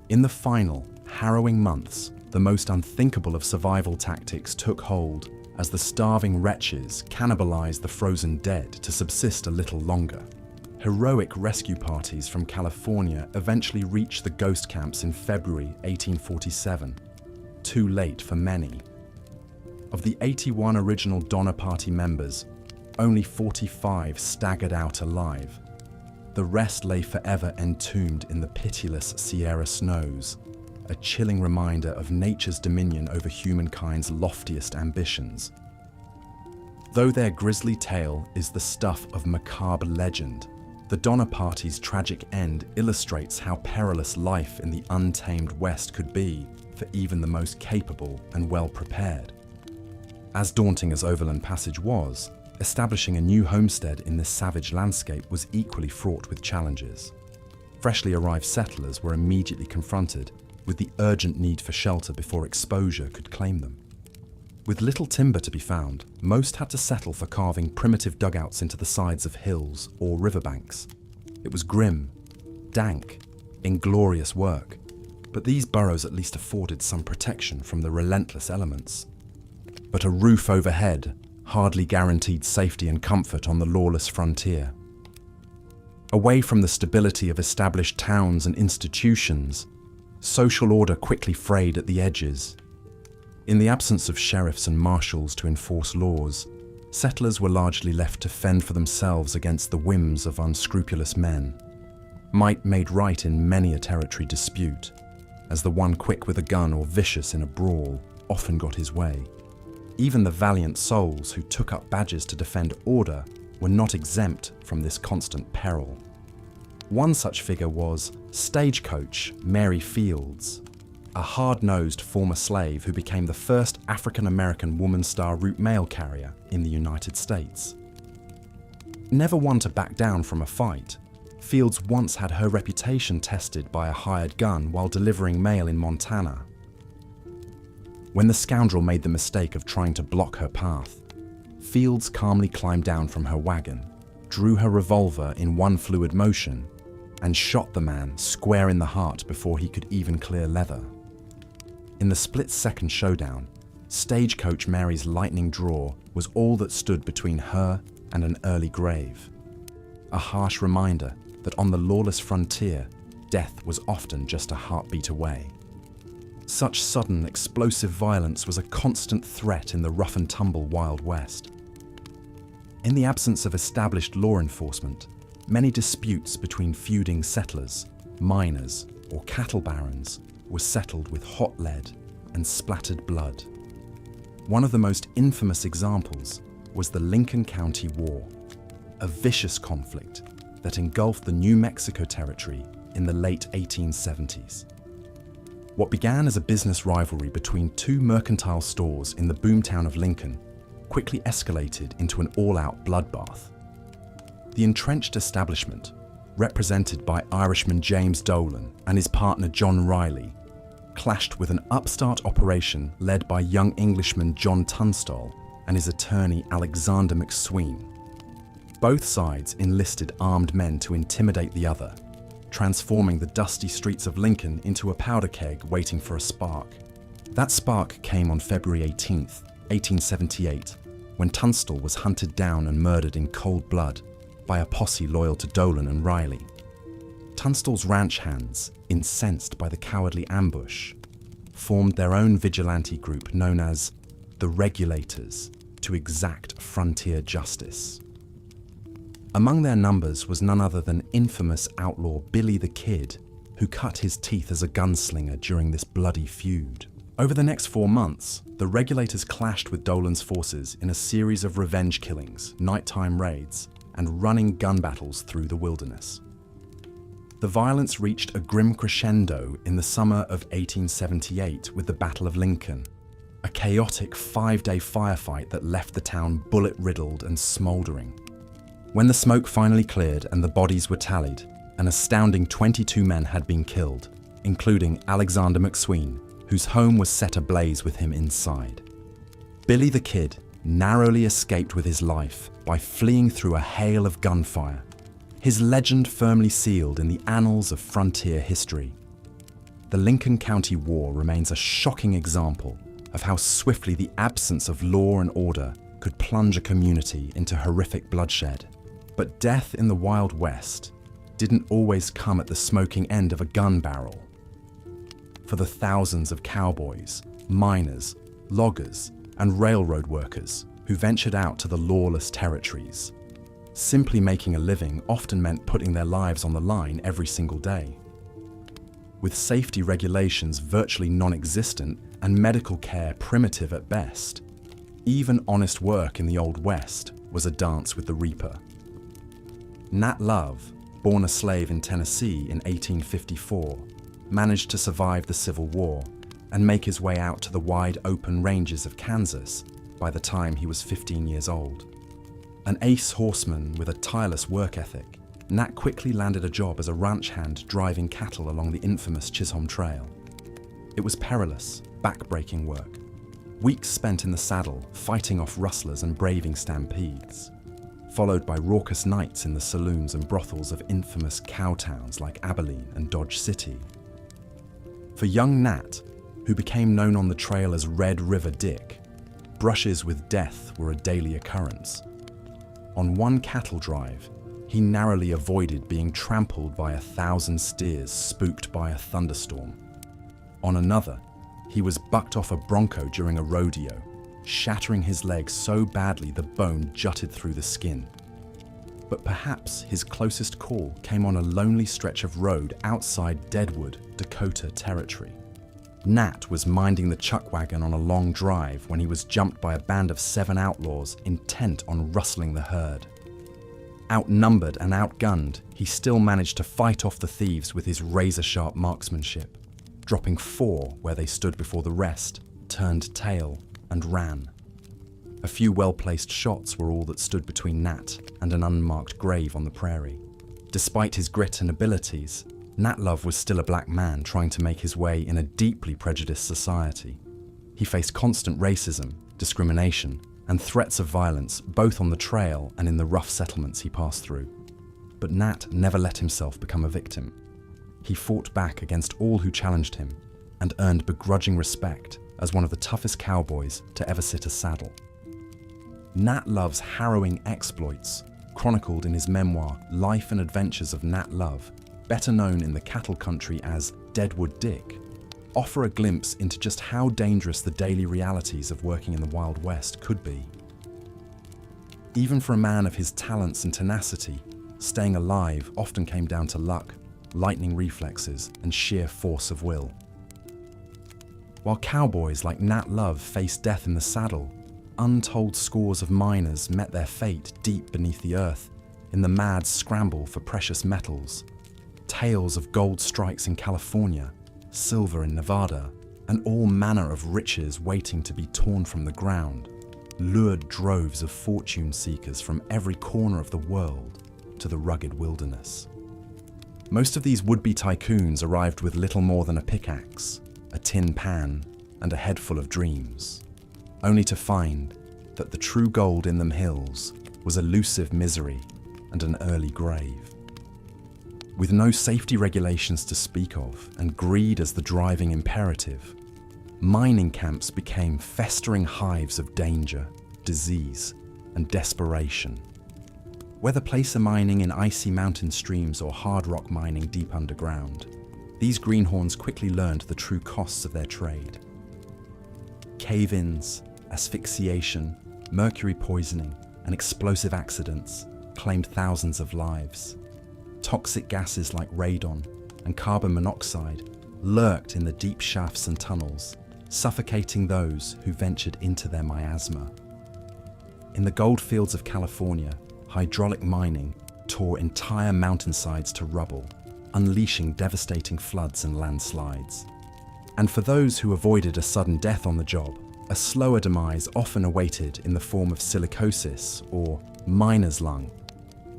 In the final, harrowing months, the most unthinkable of survival tactics took hold as the starving wretches cannibalized the frozen dead to subsist a little longer. Heroic rescue parties from California eventually reached the ghost camps in February 1847, too late for many. Of the 81 original Donner Party members, only 45 staggered out alive. The rest lay forever entombed in the pitiless Sierra snows, a chilling reminder of nature's dominion over humankind's loftiest ambitions. Though their grisly tale is the stuff of macabre legend, the Donner Party's tragic end illustrates how perilous life in the untamed West could be for even the most capable and well-prepared. As daunting as overland passage was, establishing a new homestead in this savage landscape was equally fraught with challenges. Freshly arrived settlers were immediately confronted with the urgent need for shelter before exposure could claim them. With little timber to be found, most had to settle for carving primitive dugouts into the sides of hills or riverbanks. It was grim, dank, inglorious work, but these burrows at least afforded some protection from the relentless elements. But a roof overhead hardly guaranteed safety and comfort on the lawless frontier. Away from the stability of established towns and institutions, social order quickly frayed at the edges. In the absence of sheriffs and marshals to enforce laws, settlers were largely left to fend for themselves against the whims of unscrupulous men. Might made right in many a territory dispute, as the one quick with a gun or vicious in a brawl often got his way. Even the valiant souls who took up badges to defend order were not exempt from this constant peril. One such figure was stagecoach Mary Fields, a hard-nosed former slave who became the first African-American woman-star route mail carrier in the United States. Never one to back down from a fight, Fields once had her reputation tested by a hired gun while delivering mail in Montana. When the scoundrel made the mistake of trying to block her path, Fields calmly climbed down from her wagon, drew her revolver in one fluid motion, and shot the man square in the heart before he could even clear leather. In the split-second showdown, stagecoach Mary's lightning draw was all that stood between her and an early grave. A harsh reminder that on the lawless frontier, death was often just a heartbeat away. Such sudden, explosive violence was a constant threat in the rough-and-tumble Wild West. In the absence of established law enforcement, many disputes between feuding settlers, miners, or cattle barons were settled with hot lead and splattered blood. One of the most infamous examples was the Lincoln County War, a vicious conflict that engulfed the New Mexico Territory in the late 1870s. What began as a business rivalry between two mercantile stores in the boomtown of Lincoln quickly escalated into an all-out bloodbath. The entrenched establishment, represented by Irishman James Dolan and his partner John Riley, clashed with an upstart operation led by young Englishman John Tunstall and his attorney Alexander McSween. Both sides enlisted armed men to intimidate the other, transforming the dusty streets of Lincoln into a powder keg waiting for a spark. That spark came on February 18th, 1878, when Tunstall was hunted down and murdered in cold blood by a posse loyal to Dolan and Riley. Tunstall's ranch hands, incensed by the cowardly ambush, formed their own vigilante group known as the Regulators to exact frontier justice. Among their numbers was none other than infamous outlaw Billy the Kid, who cut his teeth as a gunslinger during this bloody feud. Over the next 4 months, the Regulators clashed with Dolan's forces in a series of revenge killings, nighttime raids, and running gun battles through the wilderness. The violence reached a grim crescendo in the summer of 1878 with the Battle of Lincoln, a chaotic 5-day firefight that left the town bullet-riddled and smouldering. When the smoke finally cleared and the bodies were tallied, an astounding 22 men had been killed, including Alexander McSween, whose home was set ablaze with him inside. Billy the Kid narrowly escaped with his life by fleeing through a hail of gunfire, his legend firmly sealed in the annals of frontier history. The Lincoln County War remains a shocking example of how swiftly the absence of law and order could plunge a community into horrific bloodshed. But death in the Wild West didn't always come at the smoking end of a gun barrel. For the thousands of cowboys, miners, loggers, and railroad workers who ventured out to the lawless territories, simply making a living often meant putting their lives on the line every single day. With safety regulations virtually non-existent and medical care primitive at best, even honest work in the Old West was a dance with the reaper. Nat Love, born a slave in Tennessee in 1854, managed to survive the Civil War and make his way out to the wide open ranges of Kansas by the time he was 15 years old. An ace horseman with a tireless work ethic, Nat quickly landed a job as a ranch hand driving cattle along the infamous Chisholm Trail. It was perilous, back-breaking work. Weeks spent in the saddle, fighting off rustlers and braving stampedes, followed by raucous nights in the saloons and brothels of infamous cow towns like Abilene and Dodge City. For young Nat, who became known on the trail as Red River Dick, brushes with death were a daily occurrence. On one cattle drive, he narrowly avoided being trampled by 1,000 steers spooked by a thunderstorm. On another, he was bucked off a bronco during a rodeo, shattering his leg so badly the bone jutted through the skin. But perhaps his closest call came on a lonely stretch of road outside Deadwood, Dakota territory. Nat was minding the chuck wagon on a long drive when he was jumped by a band of 7 outlaws intent on rustling the herd. Outnumbered and outgunned, he still managed to fight off the thieves with his razor-sharp marksmanship, dropping 4 where they stood before the rest, turned tail, and ran. A few well-placed shots were all that stood between Nat and an unmarked grave on the prairie. Despite his grit and abilities, Nat Love was still a black man trying to make his way in a deeply prejudiced society. He faced constant racism, discrimination, and threats of violence both on the trail and in the rough settlements he passed through. But Nat never let himself become a victim. He fought back against all who challenged him and earned begrudging respect as one of the toughest cowboys to ever sit a saddle. Nat Love's harrowing exploits, chronicled in his memoir Life and Adventures of Nat Love, better known in the cattle country as Deadwood Dick, offer a glimpse into just how dangerous the daily realities of working in the Wild West could be. Even for a man of his talents and tenacity, staying alive often came down to luck, lightning reflexes, and sheer force of will. While cowboys like Nat Love faced death in the saddle, untold scores of miners met their fate deep beneath the earth in the mad scramble for precious metals. Tales of gold strikes in California, silver in Nevada, and all manner of riches waiting to be torn from the ground, lured droves of fortune seekers from every corner of the world to the rugged wilderness. Most of these would-be tycoons arrived with little more than a pickaxe, a tin pan, and a head full of dreams, only to find that the true gold in them hills was elusive misery and an early grave. With no safety regulations to speak of and greed as the driving imperative, mining camps became festering hives of danger, disease, and desperation. Whether placer mining in icy mountain streams or hard rock mining deep underground, these greenhorns quickly learned the true costs of their trade. Cave-ins, asphyxiation, mercury poisoning, and explosive accidents claimed thousands of lives. Toxic gases like radon and carbon monoxide lurked in the deep shafts and tunnels, suffocating those who ventured into their miasma. In the goldfields of California, hydraulic mining tore entire mountainsides to rubble, unleashing devastating floods and landslides. And for those who avoided a sudden death on the job, a slower demise often awaited in the form of silicosis, or miner's lung,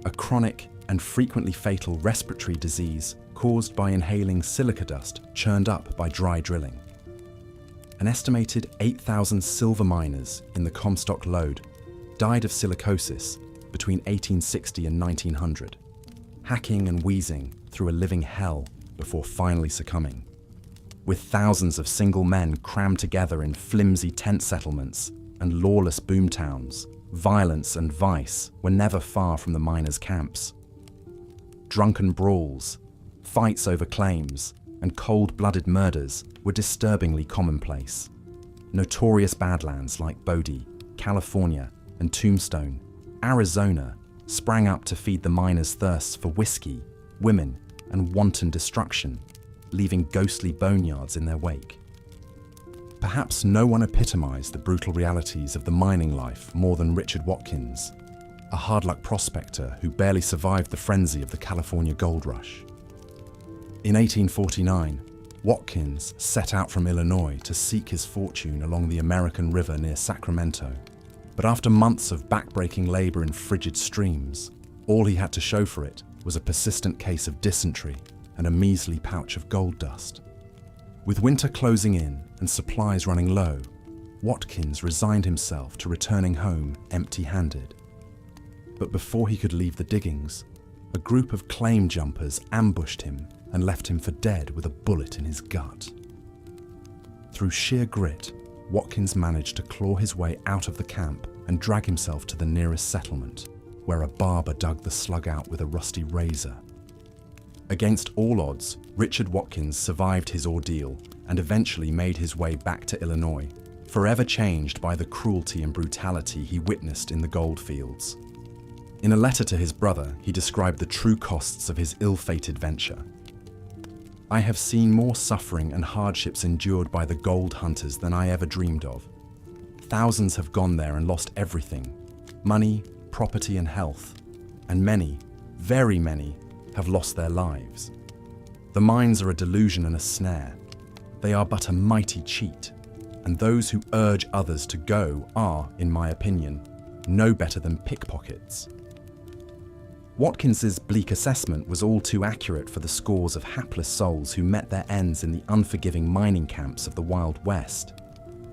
a chronic and frequently fatal respiratory disease caused by inhaling silica dust churned up by dry drilling. An estimated 8,000 silver miners in the Comstock Lode died of silicosis between 1860 and 1900, hacking and wheezing through a living hell before finally succumbing. With thousands of single men crammed together in flimsy tent settlements and lawless boomtowns, violence and vice were never far from the miners' camps. Drunken brawls, fights over claims, and cold-blooded murders were disturbingly commonplace. Notorious badlands like Bodie, California, and Tombstone, Arizona, sprang up to feed the miners' thirsts for whiskey, women, and wanton destruction, leaving ghostly boneyards in their wake. Perhaps no one epitomized the brutal realities of the mining life more than Richard Watkins, a hard-luck prospector who barely survived the frenzy of the California gold rush. In 1849, Watkins set out from Illinois to seek his fortune along the American River near Sacramento. But after months of back-breaking labor in frigid streams, all he had to show for it was a persistent case of dysentery and a measly pouch of gold dust. With winter closing in and supplies running low, Watkins resigned himself to returning home empty-handed. But before he could leave the diggings, a group of claim jumpers ambushed him and left him for dead with a bullet in his gut. Through sheer grit, Watkins managed to claw his way out of the camp and drag himself to the nearest settlement, where a barber dug the slug out with a rusty razor. Against all odds, Richard Watkins survived his ordeal and eventually made his way back to Illinois, forever changed by the cruelty and brutality he witnessed in the gold fields. In a letter to his brother, he described the true costs of his ill-fated venture. "I have seen more suffering and hardships endured by the gold hunters than I ever dreamed of. Thousands have gone there and lost everything, money, property, and health, and many, very many, have lost their lives. The mines are a delusion and a snare. They are but a mighty cheat, and those who urge others to go are, in my opinion, no better than pickpockets." Watkins's bleak assessment was all too accurate for the scores of hapless souls who met their ends in the unforgiving mining camps of the Wild West.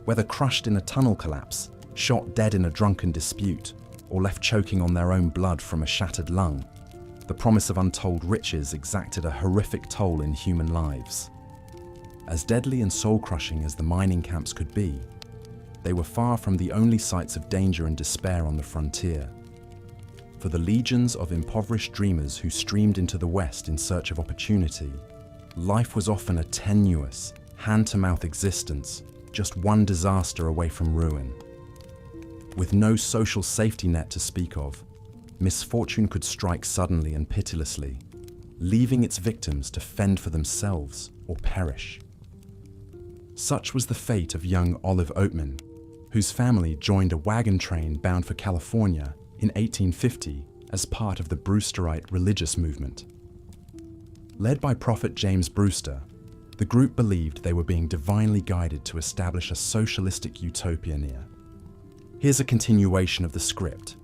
Whether crushed in a tunnel collapse, shot dead in a drunken dispute, or left choking on their own blood from a shattered lung, the promise of untold riches exacted a horrific toll in human lives. As deadly and soul-crushing as the mining camps could be, they were far from the only sites of danger and despair on the frontier. For the legions of impoverished dreamers who streamed into the West in search of opportunity, life was often a tenuous, hand-to-mouth existence, just one disaster away from ruin. With no social safety net to speak of, misfortune could strike suddenly and pitilessly, leaving its victims to fend for themselves or perish. Such was the fate of young Olive Oatman, whose family joined a wagon train bound for California in 1850 as part of the Brewsterite religious movement. Led by Prophet James Brewster, the group believed they were being divinely guided to establish a socialistic utopia near. Here's a continuation of the script.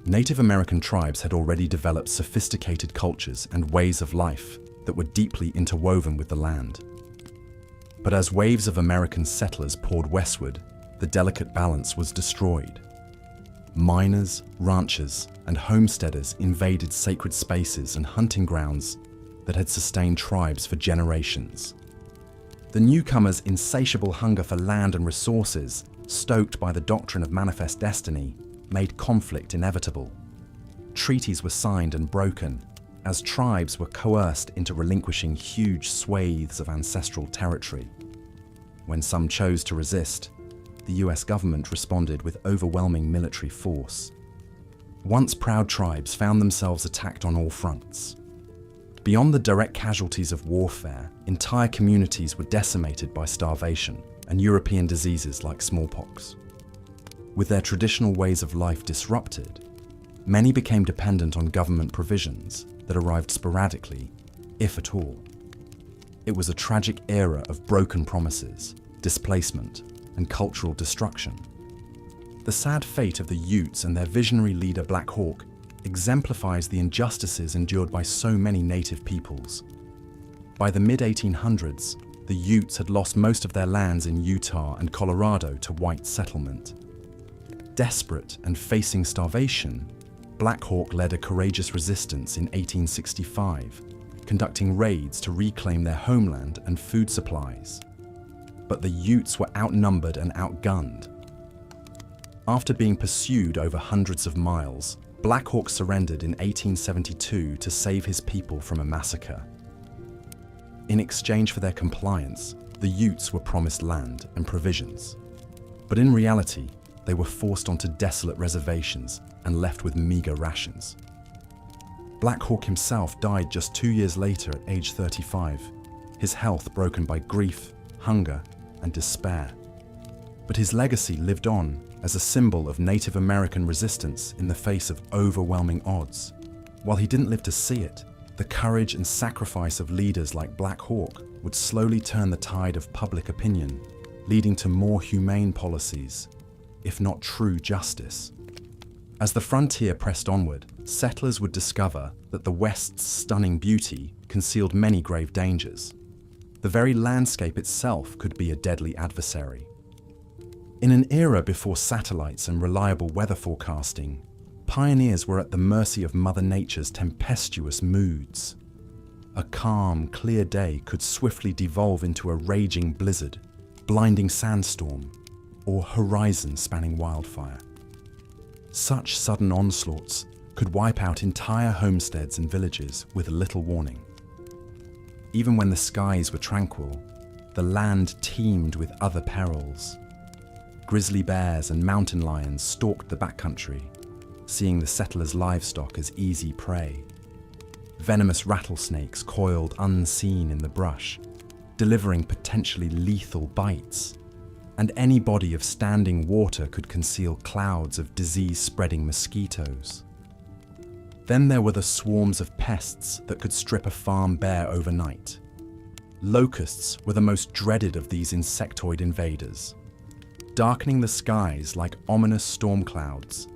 Native American tribes had already developed sophisticated cultures and ways of life that were deeply interwoven with the land. But as waves of American settlers poured westward, the delicate balance was destroyed. Miners, ranchers, and homesteaders invaded sacred spaces and hunting grounds that had sustained tribes for generations. The newcomers' insatiable hunger for land and resources, stoked by the doctrine of manifest destiny, made conflict inevitable. Treaties were signed and broken, as tribes were coerced into relinquishing huge swathes of ancestral territory. When some chose to resist, the US government responded with overwhelming military force. Once proud tribes found themselves attacked on all fronts. Beyond the direct casualties of warfare, entire communities were decimated by starvation and European diseases like smallpox. With their traditional ways of life disrupted, many became dependent on government provisions that arrived sporadically, if at all. It was a tragic era of broken promises, displacement, and cultural destruction. The sad fate of the Utes and their visionary leader Black Hawk exemplifies the injustices endured by so many native peoples. By the mid-1800s, the Utes had lost most of their lands in Utah and Colorado to white settlement. Desperate and facing starvation, Black Hawk led a courageous resistance in 1865, conducting raids to reclaim their homeland and food supplies. But the Utes were outnumbered and outgunned. After being pursued over hundreds of miles, Black Hawk surrendered in 1872 to save his people from a massacre. In exchange for their compliance, the Utes were promised land and provisions. But in reality, they were forced onto desolate reservations and left with meager rations. Black Hawk himself died just 2 years later at age 35, his health broken by grief, hunger, and despair. But his legacy lived on as a symbol of Native American resistance in the face of overwhelming odds. While he didn't live to see it, the courage and sacrifice of leaders like Black Hawk would slowly turn the tide of public opinion, leading to more humane policies, if not true justice. As the frontier pressed onward, settlers would discover that the West's stunning beauty concealed many grave dangers. The very landscape itself could be a deadly adversary. In an era before satellites and reliable weather forecasting, pioneers were at the mercy of Mother Nature's tempestuous moods. A calm, clear day could swiftly devolve into a raging blizzard, blinding sandstorm, or horizon-spanning wildfire. Such sudden onslaughts could wipe out entire homesteads and villages with little warning. Even when the skies were tranquil, the land teemed with other perils. Grizzly bears and mountain lions stalked the backcountry, seeing the settlers' livestock as easy prey. Venomous rattlesnakes coiled unseen in the brush, delivering potentially lethal bites. And any body of standing water could conceal clouds of disease-spreading mosquitoes. Then there were the swarms of pests that could strip a farm bare overnight. Locusts were the most dreaded of these insectoid invaders. Darkening the skies like ominous storm clouds,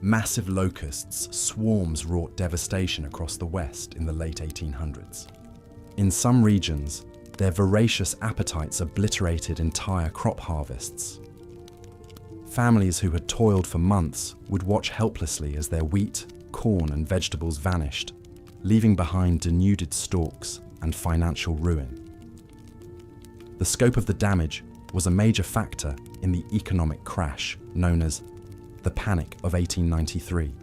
massive locusts' swarms wrought devastation across the West in the late 1800s. In some regions, their voracious appetites obliterated entire crop harvests. Families who had toiled for months would watch helplessly as their wheat, corn, and vegetables vanished, leaving behind denuded stalks and financial ruin. The scope of the damage was a major factor in the economic crash known as the Panic of 1893.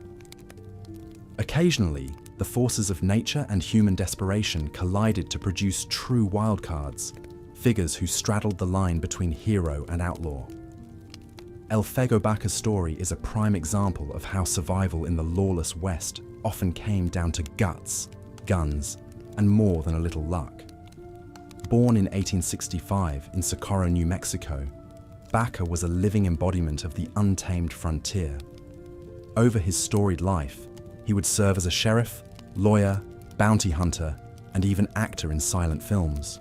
Occasionally, the forces of nature and human desperation collided to produce true wildcards, figures who straddled the line between hero and outlaw. El Fuego Baca's story is a prime example of how survival in the lawless West often came down to guts, guns, and more than a little luck. Born in 1865 in Socorro, New Mexico, Baca was a living embodiment of the untamed frontier. Over his storied life, he would serve as a sheriff, lawyer, bounty hunter, and even actor in silent films.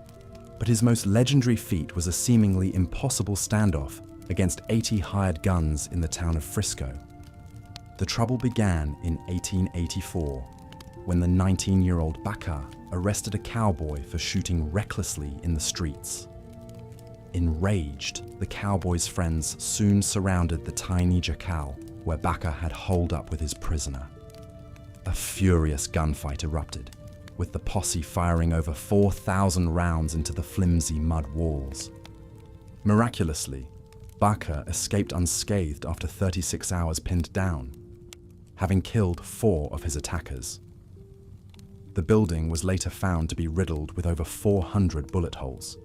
But his most legendary feat was a seemingly impossible standoff against 80 hired guns in the town of Frisco. The trouble began in 1884, when the 19-year-old Baca arrested a cowboy for shooting recklessly in the streets. Enraged, the cowboy's friends soon surrounded the tiny jacal where Baka had holed up with his prisoner. A furious gunfight erupted, with the posse firing over 4,000 rounds into the flimsy mud walls. Miraculously, Baka escaped unscathed after 36 hours pinned down, having killed 4 of his attackers. The building was later found to be riddled with over 400 bullet holes.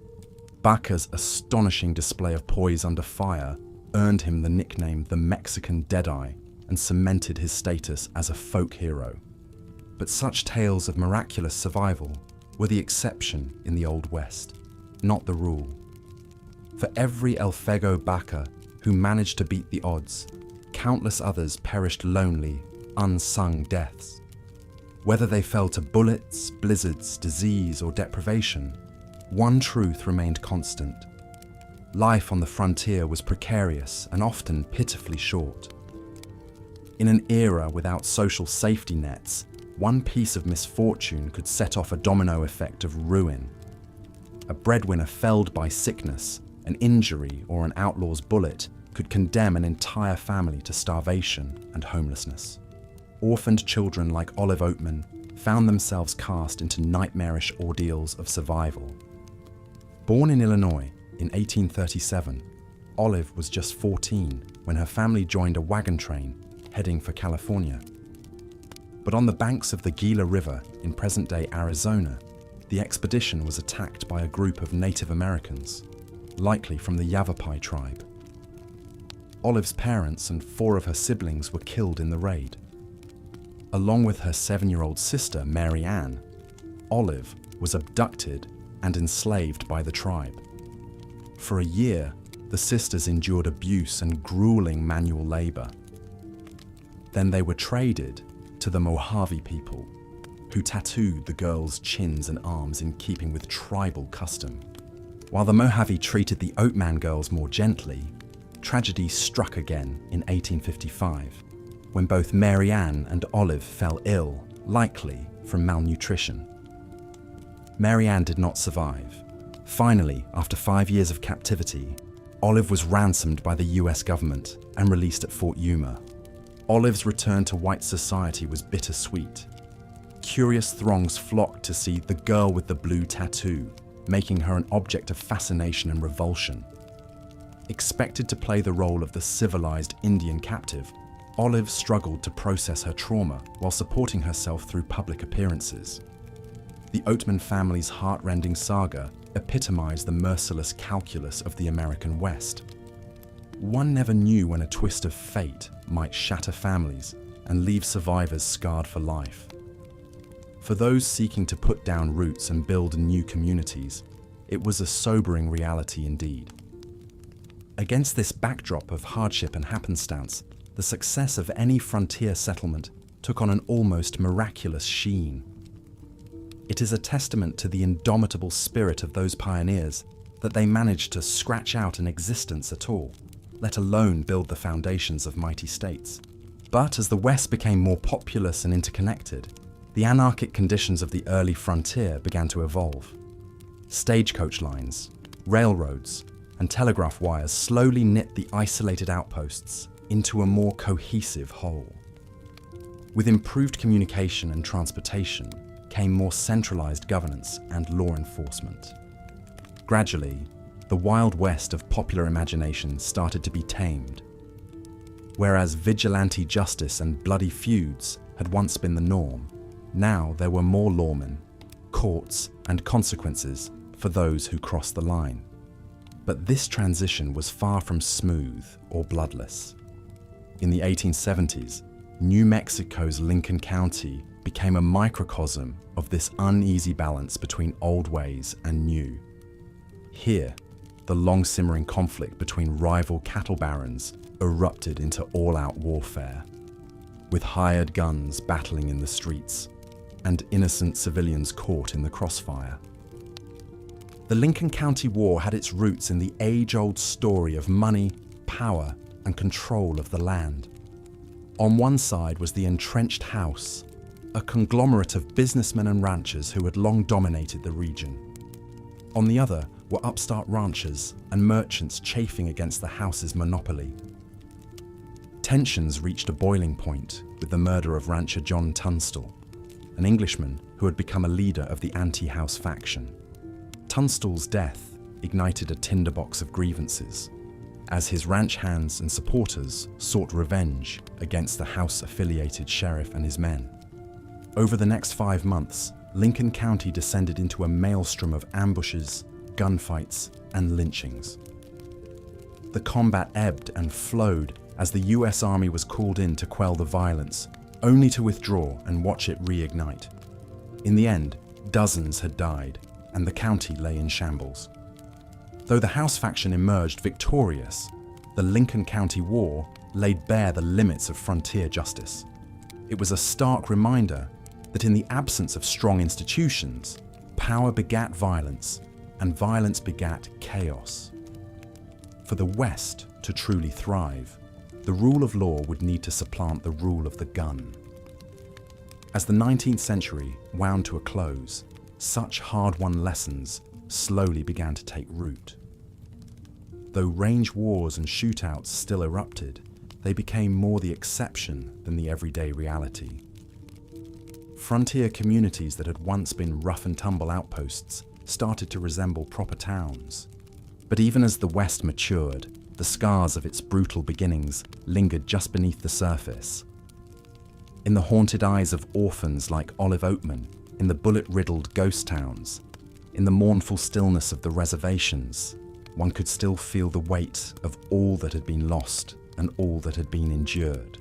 Baka's astonishing display of poise under fire earned him the nickname the Mexican Deadeye and cemented his status as a folk hero. But such tales of miraculous survival were the exception in the Old West, not the rule. For every El Fuego Baka who managed to beat the odds, countless others perished lonely, unsung deaths. Whether they fell to bullets, blizzards, disease, or deprivation, one truth remained constant. Life on the frontier was precarious and often pitifully short. In an era without social safety nets, one piece of misfortune could set off a domino effect of ruin. A breadwinner felled by sickness, an injury, or an outlaw's bullet could condemn an entire family to starvation and homelessness. Orphaned children like Olive Oatman found themselves cast into nightmarish ordeals of survival. Born in Illinois in 1837, Olive was just 14 when her family joined a wagon train heading for California. But on the banks of the Gila River in present-day Arizona, the expedition was attacked by a group of Native Americans, likely from the Yavapai tribe. Olive's parents and 4 of her siblings were killed in the raid. Along with her 7-year-old sister, Mary Ann, Olive was abducted and enslaved by the tribe. For a year, the sisters endured abuse and grueling manual labor. Then they were traded to the Mojave people, who tattooed the girls' chins and arms in keeping with tribal custom. While the Mojave treated the Oatman girls more gently, tragedy struck again in 1855, when both Mary Ann and Olive fell ill, likely from malnutrition. Mary Ann did not survive. Finally, after 5 years of captivity, Olive was ransomed by the US government and released at Fort Yuma. Olive's return to white society was bittersweet. Curious throngs flocked to see the girl with the blue tattoo, making her an object of fascination and revulsion. Expected to play the role of the civilized Indian captive, Olive struggled to process her trauma while supporting herself through public appearances. The Oatman family's heart-rending saga epitomized the merciless calculus of the American West. One never knew when a twist of fate might shatter families and leave survivors scarred for life. For those seeking to put down roots and build new communities, it was a sobering reality indeed. Against this backdrop of hardship and happenstance, the success of any frontier settlement took on an almost miraculous sheen. It is a testament to the indomitable spirit of those pioneers that they managed to scratch out an existence at all, let alone build the foundations of mighty states. But as the West became more populous and interconnected, the anarchic conditions of the early frontier began to evolve. Stagecoach lines, railroads, and telegraph wires slowly knit the isolated outposts into a more cohesive whole. With improved communication and transportation came more centralized governance and law enforcement. Gradually, the Wild West of popular imagination started to be tamed. Whereas vigilante justice and bloody feuds had once been the norm, now there were more lawmen, courts, and consequences for those who crossed the line. But this transition was far from smooth or bloodless. In the 1870s, New Mexico's Lincoln County became a microcosm of this uneasy balance between old ways and new. Here, the long-simmering conflict between rival cattle barons erupted into all-out warfare, with hired guns battling in the streets and innocent civilians caught in the crossfire. The Lincoln County War had its roots in the age-old story of money, power, and control of the land. On one side was the entrenched house, a conglomerate of businessmen and ranchers who had long dominated the region. On the other were upstart ranchers and merchants chafing against the house's monopoly. Tensions reached a boiling point with the murder of rancher John Tunstall, an Englishman who had become a leader of the anti-house faction. Tunstall's death ignited a tinderbox of grievances, as his ranch hands and supporters sought revenge against the house-affiliated sheriff and his men. Over the next 5 months, Lincoln County descended into a maelstrom of ambushes, gunfights, and lynchings. The combat ebbed and flowed as the US Army was called in to quell the violence, only to withdraw and watch it reignite. In the end, dozens had died, and the county lay in shambles. Though the House faction emerged victorious, the Lincoln County War laid bare the limits of frontier justice. It was a stark reminder that in the absence of strong institutions, power begat violence, and violence begat chaos. For the West to truly thrive, the rule of law would need to supplant the rule of the gun. As the 19th century wound to a close, such hard-won lessons slowly began to take root. Though range wars and shootouts still erupted, they became more the exception than the everyday reality. Frontier communities that had once been rough-and-tumble outposts started to resemble proper towns. But even as the West matured, the scars of its brutal beginnings lingered just beneath the surface. In the haunted eyes of orphans like Olive Oatman, in the bullet-riddled ghost towns, in the mournful stillness of the reservations, one could still feel the weight of all that had been lost and all that had been endured.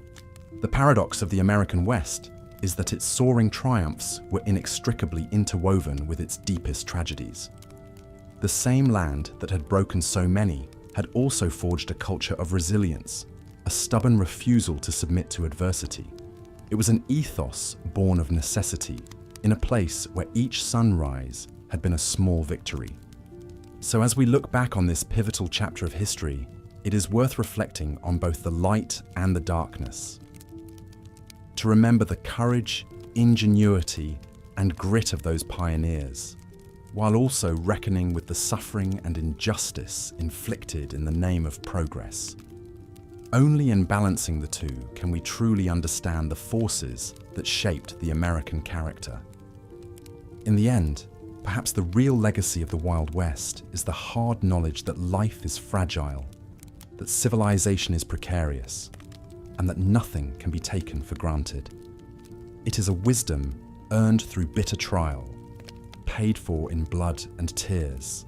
The paradox of the American West is that its soaring triumphs were inextricably interwoven with its deepest tragedies. The same land that had broken so many had also forged a culture of resilience, a stubborn refusal to submit to adversity. It was an ethos born of necessity, in a place where each sunrise had been a small victory. So as we look back on this pivotal chapter of history, it is worth reflecting on both the light and the darkness. To remember the courage, ingenuity, and grit of those pioneers, while also reckoning with the suffering and injustice inflicted in the name of progress. Only in balancing the two can we truly understand the forces that shaped the American character. In the end, perhaps the real legacy of the Wild West is the hard knowledge that life is fragile, that civilization is precarious, and that nothing can be taken for granted. It is a wisdom earned through bitter trial, paid for in blood and tears.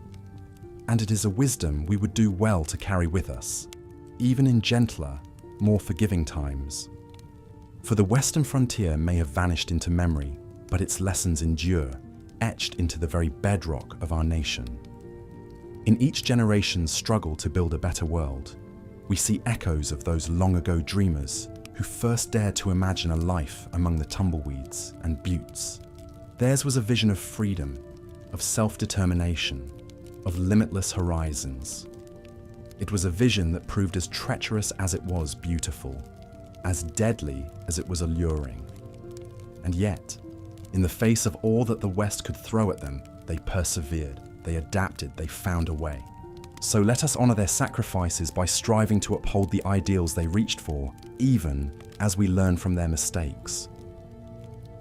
And it is a wisdom we would do well to carry with us, even in gentler, more forgiving times. For the Western frontier may have vanished into memory, but its lessons endure, etched into the very bedrock of our nation. In each generation's struggle to build a better world, we see echoes of those long-ago dreamers who first dared to imagine a life among the tumbleweeds and buttes. Theirs was a vision of freedom, of self-determination, of limitless horizons. It was a vision that proved as treacherous as it was beautiful, as deadly as it was alluring. And yet, in the face of all that the West could throw at them, they persevered, they adapted, they found a way. So let us honor their sacrifices by striving to uphold the ideals they reached for, even as we learn from their mistakes.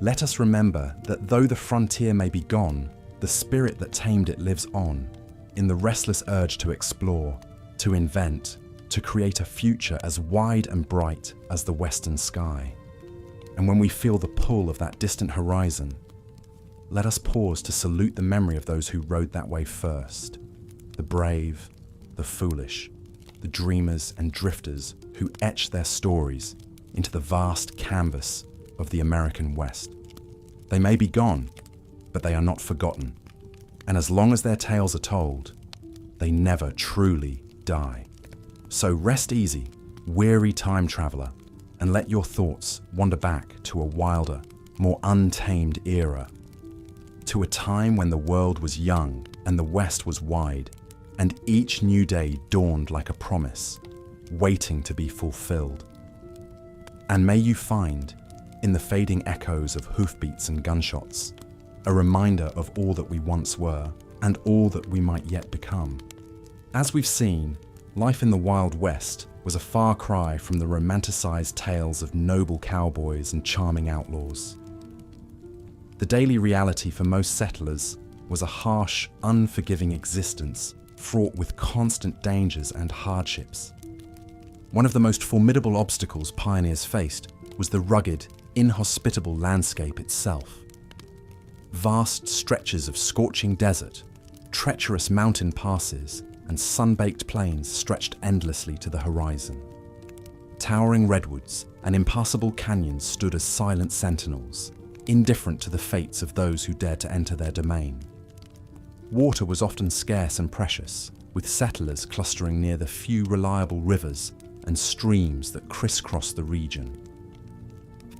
Let us remember that though the frontier may be gone, the spirit that tamed it lives on, in the restless urge to explore, to invent, to create a future as wide and bright as the western sky. And when we feel the pull of that distant horizon, let us pause to salute the memory of those who rode that way first, the brave, the foolish, the dreamers and drifters who etched their stories into the vast canvas of the American West. They may be gone, but they are not forgotten. And as long as their tales are told, they never truly die. So rest easy, weary time traveler, and let your thoughts wander back to a wilder, more untamed era, to a time when the world was young and the West was wide, and each new day dawned like a promise, waiting to be fulfilled. And may you find, in the fading echoes of hoofbeats and gunshots, a reminder of all that we once were, and all that we might yet become. As we've seen, life in the Wild West was a far cry from the romanticized tales of noble cowboys and charming outlaws. The daily reality for most settlers was a harsh, unforgiving existence fraught with constant dangers and hardships. One of the most formidable obstacles pioneers faced was the rugged, inhospitable landscape itself. Vast stretches of scorching desert, treacherous mountain passes, and sun-baked plains stretched endlessly to the horizon. Towering redwoods and impassable canyons stood as silent sentinels, indifferent to the fates of those who dared to enter their domain. Water was often scarce and precious, with settlers clustering near the few reliable rivers and streams that crisscrossed the region.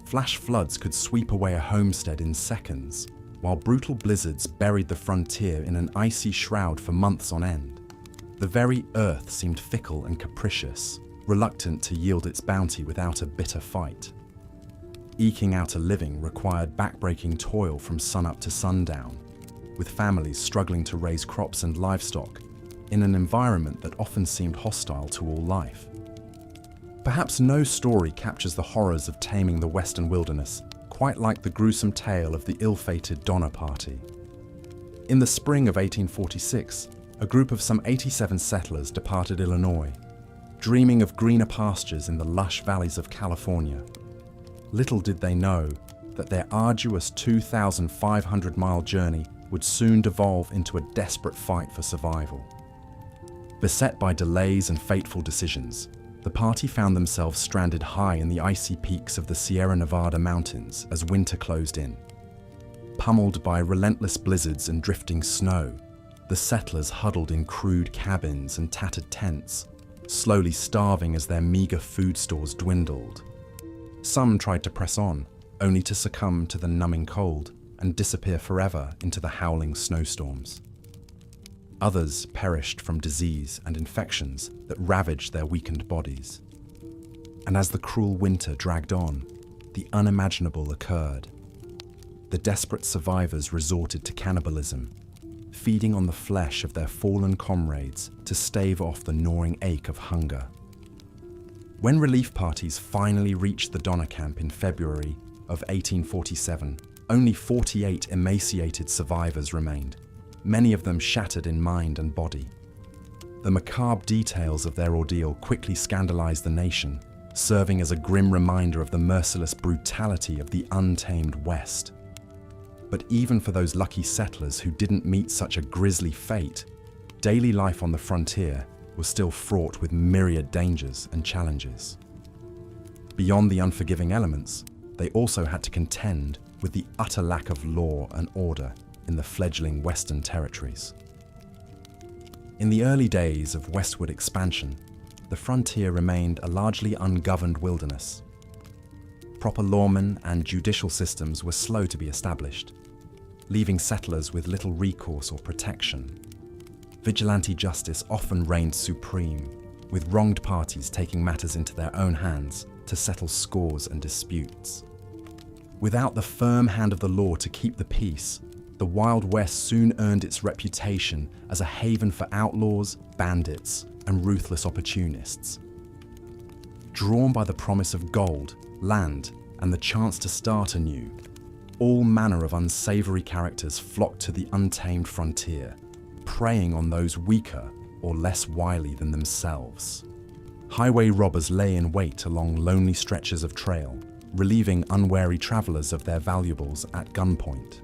Flash floods could sweep away a homestead in seconds, while brutal blizzards buried the frontier in an icy shroud for months on end. The very earth seemed fickle and capricious, reluctant to yield its bounty without a bitter fight. Eking out a living required backbreaking toil from sunup to sundown, with families struggling to raise crops and livestock in an environment that often seemed hostile to all life. Perhaps no story captures the horrors of taming the western wilderness quite like the gruesome tale of the ill-fated Donner Party. In the spring of 1846, a group of some 87 settlers departed Illinois, dreaming of greener pastures in the lush valleys of California. Little did they know that their arduous 2,500-mile journey would soon devolve into a desperate fight for survival. Beset by delays and fateful decisions, the party found themselves stranded high in the icy peaks of the Sierra Nevada mountains as winter closed in. Pummeled by relentless blizzards and drifting snow, the settlers huddled in crude cabins and tattered tents, slowly starving as their meager food stores dwindled. Some tried to press on, only to succumb to the numbing cold and disappear forever into the howling snowstorms. Others perished from disease and infections that ravaged their weakened bodies. And as the cruel winter dragged on, the unimaginable occurred. The desperate survivors resorted to cannibalism, feeding on the flesh of their fallen comrades to stave off the gnawing ache of hunger. When relief parties finally reached the Donner Camp in February of 1847, only 48 emaciated survivors remained, many of them shattered in mind and body. The macabre details of their ordeal quickly scandalized the nation, serving as a grim reminder of the merciless brutality of the untamed West. But even for those lucky settlers who didn't meet such a grisly fate, daily life on the frontier was still fraught with myriad dangers and challenges. Beyond the unforgiving elements, they also had to contend with the utter lack of law and order in the fledgling Western territories. In the early days of westward expansion, the frontier remained a largely ungoverned wilderness. Proper lawmen and judicial systems were slow to be established, leaving settlers with little recourse or protection. Vigilante justice often reigned supreme, with wronged parties taking matters into their own hands to settle scores and disputes. Without the firm hand of the law to keep the peace, the Wild West soon earned its reputation as a haven for outlaws, bandits, and ruthless opportunists. Drawn by the promise of gold, land, and the chance to start anew, all manner of unsavory characters flocked to the untamed frontier, preying on those weaker or less wily than themselves. Highway robbers lay in wait along lonely stretches of trail, relieving unwary travelers of their valuables at gunpoint.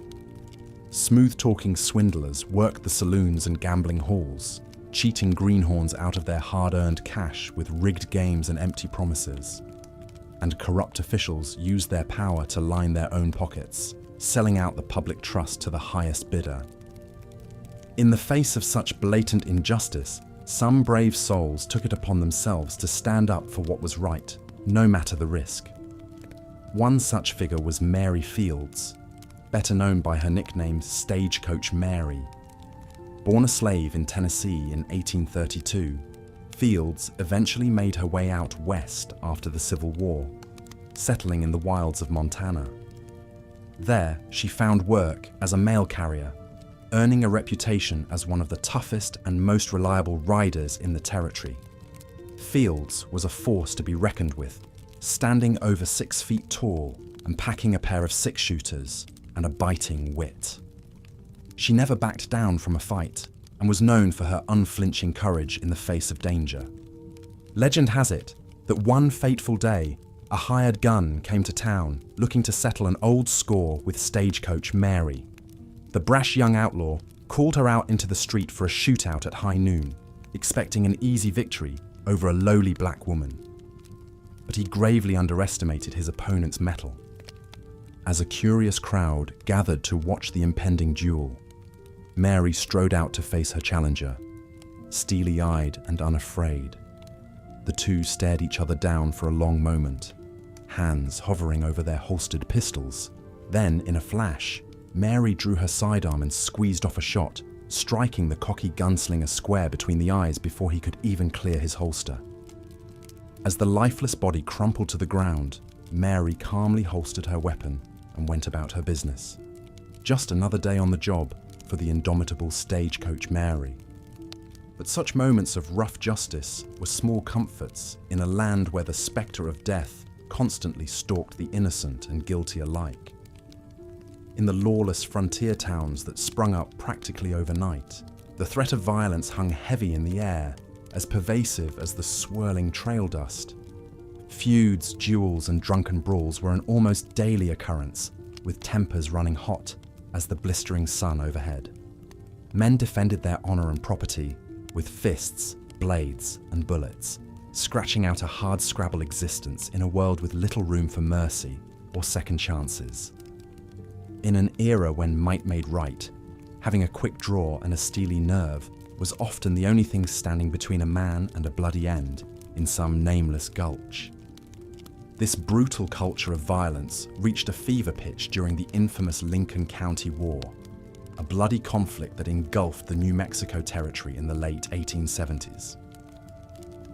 Smooth-talking swindlers worked the saloons and gambling halls, cheating greenhorns out of their hard-earned cash with rigged games and empty promises. And corrupt officials used their power to line their own pockets, selling out the public trust to the highest bidder. In the face of such blatant injustice, some brave souls took it upon themselves to stand up for what was right, no matter the risk. One such figure was Mary Fields, better known by her nickname Stagecoach Mary. Born a slave in Tennessee in 1832, Fields eventually made her way out west after the Civil War, settling in the wilds of Montana. There, she found work as a mail carrier, earning a reputation as one of the toughest and most reliable riders in the territory. Fields was a force to be reckoned with, standing over 6 feet tall and packing a pair of six-shooters and a biting wit. She never backed down from a fight and was known for her unflinching courage in the face of danger. Legend has it that one fateful day, a hired gun came to town looking to settle an old score with stagecoach Mary. The brash young outlaw called her out into the street for a shootout at high noon, expecting an easy victory over a lowly black woman. But he gravely underestimated his opponent's mettle. As a curious crowd gathered to watch the impending duel, Mary strode out to face her challenger, steely-eyed and unafraid. The two stared each other down for a long moment, hands hovering over their holstered pistols. Then, in a flash, Mary drew her sidearm and squeezed off a shot, striking the cocky gunslinger square between the eyes before he could even clear his holster. As the lifeless body crumpled to the ground, Mary calmly holstered her weapon and went about her business. Just another day on the job for the indomitable stagecoach Mary. But such moments of rough justice were small comforts in a land where the spectre of death constantly stalked the innocent and guilty alike. In the lawless frontier towns that sprung up practically overnight, the threat of violence hung heavy in the air, as pervasive as the swirling trail dust. Feuds, duels, and drunken brawls were an almost daily occurrence, with tempers running hot as the blistering sun overhead. Men defended their honor and property with fists, blades, and bullets, scratching out a hard-scrabble existence in a world with little room for mercy or second chances. In an era when might made right, having a quick draw and a steely nerve was often the only thing standing between a man and a bloody end in some nameless gulch. This brutal culture of violence reached a fever pitch during the infamous Lincoln County War, a bloody conflict that engulfed the New Mexico Territory in the late 1870s.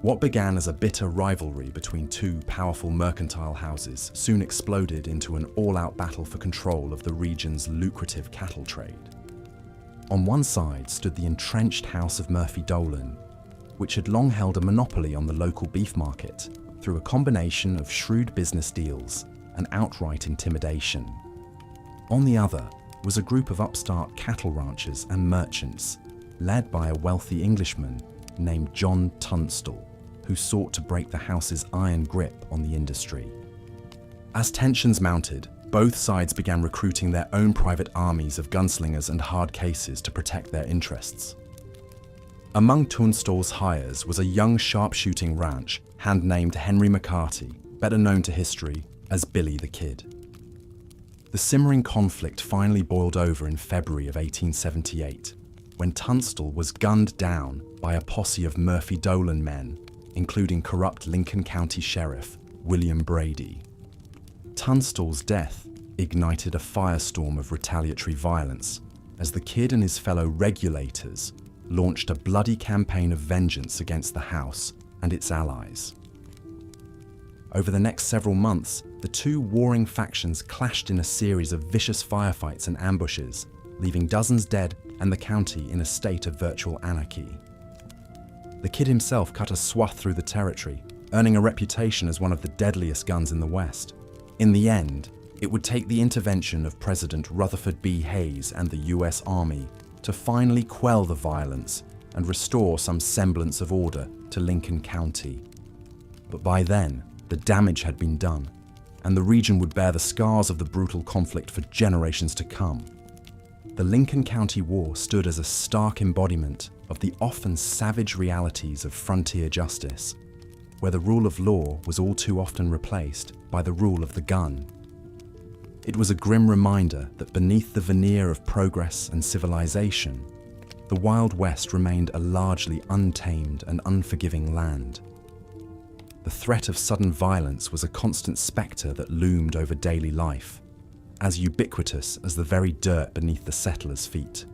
What began as a bitter rivalry between two powerful mercantile houses soon exploded into an all-out battle for control of the region's lucrative cattle trade. On one side stood the entrenched House of Murphy-Dolan, which had long held a monopoly on the local beef market through a combination of shrewd business deals and outright intimidation. On the other was a group of upstart cattle ranchers and merchants, led by a wealthy Englishman named John Tunstall, who sought to break the house's iron grip on the industry. As tensions mounted, both sides began recruiting their own private armies of gunslingers and hard cases to protect their interests. Among Tunstall's hires was a young sharpshooting ranch hand named Henry McCarty, better known to history as Billy the Kid. The simmering conflict finally boiled over in February of 1878, when Tunstall was gunned down by a posse of Murphy-Dolan men, including corrupt Lincoln County Sheriff William Brady. Tunstall's death ignited a firestorm of retaliatory violence as the Kid and his fellow regulators launched a bloody campaign of vengeance against the House and its allies. Over the next several months, the two warring factions clashed in a series of vicious firefights and ambushes, leaving dozens dead and the county in a state of virtual anarchy. The Kid himself cut a swath through the territory, earning a reputation as one of the deadliest guns in the West. In the end, it would take the intervention of President Rutherford B. Hayes and the US Army to finally quell the violence and restore some semblance of order to Lincoln County. But by then, the damage had been done, and the region would bear the scars of the brutal conflict for generations to come. The Lincoln County War stood as a stark embodiment of the often savage realities of frontier justice, where the rule of law was all too often replaced by the rule of the gun. It was a grim reminder that beneath the veneer of progress and civilization, the Wild West remained a largely untamed and unforgiving land. The threat of sudden violence was a constant spectre that loomed over daily life, as ubiquitous as the very dirt beneath the settlers' feet.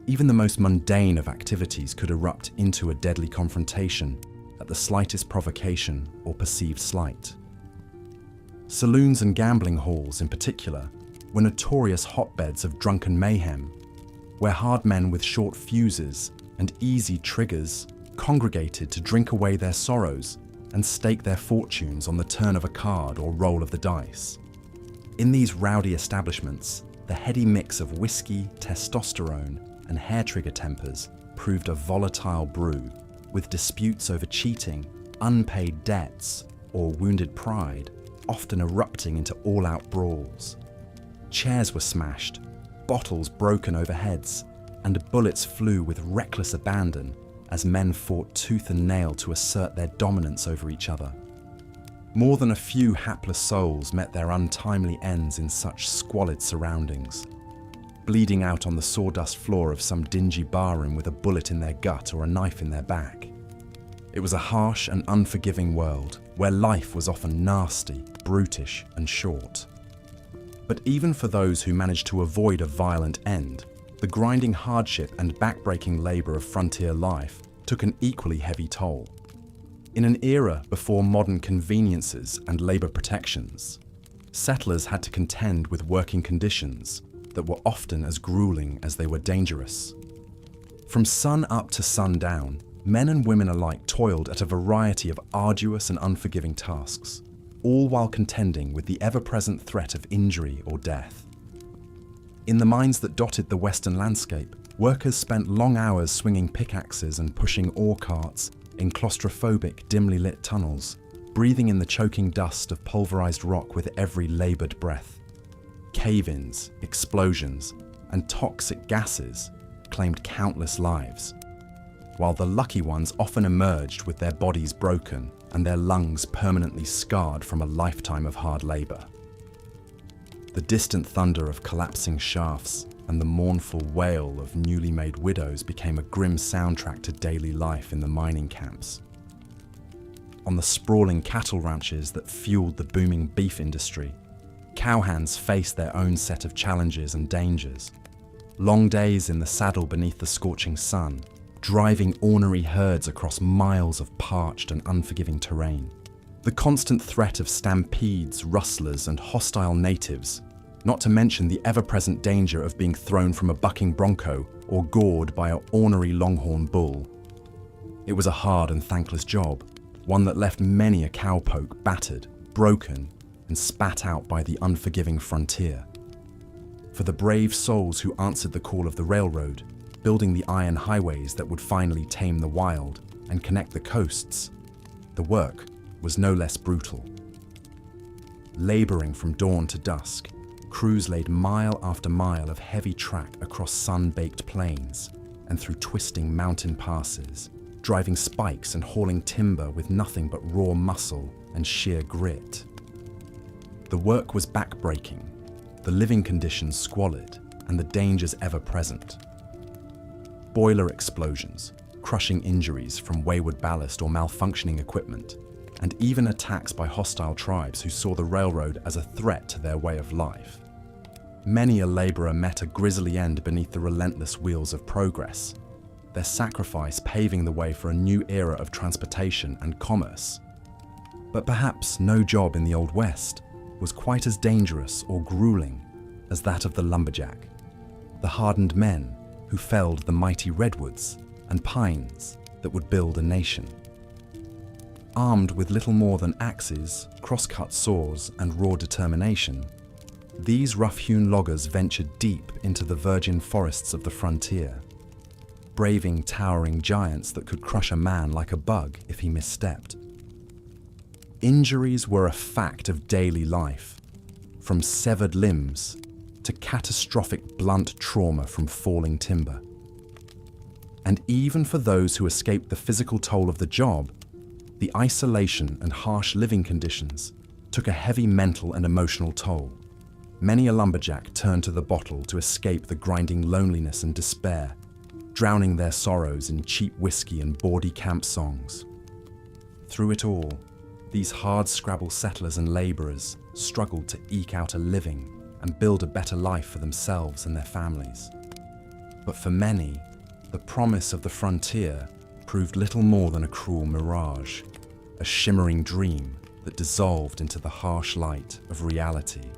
Even the most mundane of activities could erupt into a deadly confrontation at the slightest provocation or perceived slight. Saloons and gambling halls, in particular, were notorious hotbeds of drunken mayhem, where hard men with short fuses and easy triggers congregated to drink away their sorrows and stake their fortunes on the turn of a card or roll of the dice. In these rowdy establishments, the heady mix of whiskey, testosterone, and hair-trigger tempers proved a volatile brew, with disputes over cheating, unpaid debts, or wounded pride often erupting into all-out brawls. Chairs were smashed, bottles broken over heads, and bullets flew with reckless abandon as men fought tooth and nail to assert their dominance over each other. More than a few hapless souls met their untimely ends in such squalid surroundings, bleeding out on the sawdust floor of some dingy barroom with a bullet in their gut or a knife in their back. It was a harsh and unforgiving world where life was often nasty, brutish, and short. But even for those who managed to avoid a violent end, the grinding hardship and backbreaking labour of frontier life took an equally heavy toll. In an era before modern conveniences and labour protections, settlers had to contend with working conditions that were often as gruelling as they were dangerous. From sun up to sundown, men and women alike toiled at a variety of arduous and unforgiving tasks, all while contending with the ever-present threat of injury or death. In the mines that dotted the western landscape, workers spent long hours swinging pickaxes and pushing ore carts in claustrophobic, dimly lit tunnels, breathing in the choking dust of pulverized rock with every labored breath. Cave-ins, explosions, and toxic gases claimed countless lives, while the lucky ones often emerged with their bodies broken and their lungs permanently scarred from a lifetime of hard labor. The distant thunder of collapsing shafts and the mournful wail of newly made widows became a grim soundtrack to daily life in the mining camps. On the sprawling cattle ranches that fueled the booming beef industry, cowhands faced their own set of challenges and dangers. Long days in the saddle beneath the scorching sun, driving ornery herds across miles of parched and unforgiving terrain. The constant threat of stampedes, rustlers, and hostile natives, not to mention the ever-present danger of being thrown from a bucking bronco or gored by an ornery longhorn bull. It was a hard and thankless job, one that left many a cowpoke battered, broken, and spat out by the unforgiving frontier. For the brave souls who answered the call of the railroad, building the iron highways that would finally tame the wild and connect the coasts, the work was no less brutal. Laboring from dawn to dusk, crews laid mile after mile of heavy track across sun-baked plains and through twisting mountain passes, driving spikes and hauling timber with nothing but raw muscle and sheer grit. The work was backbreaking, the living conditions squalid, and the dangers ever-present. Boiler explosions, crushing injuries from wayward ballast or malfunctioning equipment, and even attacks by hostile tribes who saw the railroad as a threat to their way of life. Many a labourer met a grisly end beneath the relentless wheels of progress, their sacrifice paving the way for a new era of transportation and commerce. But perhaps no job in the Old West was quite as dangerous or grueling as that of the lumberjack, the hardened men who felled the mighty redwoods and pines that would build a nation. Armed with little more than axes, crosscut saws, and raw determination, these rough-hewn loggers ventured deep into the virgin forests of the frontier, braving towering giants that could crush a man like a bug if he misstepped. Injuries were a fact of daily life, from severed limbs to catastrophic blunt trauma from falling timber. And even for those who escaped the physical toll of the job, the isolation and harsh living conditions took a heavy mental and emotional toll. Many a lumberjack turned to the bottle to escape the grinding loneliness and despair, drowning their sorrows in cheap whiskey and bawdy camp songs. Through it all, these hard-scrabble settlers and labourers struggled to eke out a living and build a better life for themselves and their families. But for many, the promise of the frontier proved little more than a cruel mirage, a shimmering dream that dissolved into the harsh light of reality.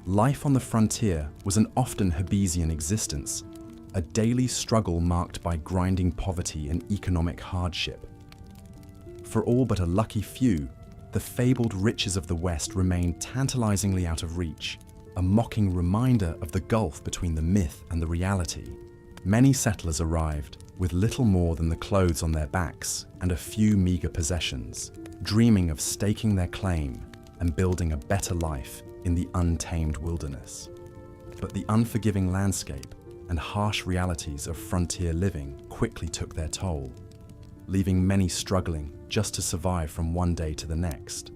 life on the frontier was an often Hobbesian existence, a daily struggle marked by grinding poverty and economic hardship. For all but a lucky few, the fabled riches of the West remained tantalizingly out of reach, a mocking reminder of the gulf between the myth and the reality. Many settlers arrived with little more than the clothes on their backs and a few meager possessions, dreaming of staking their claim and building a better life in the untamed wilderness. But the unforgiving landscape and harsh realities of frontier living quickly took their toll, leaving many struggling just to survive from one day to the next.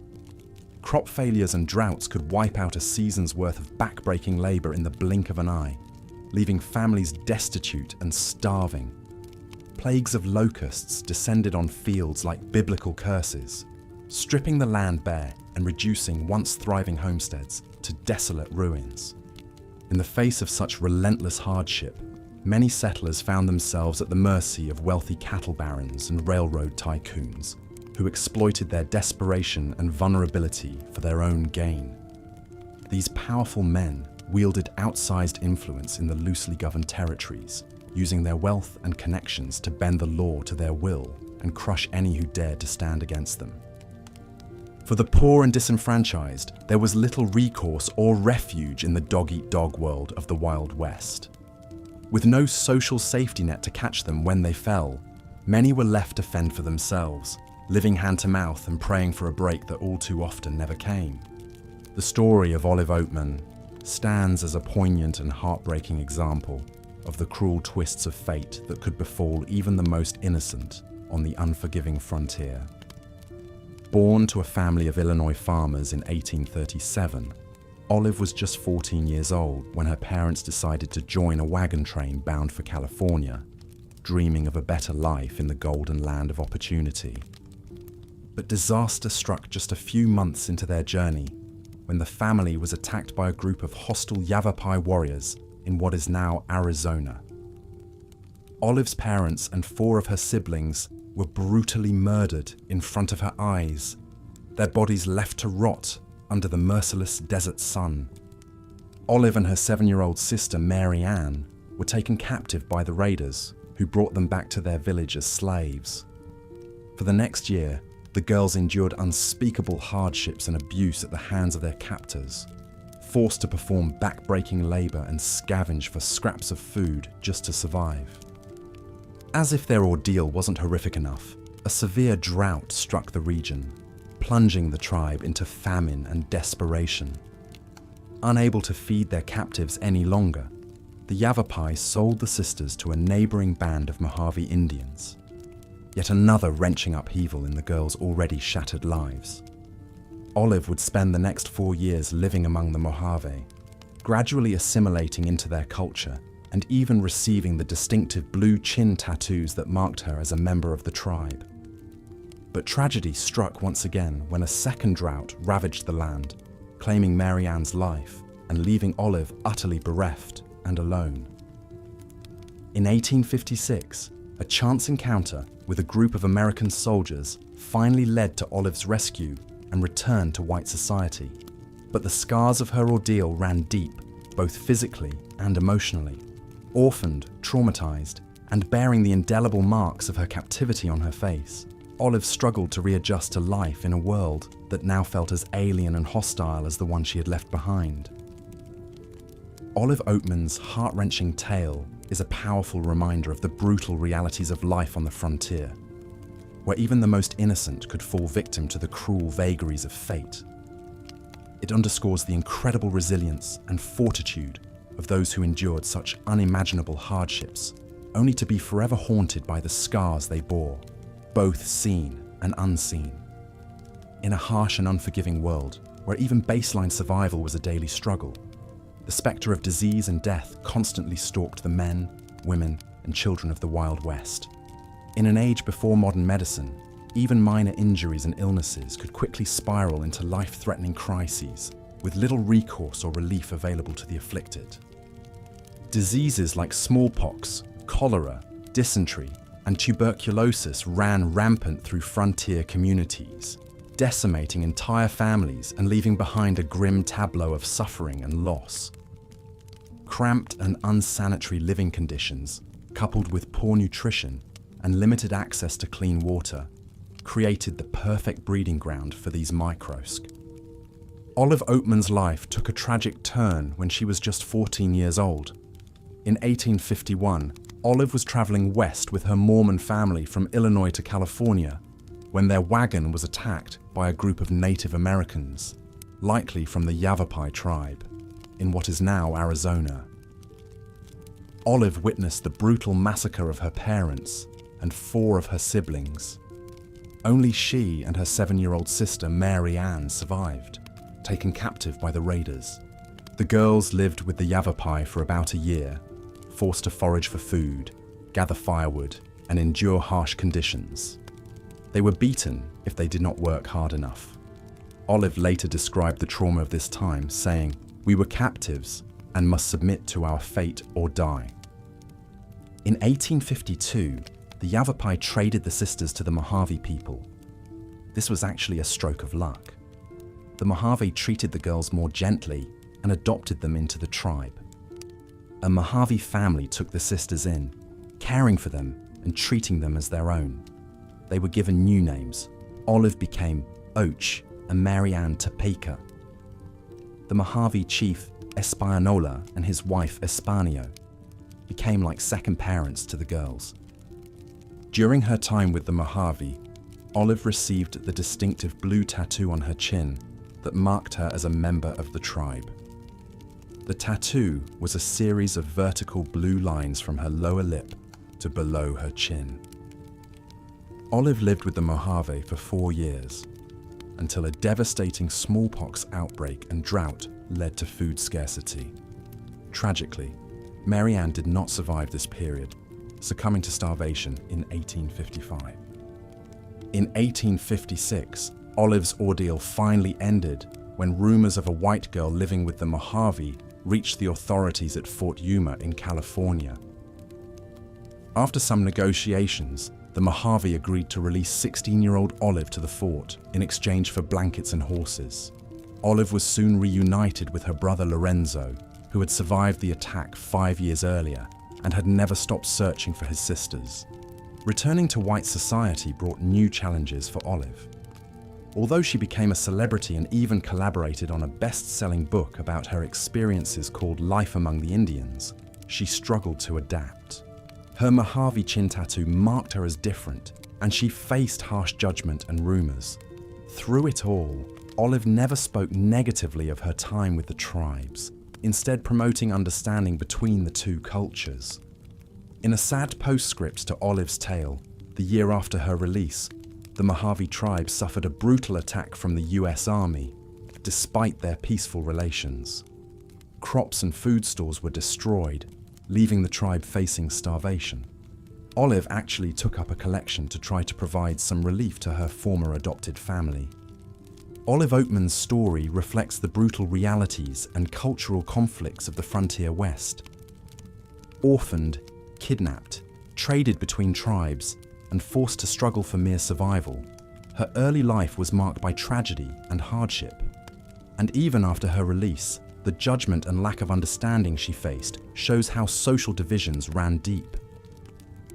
Crop failures and droughts could wipe out a season's worth of back-breaking labor in the blink of an eye, leaving families destitute and starving. Plagues of locusts descended on fields like biblical curses, stripping the land bare and reducing once thriving homesteads to desolate ruins. In the face of such relentless hardship, many settlers found themselves at the mercy of wealthy cattle barons and railroad tycoons, who exploited their desperation and vulnerability for their own gain. These powerful men wielded outsized influence in the loosely governed territories, using their wealth and connections to bend the law to their will and crush any who dared to stand against them. For the poor and disenfranchised, there was little recourse or refuge in the dog-eat-dog world of the Wild West. With no social safety net to catch them when they fell, many were left to fend for themselves, living hand-to-mouth and praying for a break that all too often never came. The story of Olive Oatman stands as a poignant and heartbreaking example of the cruel twists of fate that could befall even the most innocent on the unforgiving frontier. Born to a family of Illinois farmers in 1837, Olive was just 14 years old when her parents decided to join a wagon train bound for California, dreaming of a better life in the golden land of opportunity. But disaster struck just a few months into their journey when the family was attacked by a group of hostile Yavapai warriors in what is now Arizona. Olive's parents and 4 of her siblings were brutally murdered in front of her eyes, their bodies left to rot under the merciless desert sun. Olive and her 7-year-old sister Mary Ann were taken captive by the raiders, who brought them back to their village as slaves. For the next year, the girls endured unspeakable hardships and abuse at the hands of their captors, forced to perform back-breaking labor and scavenge for scraps of food just to survive. As if their ordeal wasn't horrific enough, a severe drought struck the region, plunging the tribe into famine and desperation. Unable to feed their captives any longer, the Yavapai sold the sisters to a neighboring band of Mojave Indians. Yet another wrenching upheaval in the girls' already shattered lives. Olive would spend the next 4 years living among the Mojave, gradually assimilating into their culture and even receiving the distinctive blue chin tattoos that marked her as a member of the tribe. But tragedy struck once again when a second drought ravaged the land, claiming Mary Ann's life and leaving Olive utterly bereft and alone. In 1856, a chance encounter with a group of American soldiers finally led to Olive's rescue and return to white society. But the scars of her ordeal ran deep, both physically and emotionally. Orphaned, traumatized, and bearing the indelible marks of her captivity on her face, Olive struggled to readjust to life in a world that now felt as alien and hostile as the one she had left behind. Olive Oatman's heart-wrenching tale is a powerful reminder of the brutal realities of life on the frontier, where even the most innocent could fall victim to the cruel vagaries of fate. It underscores the incredible resilience and fortitude of those who endured such unimaginable hardships, only to be forever haunted by the scars they bore, both seen and unseen. In a harsh and unforgiving world, where even baseline survival was a daily struggle, the spectre of disease and death constantly stalked the men, women, and children of the Wild West. In an age before modern medicine, even minor injuries and illnesses could quickly spiral into life-threatening crises, with little recourse or relief available to the afflicted. Diseases like smallpox, cholera, dysentery, and tuberculosis ran rampant through frontier communities, decimating entire families and leaving behind a grim tableau of suffering and loss. Cramped and unsanitary living conditions, coupled with poor nutrition and limited access to clean water, created the perfect breeding ground for these microscs. Olive Oatman's life took a tragic turn when she was just 14 years old. In 1851, Olive was traveling west with her Mormon family from Illinois to California when their wagon was attacked by a group of Native Americans, likely from the Yavapai tribe, in what is now Arizona. Olive witnessed the brutal massacre of her parents and 4 of her siblings. Only she and her 7-year-old sister Mary Ann survived, taken captive by the raiders. The girls lived with the Yavapai for about a year, forced to forage for food, gather firewood, and endure harsh conditions. They were beaten if they did not work hard enough. Olive later described the trauma of this time, saying, "We were captives and must submit to our fate or die." In 1852, the Yavapai traded the sisters to the Mojave people. This was actually a stroke of luck. The Mojave treated the girls more gently and adopted them into the tribe. A Mojave family took the sisters in, caring for them and treating them as their own. They were given new names. Olive became Och and Mary Ann Topeka. The Mojave chief Espanola and his wife Espanio became like second parents to the girls. During her time with the Mojave, Olive received the distinctive blue tattoo on her chin that marked her as a member of the tribe. The tattoo was a series of vertical blue lines from her lower lip to below her chin. Olive lived with the Mojave for 4 years, until a devastating smallpox outbreak and drought led to food scarcity. Tragically, Mary Ann did not survive this period, succumbing to starvation in 1855. In 1856, Olive's ordeal finally ended when rumors of a white girl living with the Mojave reached the authorities at Fort Yuma in California. After some negotiations, the Mojave agreed to release 16-year-old Olive to the fort in exchange for blankets and horses. Olive was soon reunited with her brother Lorenzo, who had survived the attack 5 years earlier and had never stopped searching for his sisters. Returning to white society brought new challenges for Olive. Although she became a celebrity and even collaborated on a best-selling book about her experiences called Life Among the Indians, she struggled to adapt. Her Mojave chin tattoo marked her as different, and she faced harsh judgment and rumors. Through it all, Olive never spoke negatively of her time with the tribes, instead promoting understanding between the two cultures. In a sad postscript to Olive's tale, the year after her release, the Mojave tribe suffered a brutal attack from the US Army, despite their peaceful relations. Crops and food stores were destroyed, leaving the tribe facing starvation. Olive actually took up a collection to try to provide some relief to her former adopted family. Olive Oatman's story reflects the brutal realities and cultural conflicts of the frontier West. Orphaned, kidnapped, traded between tribes, and forced to struggle for mere survival, her early life was marked by tragedy and hardship. And even after her release, the judgment and lack of understanding she faced shows how social divisions ran deep.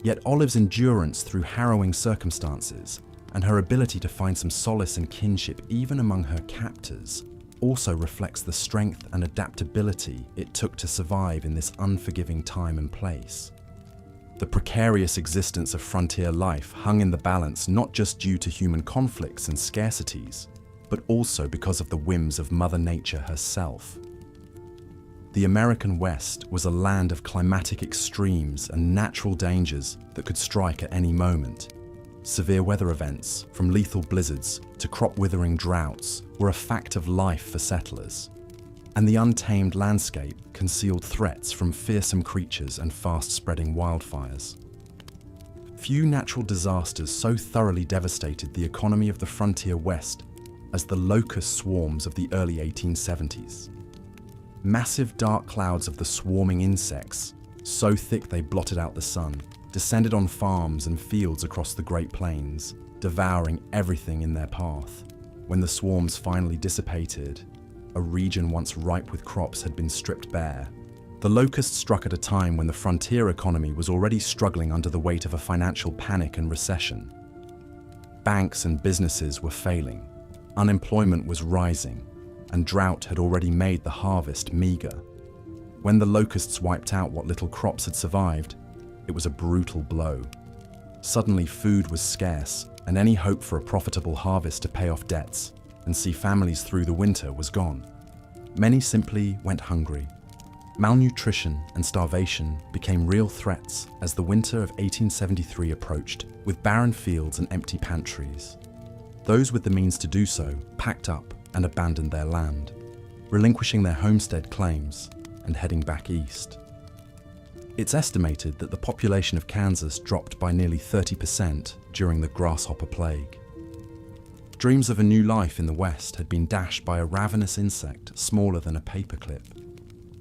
Yet Olive's endurance through harrowing circumstances and her ability to find some solace and kinship even among her captors also reflects the strength and adaptability it took to survive in this unforgiving time and place. The precarious existence of frontier life hung in the balance not just due to human conflicts and scarcities, but also because of the whims of Mother Nature herself. The American West was a land of climatic extremes and natural dangers that could strike at any moment. Severe weather events, from lethal blizzards to crop-withering droughts, were a fact of life for settlers. And the untamed landscape concealed threats from fearsome creatures and fast-spreading wildfires. Few natural disasters so thoroughly devastated the economy of the frontier West as the locust swarms of the early 1870s. Massive dark clouds of the swarming insects, so thick they blotted out the sun, descended on farms and fields across the Great Plains, devouring everything in their path. When the swarms finally dissipated, a region once ripe with crops had been stripped bare. The locusts struck at a time when the frontier economy was already struggling under the weight of a financial panic and recession. Banks and businesses were failing, unemployment was rising, and drought had already made the harvest meager. When the locusts wiped out what little crops had survived, it was a brutal blow. Suddenly food was scarce, and any hope for a profitable harvest to pay off debts and see families through the winter was gone. Many simply went hungry. Malnutrition and starvation became real threats as the winter of 1873 approached, with barren fields and empty pantries. Those with the means to do so packed up and abandoned their land, relinquishing their homestead claims and heading back east. It's estimated that the population of Kansas dropped by nearly 30% during the grasshopper plague. Dreams of a new life in the West had been dashed by a ravenous insect smaller than a paperclip.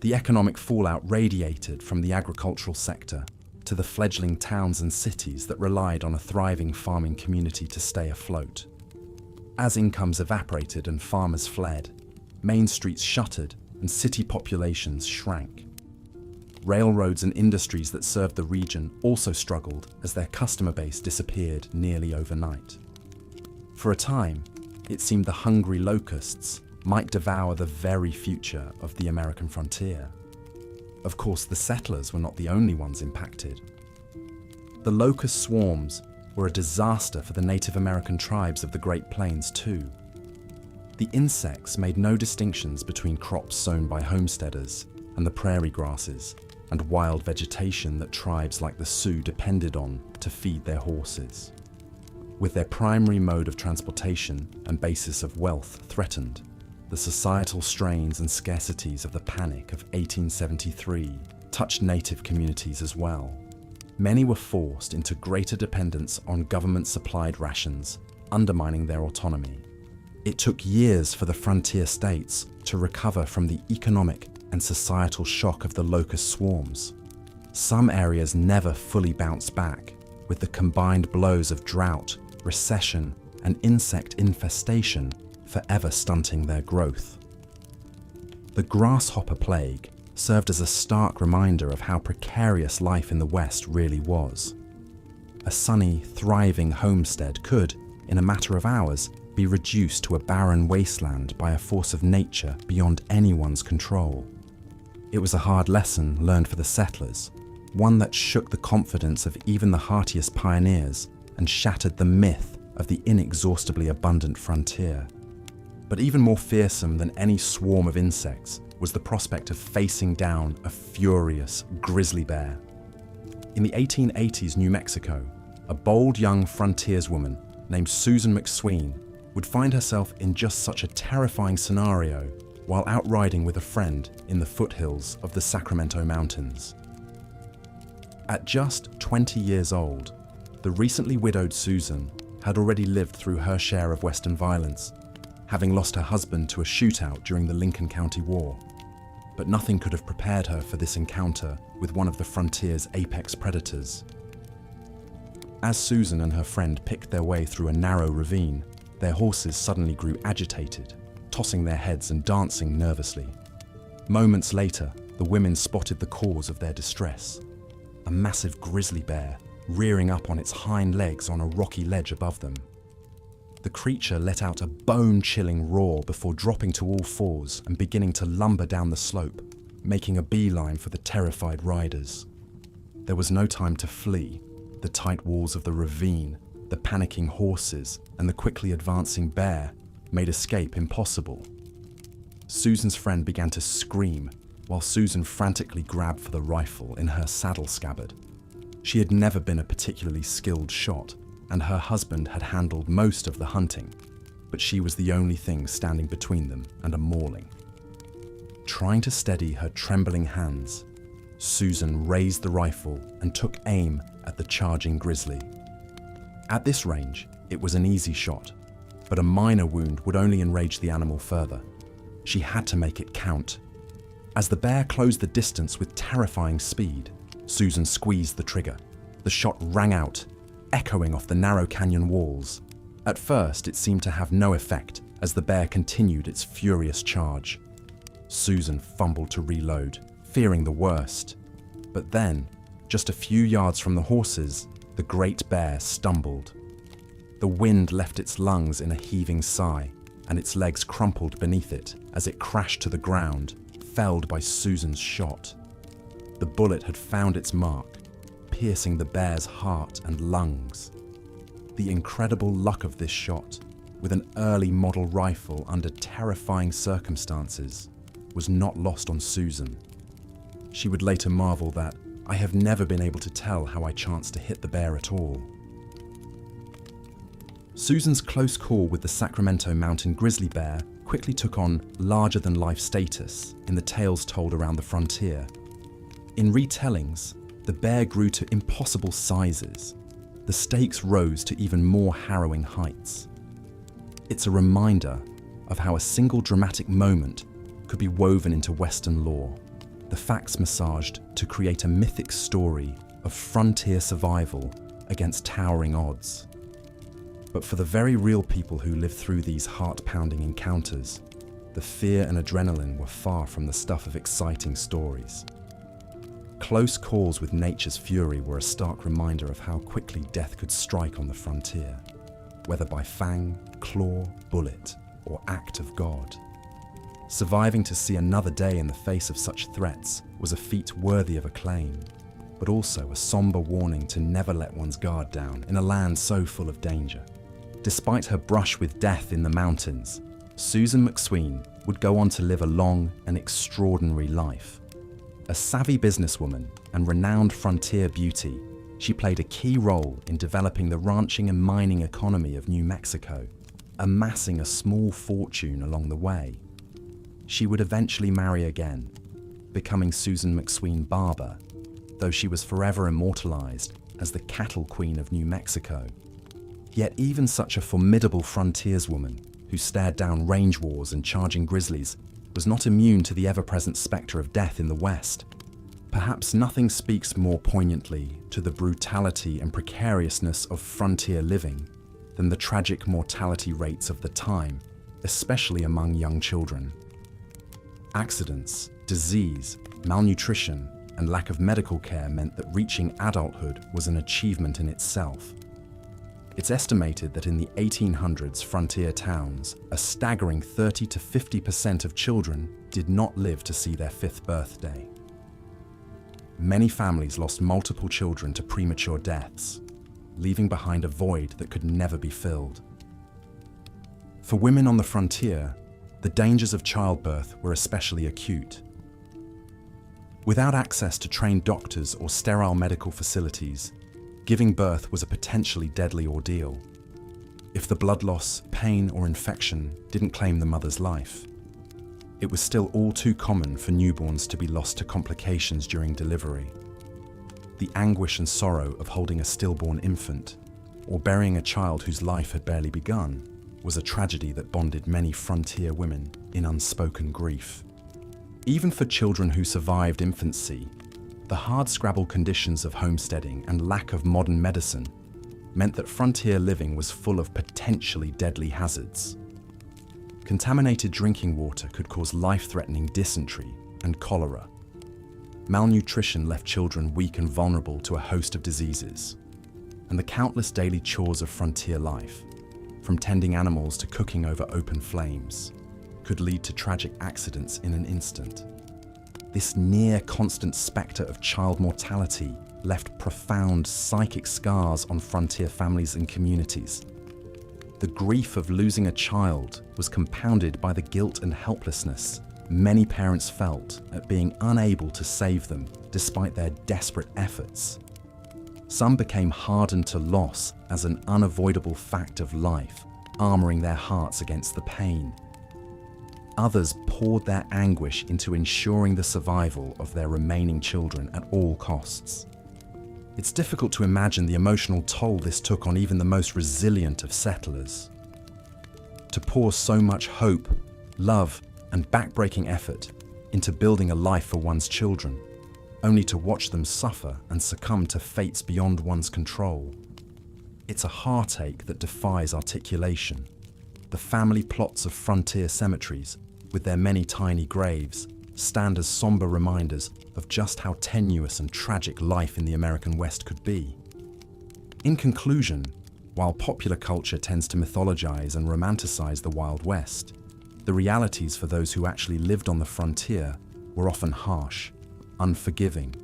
The economic fallout radiated from the agricultural sector to the fledgling towns and cities that relied on a thriving farming community to stay afloat. As incomes evaporated and farmers fled, main streets shuttered and city populations shrank. Railroads and industries that served the region also struggled as their customer base disappeared nearly overnight. For a time, it seemed the hungry locusts might devour the very future of the American frontier. Of course, the settlers were not the only ones impacted. The locust swarms were a disaster for the Native American tribes of the Great Plains too. The insects made no distinctions between crops sown by homesteaders and the prairie grasses and wild vegetation that tribes like the Sioux depended on to feed their horses. With their primary mode of transportation and basis of wealth threatened, the societal strains and scarcities of the Panic of 1873 touched native communities as well. Many were forced into greater dependence on government-supplied rations, undermining their autonomy. It took years for the frontier states to recover from the economic and societal shock of the locust swarms. Some areas never fully bounced back, with the combined blows of drought, recession, and insect infestation forever stunting their growth. The grasshopper plague served as a stark reminder of how precarious life in the West really was. A sunny, thriving homestead could, in a matter of hours, be reduced to a barren wasteland by a force of nature beyond anyone's control. It was a hard lesson learned for the settlers, one that shook the confidence of even the heartiest pioneers and shattered the myth of the inexhaustibly abundant frontier. But even more fearsome than any swarm of insects was the prospect of facing down a furious grizzly bear. In the 1880s New Mexico, a bold young frontierswoman named Susan McSween would find herself in just such a terrifying scenario while out riding with a friend in the foothills of the Sacramento Mountains. At just 20 years old, the recently widowed Susan had already lived through her share of Western violence, having lost her husband to a shootout during the Lincoln County War. But nothing could have prepared her for this encounter with one of the frontier's apex predators. As Susan and her friend picked their way through a narrow ravine, their horses suddenly grew agitated, tossing their heads and dancing nervously. Moments later, the women spotted the cause of their distress: a massive grizzly bear rearing up on its hind legs on a rocky ledge above them. The creature let out a bone-chilling roar before dropping to all fours and beginning to lumber down the slope, making a beeline for the terrified riders. There was no time to flee. The tight walls of the ravine, the panicking horses, and the quickly advancing bear made escape impossible. Susan's friend began to scream, while Susan frantically grabbed for the rifle in her saddle scabbard. She had never been a particularly skilled shot, and her husband had handled most of the hunting, but she was the only thing standing between them and a mauling. Trying to steady her trembling hands, Susan raised the rifle and took aim at the charging grizzly. At this range, it was an easy shot, but a minor wound would only enrage the animal further. She had to make it count. As the bear closed the distance with terrifying speed, Susan squeezed the trigger. The shot rang out, echoing off the narrow canyon walls. At first, it seemed to have no effect, as the bear continued its furious charge. Susan fumbled to reload, fearing the worst. But then, just a few yards from the horses, the great bear stumbled. The wind left its lungs in a heaving sigh, and its legs crumpled beneath it as it crashed to the ground, felled by Susan's shot. The bullet had found its mark, piercing the bear's heart and lungs. The incredible luck of this shot, with an early model rifle under terrifying circumstances, was not lost on Susan. She would later marvel that, "I have never been able to tell how I chanced to hit the bear at all." Susan's close call with the Sacramento mountain grizzly bear quickly took on larger-than-life status in the tales told around the frontier. In retellings, the bear grew to impossible sizes. The stakes rose to even more harrowing heights. It's a reminder of how a single dramatic moment could be woven into Western lore, the facts massaged to create a mythic story of frontier survival against towering odds. But for the very real people who lived through these heart-pounding encounters, the fear and adrenaline were far from the stuff of exciting stories. Close calls with nature's fury were a stark reminder of how quickly death could strike on the frontier, whether by fang, claw, bullet, or act of God. Surviving to see another day in the face of such threats was a feat worthy of acclaim, but also a somber warning to never let one's guard down in a land so full of danger. Despite her brush with death in the mountains, Susan McSween would go on to live a long and extraordinary life. A savvy businesswoman and renowned frontier beauty, she played a key role in developing the ranching and mining economy of New Mexico, amassing a small fortune along the way. She would eventually marry again, becoming Susan McSween Barber, though she was forever immortalized as the cattle queen of New Mexico. Yet even such a formidable frontierswoman, who stared down range wars and charging grizzlies, was not immune to the ever-present spectre of death in the West. Perhaps nothing speaks more poignantly to the brutality and precariousness of frontier living than the tragic mortality rates of the time, especially among young children. Accidents, disease, malnutrition, and lack of medical care meant that reaching adulthood was an achievement in itself. It's estimated that in the 1800s frontier towns, a staggering 30 to 50% of children did not live to see their 5th birthday. Many families lost multiple children to premature deaths, leaving behind a void that could never be filled. For women on the frontier, the dangers of childbirth were especially acute. Without access to trained doctors or sterile medical facilities, giving birth was a potentially deadly ordeal. If the blood loss, pain, or infection didn't claim the mother's life, it was still all too common for newborns to be lost to complications during delivery. The anguish and sorrow of holding a stillborn infant, or burying a child whose life had barely begun, was a tragedy that bonded many frontier women in unspoken grief. Even for children who survived infancy, the hardscrabble conditions of homesteading and lack of modern medicine meant that frontier living was full of potentially deadly hazards. Contaminated drinking water could cause life-threatening dysentery and cholera. Malnutrition left children weak and vulnerable to a host of diseases. And the countless daily chores of frontier life, from tending animals to cooking over open flames, could lead to tragic accidents in an instant. This near-constant spectre of child mortality left profound psychic scars on frontier families and communities. The grief of losing a child was compounded by the guilt and helplessness many parents felt at being unable to save them despite their desperate efforts. Some became hardened to loss as an unavoidable fact of life, armoring their hearts against the pain. Others poured their anguish into ensuring the survival of their remaining children at all costs. It's difficult to imagine the emotional toll this took on even the most resilient of settlers. To pour so much hope, love, and backbreaking effort into building a life for one's children, only to watch them suffer and succumb to fates beyond one's control. It's a heartache that defies articulation. the family plots of frontier cemeteries, with their many tiny graves, stand as somber reminders of just how tenuous and tragic life in the American West could be. In conclusion, while popular culture tends to mythologize and romanticize the Wild West, the realities for those who actually lived on the frontier were often harsh, unforgiving,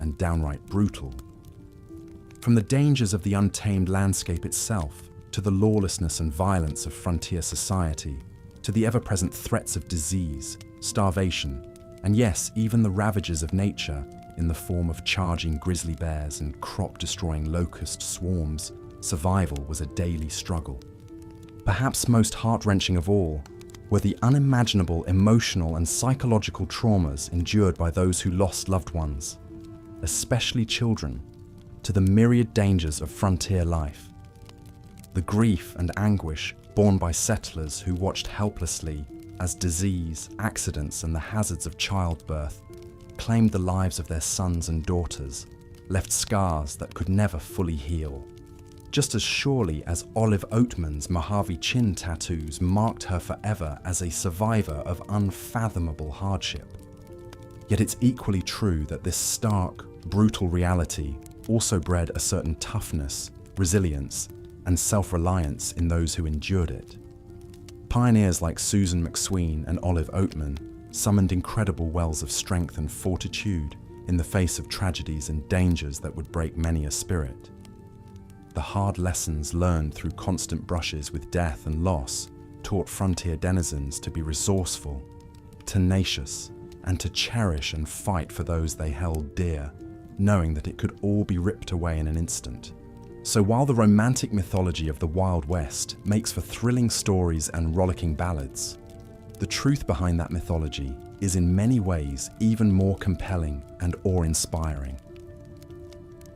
and downright brutal. From the dangers of the untamed landscape itself, to the lawlessness and violence of frontier society, to the ever-present threats of disease, starvation, and yes, even the ravages of nature in the form of charging grizzly bears and crop-destroying locust swarms, survival was a daily struggle. Perhaps most heart-wrenching of all were the unimaginable emotional and psychological traumas endured by those who lost loved ones, especially children, to the myriad dangers of frontier life. The grief and anguish borne by settlers who watched helplessly as disease, accidents, and the hazards of childbirth claimed the lives of their sons and daughters, left scars that could never fully heal. Just as surely as Olive Oatman's Mojave chin tattoos marked her forever as a survivor of unfathomable hardship. Yet it's equally true that this stark, brutal reality also bred a certain toughness, resilience, and self-reliance in those who endured it. Pioneers like Susan McSween and Olive Oatman summoned incredible wells of strength and fortitude in the face of tragedies and dangers that would break many a spirit. The hard lessons learned through constant brushes with death and loss taught frontier denizens to be resourceful, tenacious, and to cherish and fight for those they held dear, knowing that it could all be ripped away in an instant. So while the romantic mythology of the Wild West makes for thrilling stories and rollicking ballads, the truth behind that mythology is in many ways even more compelling and awe-inspiring.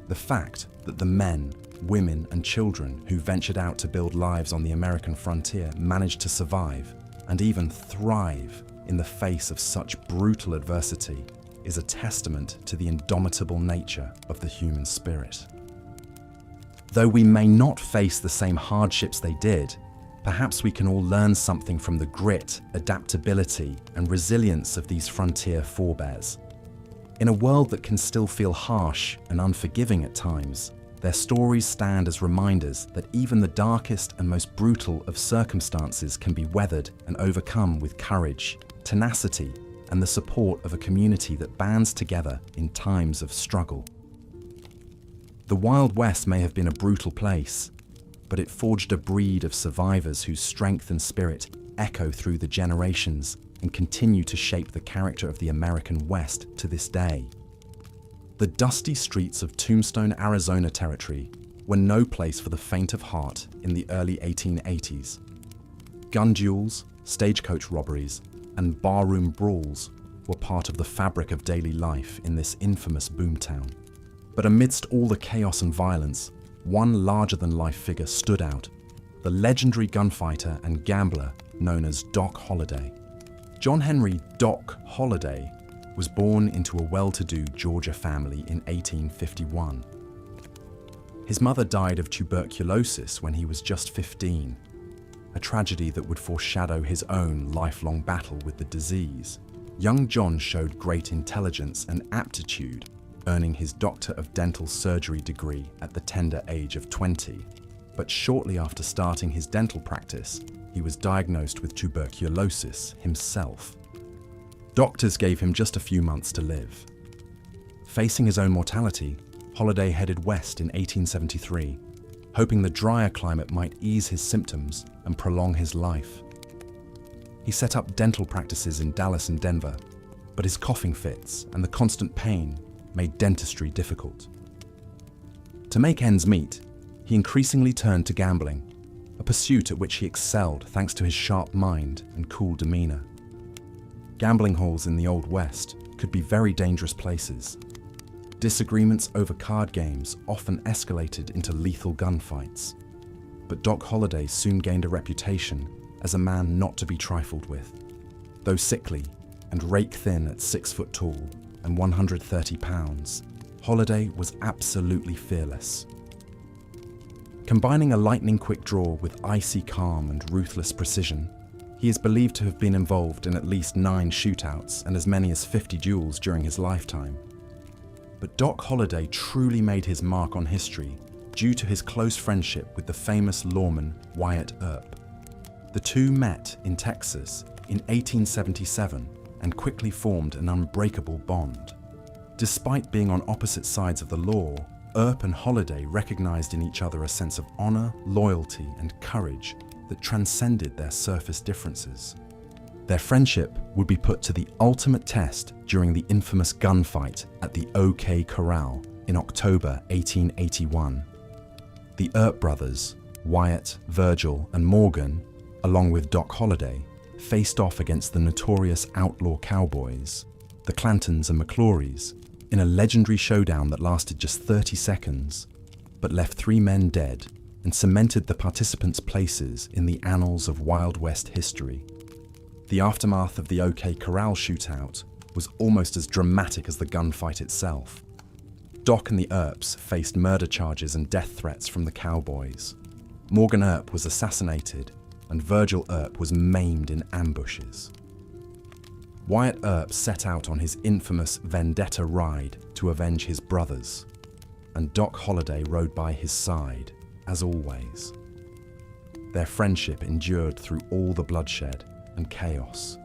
The fact that the men, women, and children who ventured out to build lives on the American frontier managed to survive and even thrive in the face of such brutal adversity is a testament to the indomitable nature of the human spirit. Though we may not face the same hardships they did, perhaps we can all learn something from the grit, adaptability, and resilience of these frontier forebears. In a world that can still feel harsh and unforgiving at times, their stories stand as reminders that even the darkest and most brutal of circumstances can be weathered and overcome with courage, tenacity, and the support of a community that bands together in times of struggle. The Wild West may have been a brutal place, but it forged a breed of survivors whose strength and spirit echo through the generations and continue to shape the character of the American West to this day. The dusty streets of Tombstone, Arizona Territory were no place for the faint of heart in the early 1880s. Gun duels, stagecoach robberies, and barroom brawls were part of the fabric of daily life in this infamous boomtown. But amidst all the chaos and violence, one larger-than-life figure stood out, the legendary gunfighter and gambler known as Doc Holliday. John Henry "Doc" Holliday was born into a well-to-do Georgia family in 1851. His mother died of tuberculosis when he was just 15, a tragedy that would foreshadow his own lifelong battle with the disease. Young John showed great intelligence and aptitude, earning his Doctor of Dental Surgery degree at the tender age of 20. But shortly after starting his dental practice, he was diagnosed with tuberculosis himself. Doctors gave him just a few months to live. Facing his own mortality, Holliday headed west in 1873, hoping the drier climate might ease his symptoms and prolong his life. He set up dental practices in Dallas and Denver, but his coughing fits and the constant pain made dentistry difficult. To make ends meet, he increasingly turned to gambling, a pursuit at which he excelled thanks to his sharp mind and cool demeanor. Gambling halls in the Old West could be very dangerous places. Disagreements over card games often escalated into lethal gunfights. But Doc Holliday soon gained a reputation as a man not to be trifled with. Though sickly and rake-thin at 6 foot tall and 130 pounds, Holliday was absolutely fearless. Combining a lightning-quick draw with icy calm and ruthless precision, he is believed to have been involved in at least 9 shootouts and as many as 50 duels during his lifetime. But Doc Holliday truly made his mark on history due to his close friendship with the famous lawman Wyatt Earp. The two met in Texas in 1877 and quickly formed an unbreakable bond. Despite being on opposite sides of the law, Earp and Holliday recognized in each other a sense of honor, loyalty, and courage that transcended their surface differences. Their friendship would be put to the ultimate test during the infamous gunfight at the OK Corral in October 1881. The Earp brothers, Wyatt, Virgil, and Morgan, along with Doc Holliday, faced off against the notorious outlaw cowboys, the Clantons and McClorys, in a legendary showdown that lasted just 30 seconds, but left 3 men dead and cemented the participants' places in the annals of Wild West history. The aftermath of the OK Corral shootout was almost as dramatic as the gunfight itself. Doc and the Earps faced murder charges and death threats from the cowboys. Morgan Earp was assassinated, and Virgil Earp was maimed in ambushes. Wyatt Earp set out on his infamous vendetta ride to avenge his brothers, and Doc Holliday rode by his side, as always. Their friendship endured through all the bloodshed and chaos.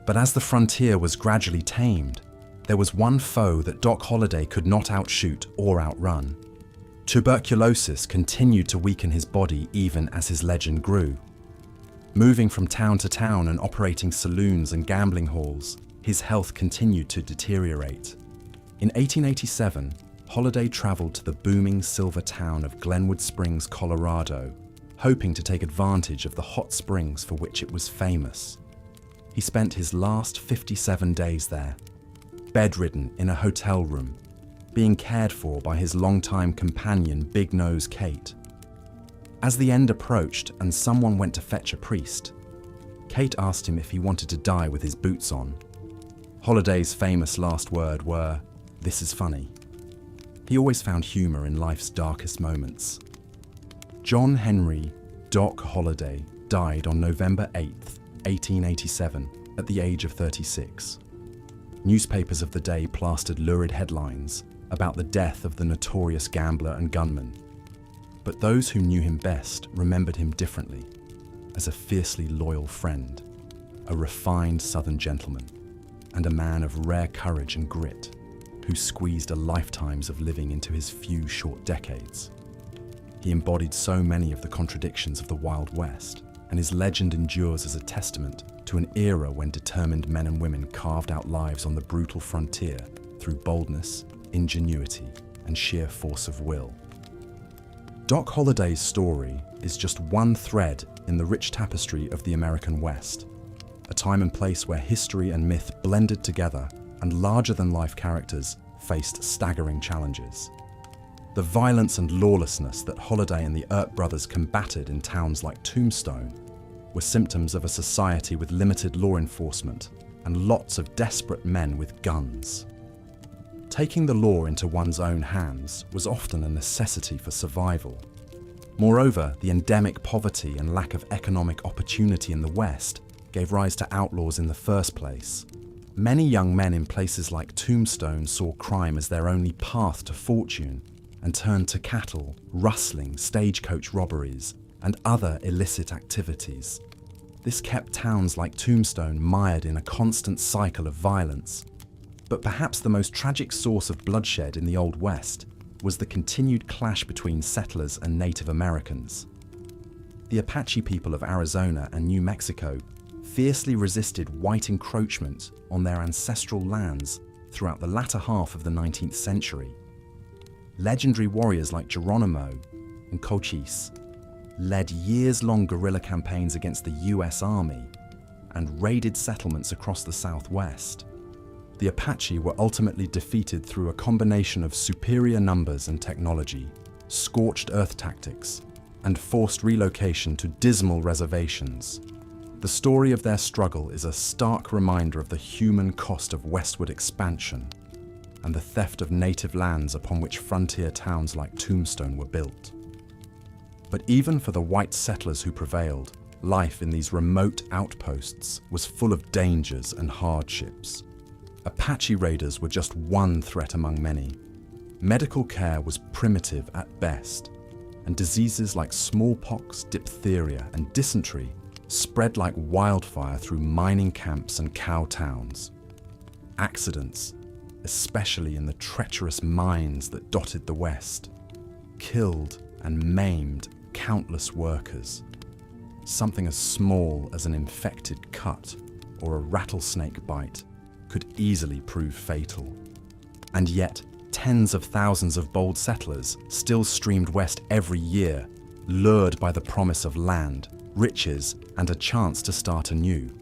But as the frontier was gradually tamed, there was one foe that Doc Holliday could not outshoot or outrun. Tuberculosis continued to weaken his body even as his legend grew. Moving from town to town and operating saloons and gambling halls, his health continued to deteriorate. In 1887, Holliday traveled to the booming silver town of Glenwood Springs, Colorado, hoping to take advantage of the hot springs for which it was famous. He spent his last 57 days there, bedridden in a hotel room, being cared for by his longtime companion, Big Nose Kate. As the end approached and someone went to fetch a priest, Kate asked him if he wanted to die with his boots on. Holliday's famous last word were, "This is funny." He always found humor in life's darkest moments. John Henry Doc Holliday died on November 8, 1887, at the age of 36. Newspapers of the day plastered lurid headlines about the death of the notorious gambler and gunman. But those who knew him best remembered him differently, as a fiercely loyal friend, a refined Southern gentleman, and a man of rare courage and grit, who squeezed a lifetimes of living into his few short decades. He embodied so many of the contradictions of the Wild West, and his legend endures as a testament to an era when determined men and women carved out lives on the brutal frontier through boldness, ingenuity, and sheer force of will. Doc Holliday's story is just one thread in the rich tapestry of the American West, a time and place where history and myth blended together and larger-than-life characters faced staggering challenges. The violence and lawlessness that Holliday and the Earp brothers combated in towns like Tombstone were symptoms of a society with limited law enforcement and lots of desperate men with guns. Taking the law into one's own hands was often a necessity for survival. Moreover, the endemic poverty and lack of economic opportunity in the West gave rise to outlaws in the first place. Many young men in places like Tombstone saw crime as their only path to fortune and turned to cattle, rustling, stagecoach robberies, and other illicit activities. This kept towns like Tombstone mired in a constant cycle of violence. But perhaps the most tragic source of bloodshed in the Old West was the continued clash between settlers and Native Americans. The Apache people of Arizona and New Mexico fiercely resisted white encroachment on their ancestral lands throughout the latter half of the 19th century. Legendary warriors like Geronimo and Cochise led years-long guerrilla campaigns against the US Army and raided settlements across the Southwest. The Apache were ultimately defeated through a combination of superior numbers and technology, scorched earth tactics, and forced relocation to dismal reservations. The story of their struggle is a stark reminder of the human cost of westward expansion and the theft of native lands upon which frontier towns like Tombstone were built. But even for the white settlers who prevailed, life in these remote outposts was full of dangers and hardships. Apache raiders were just one threat among many. Medical care was primitive at best, and diseases like smallpox, diphtheria, and dysentery spread like wildfire through mining camps and cow towns. Accidents, especially in the treacherous mines that dotted the West, killed and maimed countless workers. Something as small as an infected cut or a rattlesnake bite could easily prove fatal. And yet, tens of thousands of bold settlers still streamed west every year, lured by the promise of land, riches, and a chance to start anew.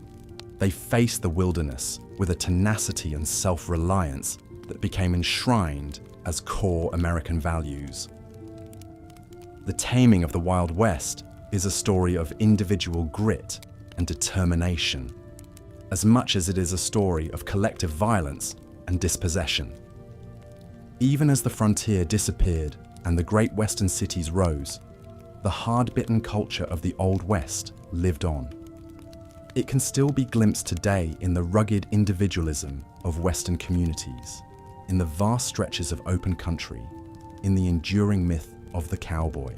They faced the wilderness with a tenacity and self-reliance that became enshrined as core American values. The Taming of the Wild West is a story of individual grit and determination, as much as it is a story of collective violence and dispossession. Even as the frontier disappeared and the great western cities rose, the hard-bitten culture of the Old West lived on. It can still be glimpsed today in the rugged individualism of Western communities, in the vast stretches of open country, in the enduring myth of the cowboy.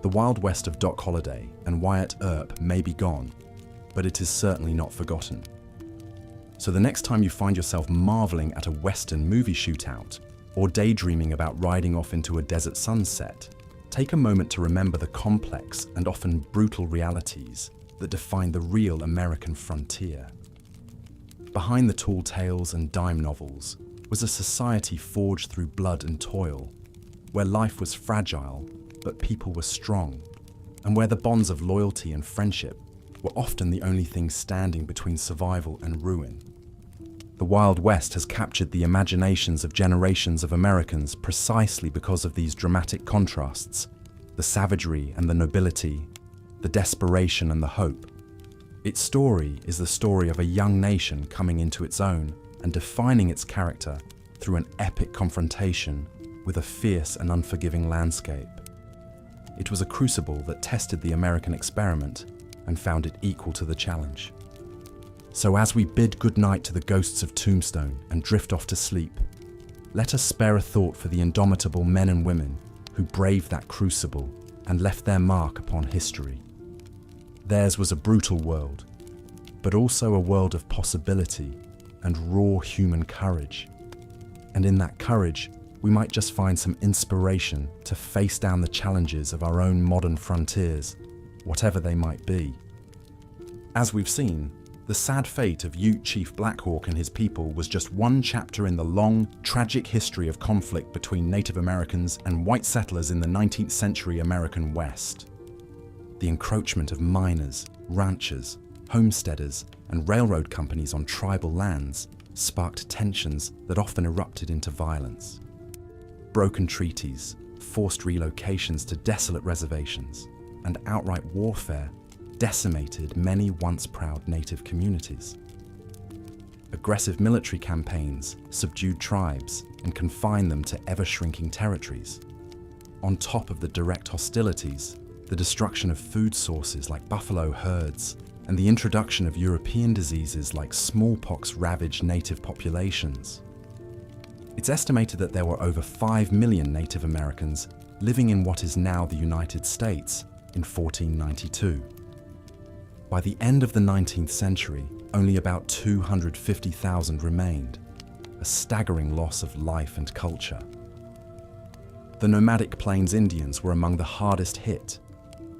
The Wild West of Doc Holliday and Wyatt Earp may be gone, but it is certainly not forgotten. So the next time you find yourself marveling at a Western movie shootout or daydreaming about riding off into a desert sunset, take a moment to remember the complex and often brutal realities that define the real American frontier. Behind the tall tales and dime novels was a society forged through blood and toil, where life was fragile but people were strong, and where the bonds of loyalty and friendship were often the only things standing between survival and ruin. The Wild West has captured the imaginations of generations of Americans precisely because of these dramatic contrasts, the savagery and the nobility, the desperation and the hope. Its story is the story of a young nation coming into its own and defining its character through an epic confrontation with a fierce and unforgiving landscape. It was a crucible that tested the American experiment and found it equal to the challenge. So as we bid goodnight to the ghosts of Tombstone and drift off to sleep, let us spare a thought for the indomitable men and women who braved that crucible and left their mark upon history. Theirs was a brutal world, but also a world of possibility and raw human courage. And in that courage, we might just find some inspiration to face down the challenges of our own modern frontiers, whatever they might be. As we've seen, the sad fate of Ute Chief Blackhawk and his people was just one chapter in the long, tragic history of conflict between Native Americans and white settlers in the 19th century American West. The encroachment of miners, ranchers, homesteaders, and railroad companies on tribal lands sparked tensions that often erupted into violence. Broken treaties, forced relocations to desolate reservations, and outright warfare decimated many once proud native communities. Aggressive military campaigns subdued tribes and confined them to ever-shrinking territories. On top of the direct hostilities, the destruction of food sources like buffalo herds and the introduction of European diseases like smallpox ravaged native populations. It's estimated that there were over 5 million Native Americans living in what is now the United States in 1492. By the end of the 19th century, only about 250,000 remained, a staggering loss of life and culture. The nomadic Plains Indians were among the hardest hit.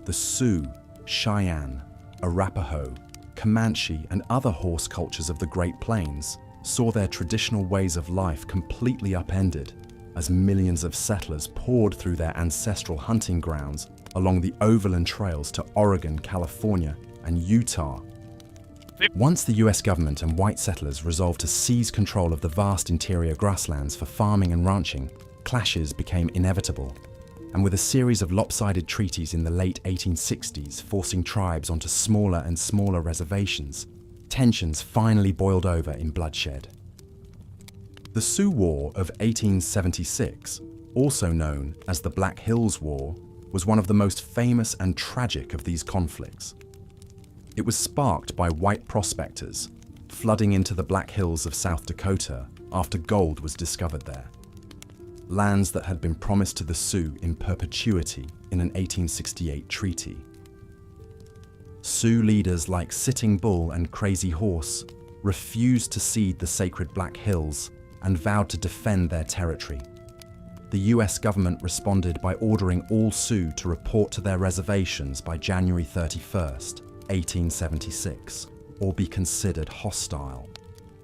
The Sioux, Cheyenne, Arapaho, Comanche, and other horse cultures of the Great Plains saw their traditional ways of life completely upended as millions of settlers poured through their ancestral hunting grounds along the overland trails to Oregon, California, and Utah. Once the US government and white settlers resolved to seize control of the vast interior grasslands for farming and ranching, clashes became inevitable. And with a series of lopsided treaties in the late 1860s forcing tribes onto smaller and smaller reservations, tensions finally boiled over in bloodshed. The Sioux War of 1876, also known as the Black Hills War, was one of the most famous and tragic of these conflicts. It was sparked by white prospectors flooding into the Black Hills of South Dakota after gold was discovered there. Lands that had been promised to the Sioux in perpetuity in an 1868 treaty. Sioux leaders like Sitting Bull and Crazy Horse refused to cede the sacred Black Hills and vowed to defend their territory. The US government responded by ordering all Sioux to report to their reservations by January 31st, 1876, or be considered hostile.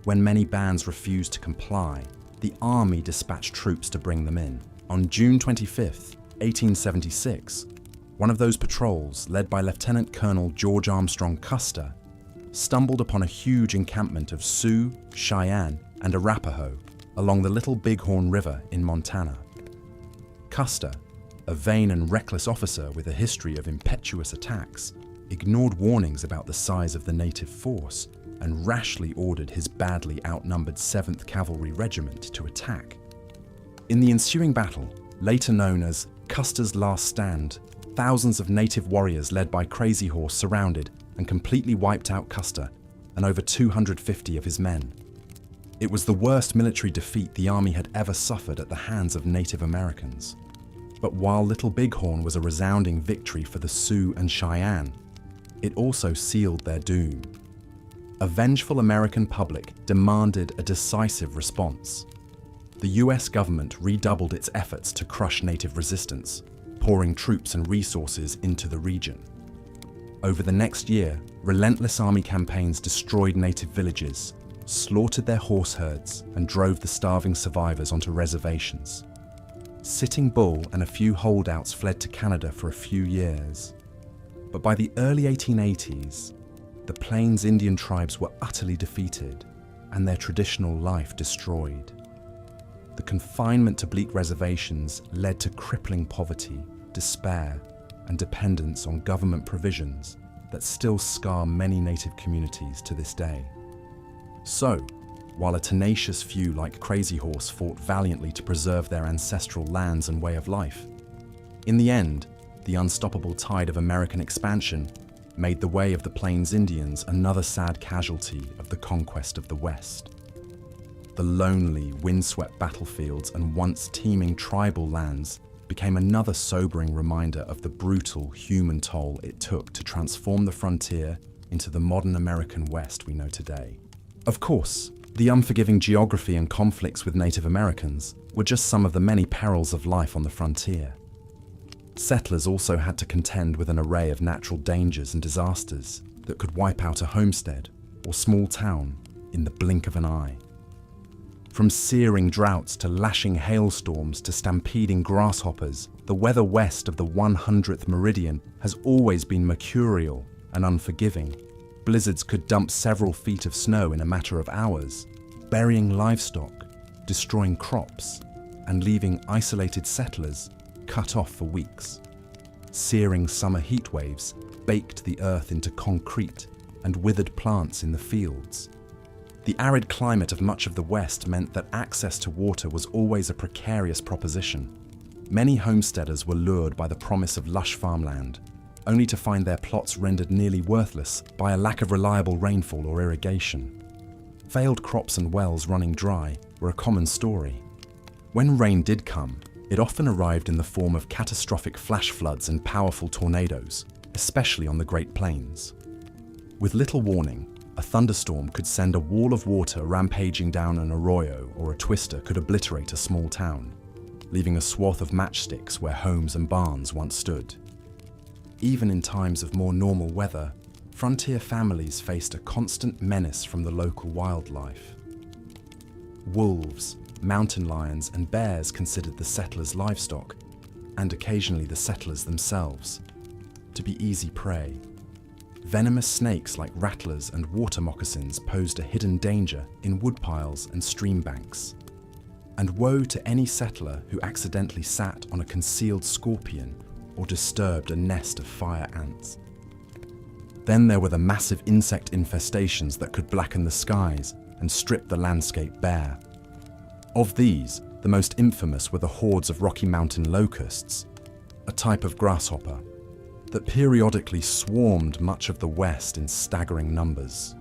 When many bands refused to comply, the army dispatched troops to bring them in. On June 25th, 1876, one of those patrols, led by Lieutenant Colonel George Armstrong Custer, stumbled upon a huge encampment of Sioux, Cheyenne, and Arapaho along the Little Bighorn River in Montana. Custer, a vain and reckless officer with a history of impetuous attacks, ignored warnings about the size of the native force and rashly ordered his badly outnumbered 7th Cavalry Regiment to attack. In the ensuing battle, later known as Custer's Last Stand, thousands of native warriors led by Crazy Horse surrounded and completely wiped out Custer and over 250 of his men. It was the worst military defeat the army had ever suffered at the hands of Native Americans. But while Little Bighorn was a resounding victory for the Sioux and Cheyenne, it also sealed their doom. A vengeful American public demanded a decisive response. The US government redoubled its efforts to crush native resistance, pouring troops and resources into the region. Over the next year, relentless army campaigns destroyed native villages, slaughtered their horse herds, and drove the starving survivors onto reservations. Sitting Bull and a few holdouts fled to Canada for a few years. But by the early 1880s, the Plains Indian tribes were utterly defeated and their traditional life destroyed. The confinement to bleak reservations led to crippling poverty, despair, and dependence on government provisions that still scar many native communities to this day. So, while a tenacious few like Crazy Horse fought valiantly to preserve their ancestral lands and way of life, in the end, the unstoppable tide of American expansion made the way of the Plains Indians another sad casualty of the conquest of the West. The lonely, windswept battlefields and once teeming tribal lands became another sobering reminder of the brutal human toll it took to transform the frontier into the modern American West we know today. Of course, the unforgiving geography and conflicts with Native Americans were just some of the many perils of life on the frontier. Settlers also had to contend with an array of natural dangers and disasters that could wipe out a homestead or small town in the blink of an eye. From searing droughts to lashing hailstorms to stampeding grasshoppers, the weather west of the 100th meridian has always been mercurial and unforgiving. Blizzards could dump several feet of snow in a matter of hours, burying livestock, destroying crops, and leaving isolated settlers cut off for weeks. Searing summer heat waves baked the earth into concrete and withered plants in the fields. The arid climate of much of the West meant that access to water was always a precarious proposition. Many homesteaders were lured by the promise of lush farmland, only to find their plots rendered nearly worthless by a lack of reliable rainfall or irrigation. Failed crops and wells running dry were a common story. When rain did come, it often arrived in the form of catastrophic flash floods and powerful tornadoes, especially on the Great Plains. With little warning, a thunderstorm could send a wall of water rampaging down an arroyo, or a twister could obliterate a small town, leaving a swath of matchsticks where homes and barns once stood. Even in times of more normal weather, frontier families faced a constant menace from the local wildlife. Wolves, mountain lions, and bears considered the settlers' livestock, and occasionally the settlers themselves, to be easy prey. Venomous snakes like rattlers and water moccasins posed a hidden danger in woodpiles and stream banks. And woe to any settler who accidentally sat on a concealed scorpion or disturbed a nest of fire ants. Then there were the massive insect infestations that could blacken the skies and strip the landscape bare. Of these, the most infamous were the hordes of Rocky Mountain locusts, a type of grasshopper that periodically swarmed much of the West in staggering numbers.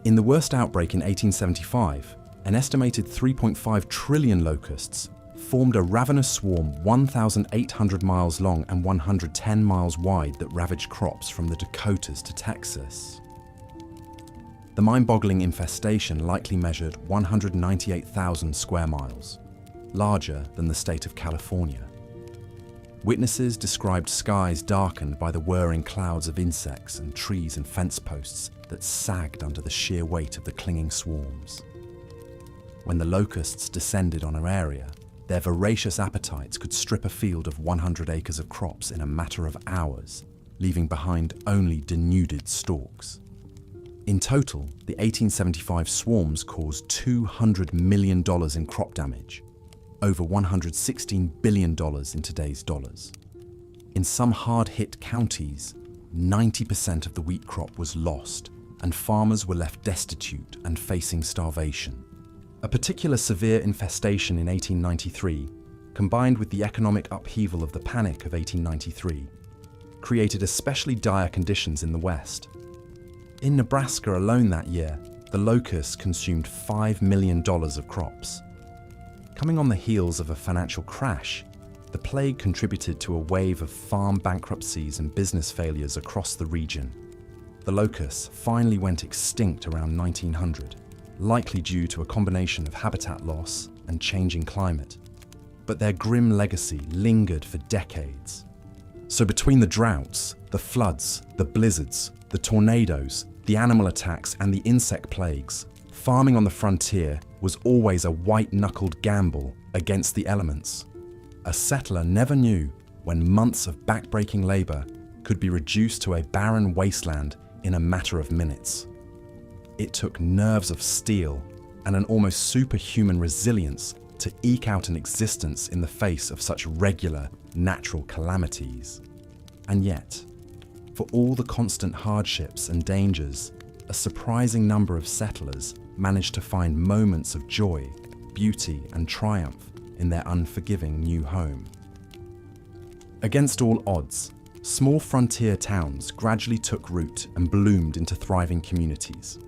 In the worst outbreak in 1875, an estimated 3.5 trillion locusts formed a ravenous swarm 1,800 miles long and 110 miles wide that ravaged crops from the Dakotas to Texas. The mind-boggling infestation likely measured 198,000 square miles, larger than the state of California. Witnesses described skies darkened by the whirring clouds of insects and trees and fence posts that sagged under the sheer weight of the clinging swarms. When the locusts descended on an area, their voracious appetites could strip a field of 100 acres of crops in a matter of hours, leaving behind only denuded stalks. In total, the 1875 swarms caused $200 million in crop damage, over $116 billion in today's dollars. In some hard-hit counties, 90% of the wheat crop was lost, and farmers were left destitute and facing starvation. A particular severe infestation in 1893, combined with the economic upheaval of the Panic of 1893, created especially dire conditions in the West. In Nebraska alone that year, the locusts consumed $5 million of crops. Coming on the heels of a financial crash, the plague contributed to a wave of farm bankruptcies and business failures across the region. The locusts finally went extinct around 1900, likely due to a combination of habitat loss and changing climate. But their grim legacy lingered for decades. So between the droughts, the floods, the blizzards, the tornadoes, the animal attacks, and the insect plagues, farming on the frontier was always a white-knuckled gamble against the elements. A settler never knew when months of back-breaking labor could be reduced to a barren wasteland in a matter of minutes. It took nerves of steel and an almost superhuman resilience to eke out an existence in the face of such regular, natural calamities. And yet, for all the constant hardships and dangers, a surprising number of settlers managed to find moments of joy, beauty, and triumph in their unforgiving new home. Against all odds, small frontier towns gradually took root and bloomed into thriving communities.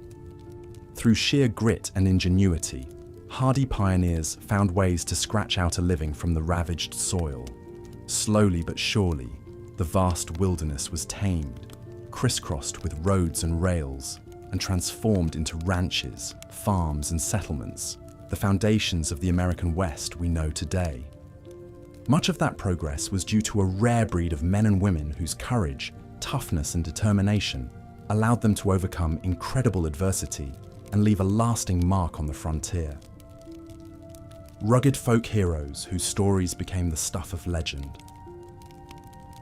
Through sheer grit and ingenuity, hardy pioneers found ways to scratch out a living from the ravaged soil. Slowly but surely, the vast wilderness was tamed, crisscrossed with roads and rails, and transformed into ranches, farms, and settlements, the foundations of the American West we know today. Much of that progress was due to a rare breed of men and women whose courage, toughness, and determination allowed them to overcome incredible adversity and leave a lasting mark on the frontier. Rugged folk heroes whose stories became the stuff of legend.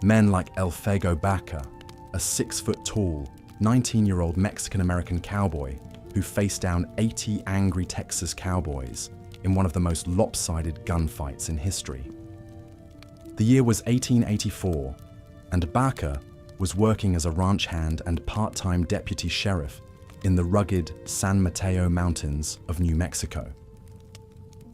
Men like El Fuego Baca, a 6-foot-tall, 19-year-old Mexican-American cowboy who faced down 80 angry Texas cowboys in one of the most lopsided gunfights in history. The year was 1884, and Baca was working as a ranch hand and part-time deputy sheriff in the rugged San Mateo Mountains of New Mexico.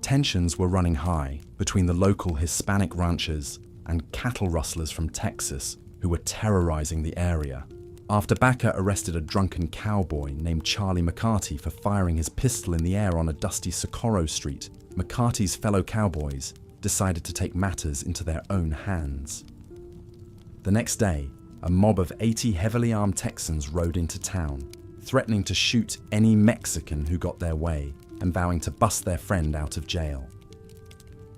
Tensions were running high between the local Hispanic ranchers and cattle rustlers from Texas who were terrorizing the area, after Baca arrested a drunken cowboy named Charlie McCarty for firing his pistol in the air on a dusty Socorro street. McCarty's fellow cowboys decided to take matters into their own hands. The next day, a mob of 80 heavily armed Texans rode into town, threatening to shoot any Mexican who got their way and vowing to bust their friend out of jail.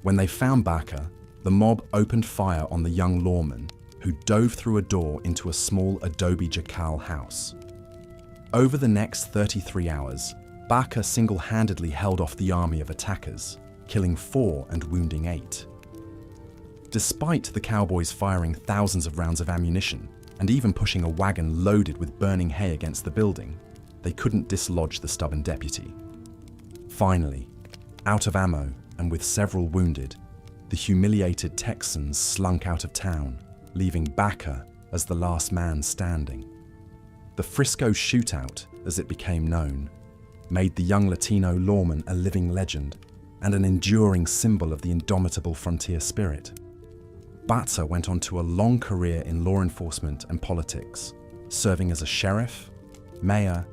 When they found Baca, the mob opened fire on the young lawman, who dove through a door into a small adobe jacal house. Over the next 33 hours, Baca single-handedly held off the army of attackers, killing 4 and wounding 8. Despite the cowboys firing thousands of rounds of ammunition and even pushing a wagon loaded with burning hay against the building, they couldn't dislodge the stubborn deputy. Finally, out of ammo and with several wounded, the humiliated Texans slunk out of town, leaving Baca as the last man standing. The Frisco Shootout, as it became known, made the young Latino lawman a living legend and an enduring symbol of the indomitable frontier spirit. Batza went on to a long career in law enforcement and politics, serving as a sheriff, mayor,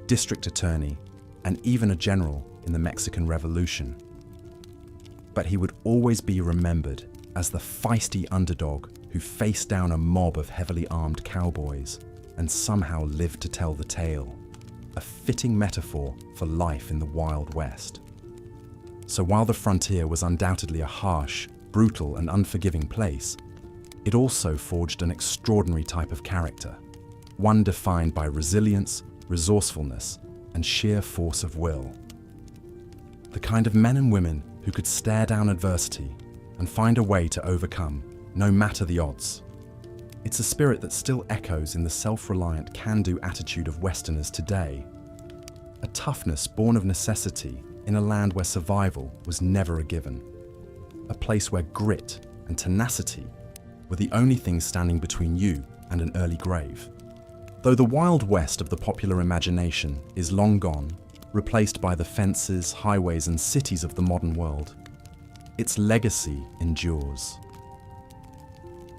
district attorney, and even a general in the Mexican Revolution. But he would always be remembered as the feisty underdog who faced down a mob of heavily armed cowboys and somehow lived to tell the tale, a fitting metaphor for life in the Wild West. So while the frontier was undoubtedly a harsh, brutal, and unforgiving place, it also forged an extraordinary type of character, one defined by resilience, resourcefulness, and sheer force of will. The kind of men and women who could stare down adversity and find a way to overcome, no matter the odds. It's a spirit that still echoes in the self-reliant, can-do attitude of Westerners today. A toughness born of necessity in a land where survival was never a given. A place where grit and tenacity were the only things standing between you and an early grave. Though the Wild West of the popular imagination is long gone, replaced by the fences, highways, and cities of the modern world, its legacy endures.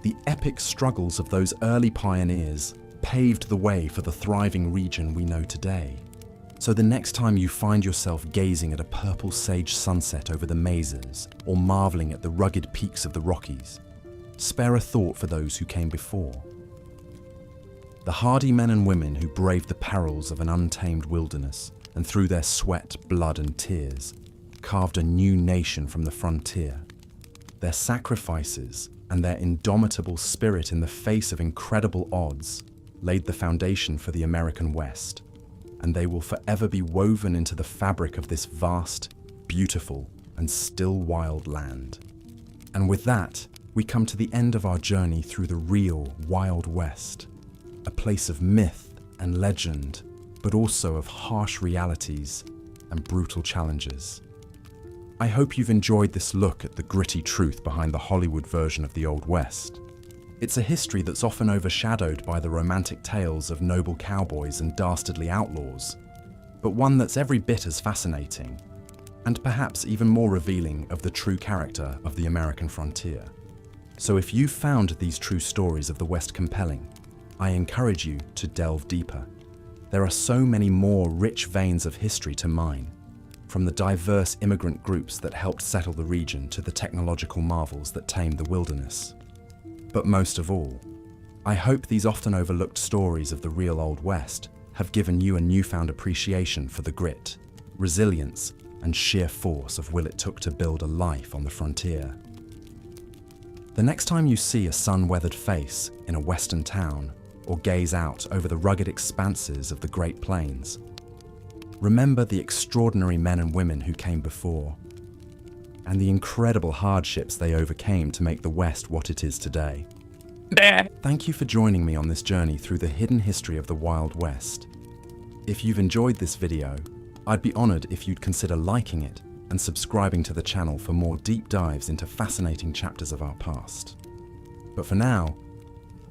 The epic struggles of those early pioneers paved the way for the thriving region we know today. So the next time you find yourself gazing at a purple sage sunset over the mesas or marveling at the rugged peaks of the Rockies, spare a thought for those who came before. The hardy men and women who braved the perils of an untamed wilderness and through their sweat, blood, and tears carved a new nation from the frontier. Their sacrifices and their indomitable spirit in the face of incredible odds laid the foundation for the American West, and they will forever be woven into the fabric of this vast, beautiful, and still wild land. And with that, we come to the end of our journey through the real Wild West, a place of myth and legend, but also of harsh realities and brutal challenges. I hope you've enjoyed this look at the gritty truth behind the Hollywood version of the Old West. It's a history that's often overshadowed by the romantic tales of noble cowboys and dastardly outlaws, but one that's every bit as fascinating, and perhaps even more revealing of the true character of the American frontier. So if you've found these true stories of the West compelling, I encourage you to delve deeper. There are so many more rich veins of history to mine, from the diverse immigrant groups that helped settle the region to the technological marvels that tamed the wilderness. But most of all, I hope these often overlooked stories of the real Old West have given you a newfound appreciation for the grit, resilience, and sheer force of will it took to build a life on the frontier. The next time you see a sun-weathered face in a western town or gaze out over the rugged expanses of the Great Plains, remember the extraordinary men and women who came before, and the incredible hardships they overcame to make the West what it is today. Thank you for joining me on this journey through the hidden history of the Wild West. If you've enjoyed this video, I'd be honored if you'd consider liking it and subscribing to the channel for more deep dives into fascinating chapters of our past. But for now,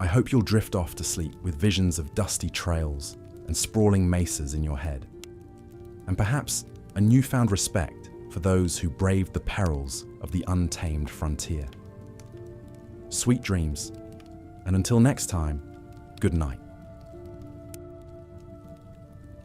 I hope you'll drift off to sleep with visions of dusty trails and sprawling mesas in your head, and perhaps a newfound respect for those who braved the perils of the untamed frontier. Sweet dreams, and until next time, good night.